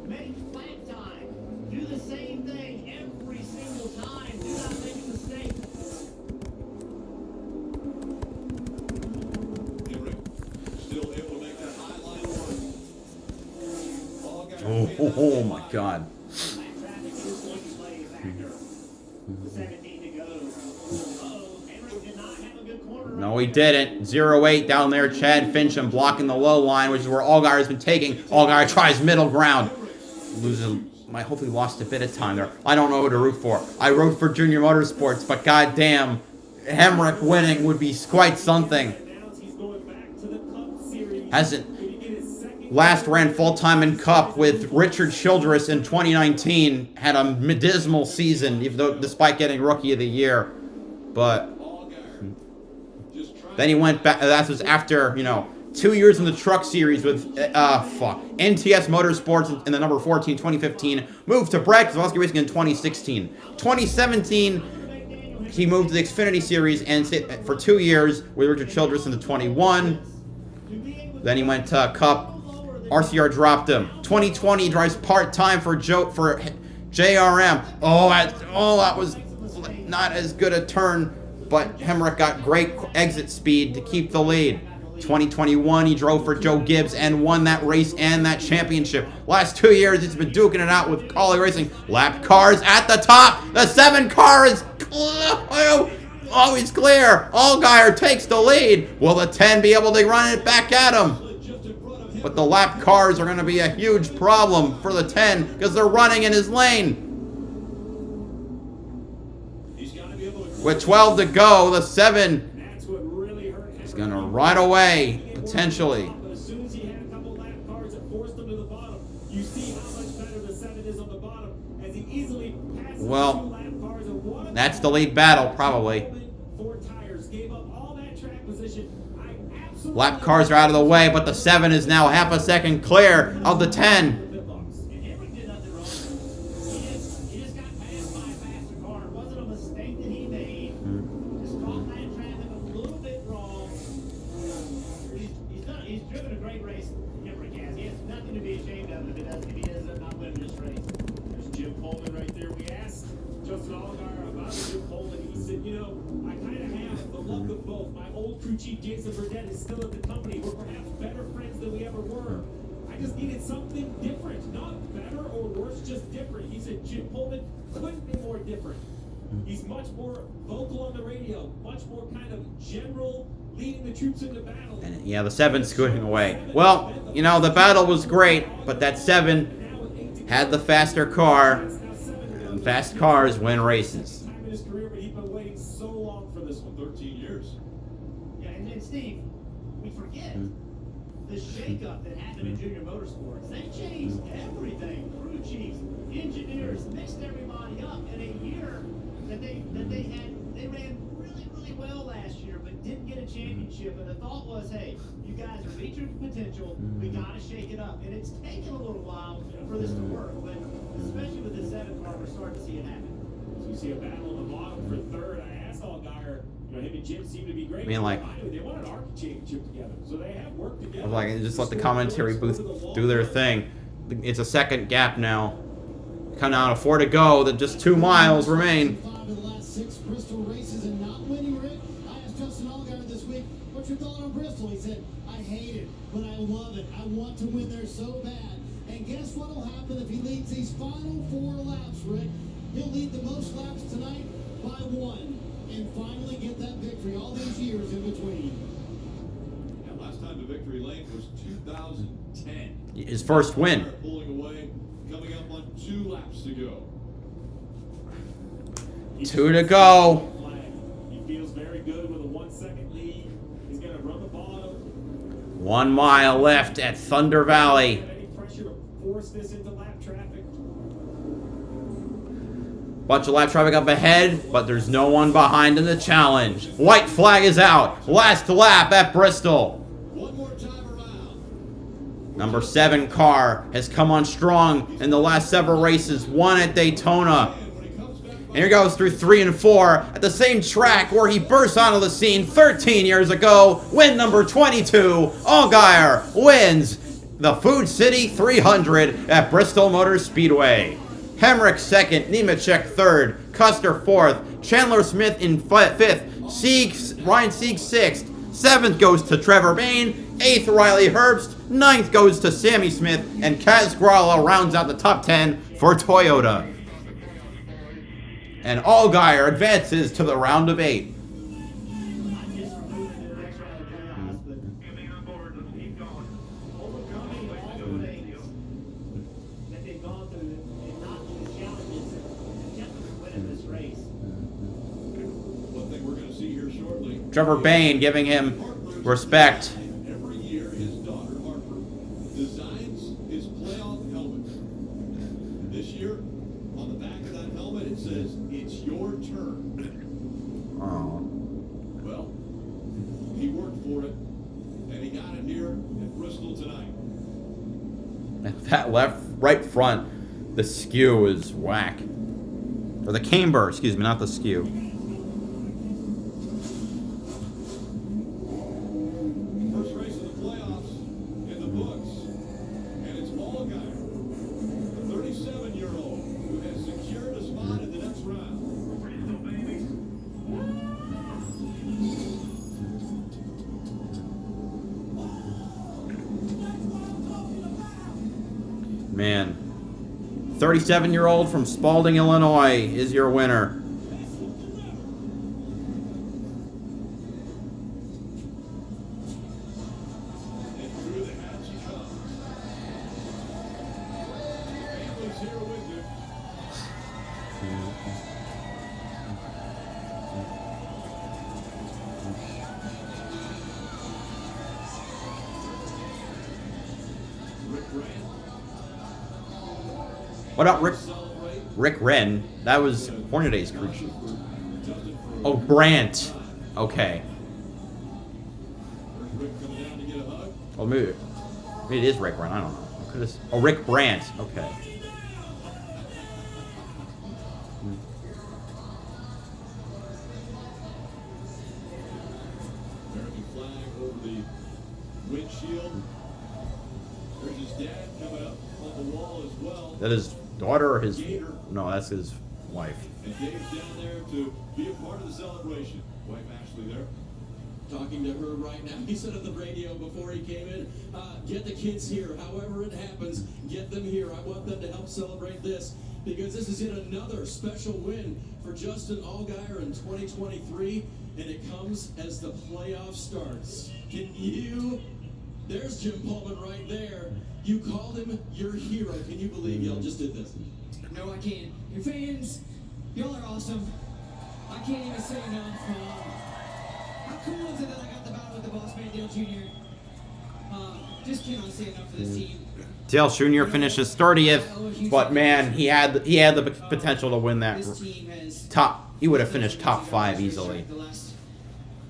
make flat time, do the same thing every single time. Do not make a mistake. Still able to make that high line one. Oh my God. No, he didn't. 0-8 down there. Chad Fincham blocking the low line, which is where Allgaier's been taking. Allgaier tries middle ground. Loses. Hopefully lost a bit of time there. I don't know who to root for. I root for Junior Motorsports, but goddamn, Hemrick winning would be quite something. Last ran full-time in Cup with Richard Childress in 2019. Had a dismal season, even though despite getting Rookie of the Year. But then he went back. That was after, 2 years in the Truck Series with NTS Motorsports in the number 14, 2015. Moved to Brad Keselowski Racing in 2016. 2017, he moved to the Xfinity Series and stayed for 2 years with Richard Childress in the 21. Then he went to Cup. RCR dropped him. 2020, he drives part-time for JRM. Oh, that was not as good a turn. But Hemrick got great exit speed to keep the lead. 2021, he drove for Joe Gibbs and won that race and that championship. Last 2 years, he's been duking it out with Colleague Racing. Lap cars at the top. The 7 car is clear. Oh, he's clear. Allgaier takes the lead. Will the 10 be able to run it back at him? But the lap cars are going to be a huge problem for the 10 because they're running in his lane. With 12 to go, the 7 is going to ride away, potentially. But as soon as he had a couple lap cars that forced him to the bottom, you see how much better the 7 is on the bottom as he easily passes 2 lap cars and one. That's the lead battle, probably. 4 tires gave up all that track position. Lap cars are out of the way, but the 7 is now half a second clear of the 10. Chief Jason Burdett is still at the company. We're perhaps better friends than we ever were. I I just needed something different. Not better or worse, just different. He said Jim Pullman couldn't be more different. He's much more vocal on the radio, much more kind of general, leading the troops into battle. And yeah, the 7's scooting away. Well, you know, the battle was great, but that 7 had the faster car, and fast cars win races. Time in his career, but he's been waiting so long for this one, 13 years. Yeah, and Steve, we forget the shakeup that happened in junior motorsports. They changed everything. Crew chiefs, engineers, mixed everybody up in a year that they ran really well last year, but didn't get a championship. And the thought was, hey, you guys are reaching potential. We got to shake it up. And it's taken a little while for this to work, but especially with the 7 car, we're starting to see it happen. So you see a battle on the bottom for third. I asked Allgaier, you know, him and Jim seem to be great. I mean, like, they won an ARC championship together, so they have worked together. I was like, just let the commentary booth do their thing. It's a second gap now. Come down to 4 to go. That just 2 miles remain. 5 of the last 6 Bristol races and not winning, Rick. I asked Justin Allgaier this week, what's your thought on Bristol? He said, I hate it, but I love it. I want to win there so bad. And guess what will happen if he leads these final 4 laps, Rick? He'll lead the most laps tonight by 1 and finally get that victory all these years in between. And last time to victory lane was 2010. His first win. Pulling away, coming up on 2 laps to go. 2 to go. He feels very good with a 1-second lead. He's going to run the bottom. 1 mile left at Thunder Valley. Any pressure to force this into lap traffic? Bunch of lap traffic up ahead, but there's no one behind in the challenge. White flag is out. Last lap at Bristol. One more time around. Number 7 car has come on strong in the last several races. 1 at Daytona. And here goes through 3 and 4 at the same track where he burst onto the scene 13 years ago. Win number 22. Allgaier wins the Food City 300 at Bristol Motor Speedway. Hemrick 2nd, Nemechek 3rd, Custer 4th, Chandler Smith in 5th, Ryan Sieg 6th, 7th goes to Trevor Bayne, 8th Riley Herbst, 9th goes to Sammy Smith, and Kaz Gralla rounds out the top 10 for Toyota. And Allgaier advances to the round of 8. Trevor Bayne giving him respect. Every year, his daughter Harper designs his playoff helmet. This year, on the back of that helmet, it says, "It's your turn." Oh. Well, he worked for it, and he got it here at Bristol tonight. That right front, the skew is whack. Or the camber, excuse me, not the skew. Man, 37-year-old from Spalding, Illinois is your winner. What up, Rick Wren? That was Hornaday's crew chief. Oh, Brandt. Okay. Oh, maybe it is Rick Wren. I don't know. Oh, Rick Brandt. Okay. American flag over the windshield. There's his dad coming up on the wall as well. That is daughter or his? No, that's his wife. And Dave's down there to be a part of the celebration. Wife Ashley there. talking to her right now. He said on the radio before he came in, get the kids here. However it happens, get them here. I want them to help celebrate this because this is yet another special win for Justin Allgaier in 2023, and it comes as the playoff starts. There's Jim Pullman right there. You called him your hero. Can you believe y'all just did this? No, I can't. Your fans, y'all are awesome. I can't even say enough. How cool is it that I got the battle with the boss man, Dale Jr.? Just cannot say enough for this team. Dale Jr. finishes 30th, but man, he had the potential to win that top. He would have finished top 5 easily.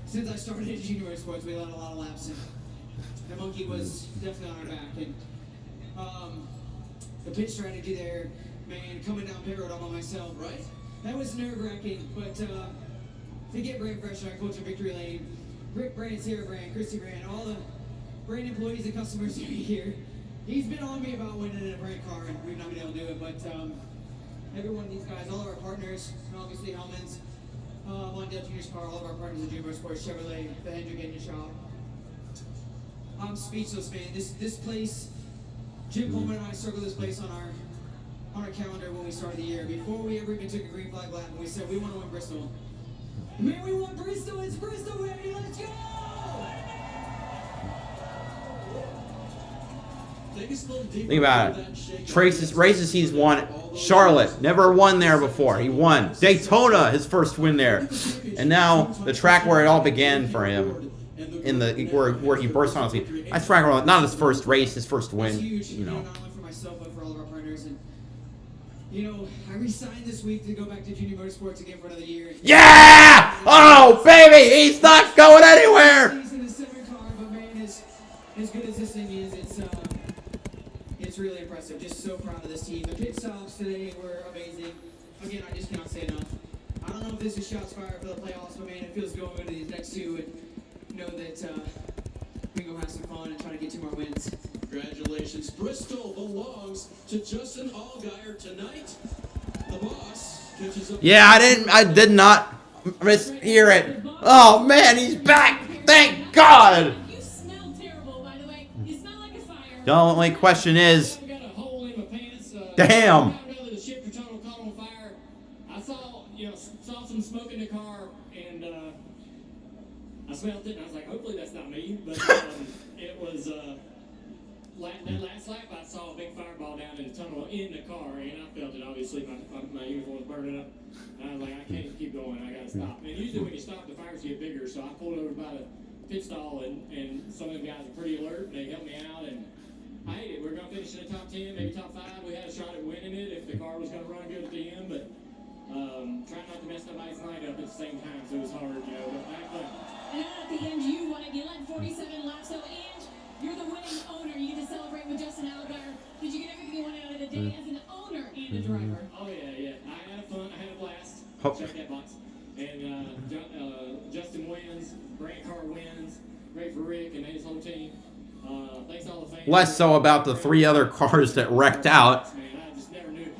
Since I started in junior sports, we had a lot of laps, and the monkey was definitely on our back. And the pitch strategy there, man, coming down pit road all by myself, right? That was nerve-wracking, but to get Brand Fresh, our coach of Victory Lane, Rick Brand, Sarah Brand, Christy Brand, all the Brand employees and customers here, he's been on me about winning in a Brand car, and we've not been able to do it, but every one of these guys, all of our partners, and obviously Hellman's, Mondale Junior's car, all of our partners at Junior Sports, Chevrolet, the Hendrick Engine Shop. I'm speechless, man. This place, Jim Pullman and I circled this place on our calendar when we started the year. Before we ever even took a green flag lap, and we said we want to win Bristol. Man, we want Bristol. It's Bristol, baby. Let's go! Think about it. Trace's races he's won. Charlotte, never won there before. He won. Daytona, his first win there. And now the track where it all began for him, in the where he burst on his feet. I track not his first race, his first win. You know. Not only for myself but for all of our partners. And I re-signed this week to go back to Junior Motorsports again for another year. Yeah! Oh baby, he's not going anywhere. But man, as good as this thing is, it's really impressive. Just so proud of this team. The pit stops today were amazing. Again, I just cannot say enough. I don't know if this is shots fired for the playoffs, but man, it feels good going to these next two and know that we can go have some fun and try to get 2 more wins. Congratulations. Bristol belongs to Justin Allgaier tonight. The boss catches up. Yeah, I did not mishear it. Oh man, he's back. Thank God. You smell terrible, by the way. You smell like a fire. The only question is, damn. The shifter tunnel caught on fire. I saw some smoke in the car, and I smelled it, and I was like, hopefully that's not me. But it was that last lap. I saw a big fireball down in the tunnel in the car, and I felt it. Obviously, my uniform was burning up. And I was like, I can't keep going. I gotta stop. And usually when you stop, the fires get bigger. So I pulled over by the pit stall, and some of the guys are pretty alert. They helped me out, and I hate it. We're going to finish in the top 10, maybe top 5. We had a shot at winning it if the car was going to run good at the end, but trying not to mess nobody's line up at the same time, so it was hard, but I had fun. And at the end, you won it. You led 47 laps. So, Ange, you're the winning owner. You get to celebrate with Justin Allgaier. Did you get everything you wanted out of the day as an owner and a driver? Oh, yeah. I had fun. I had a blast. Check that box. And Justin wins. Brand car wins. Great for Rick and his whole team. Thanks to all the fans. Less so about the 3 other cars that wrecked out. Man, I just never knew.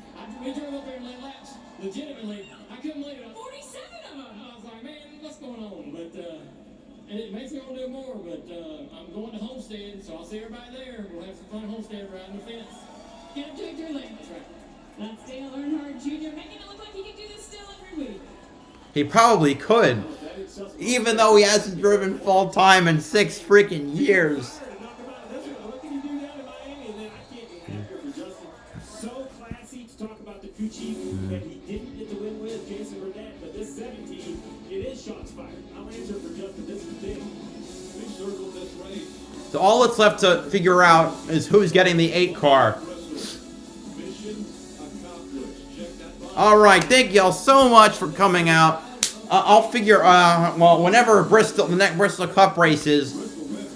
We drove up there and led laps. Legitimately, I couldn't believe it. 47 of them. I was like, man, what's going on? But and it makes me want to do more. But I'm going to Homestead, so I'll see everybody there. We'll have some fun Homestead riding the fence. Get up to Victory Lane. That's right. That's Dale Earnhardt Jr. making it look like he can do this still every week. He probably could, even though he hasn't driven full time in 6 freaking years. So classy to talk about the crew chief that he didn't get to win with, Jason Burnett, but this 17, it is shots fired. I'll answer for Justin. This is big. We circled this race. So all that's left to figure out is who's getting the 8 car. Mission accomplished. Check that box. All right, thank y'all so much for coming out. I'll figure, whenever the next Bristol Cup race is,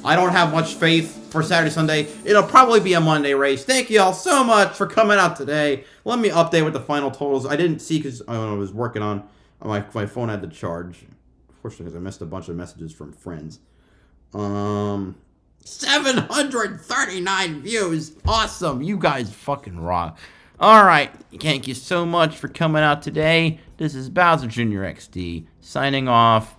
I don't have much faith for Saturday, Sunday. It'll probably be a Monday race. Thank y'all so much for coming out today. Let me update with the final totals. I didn't see because I was working on my phone had to charge. Unfortunately, because I missed a bunch of messages from friends. 739 views. Awesome. You guys fucking rock. All right. Thank you so much for coming out today. This is BowserJrXD signing off.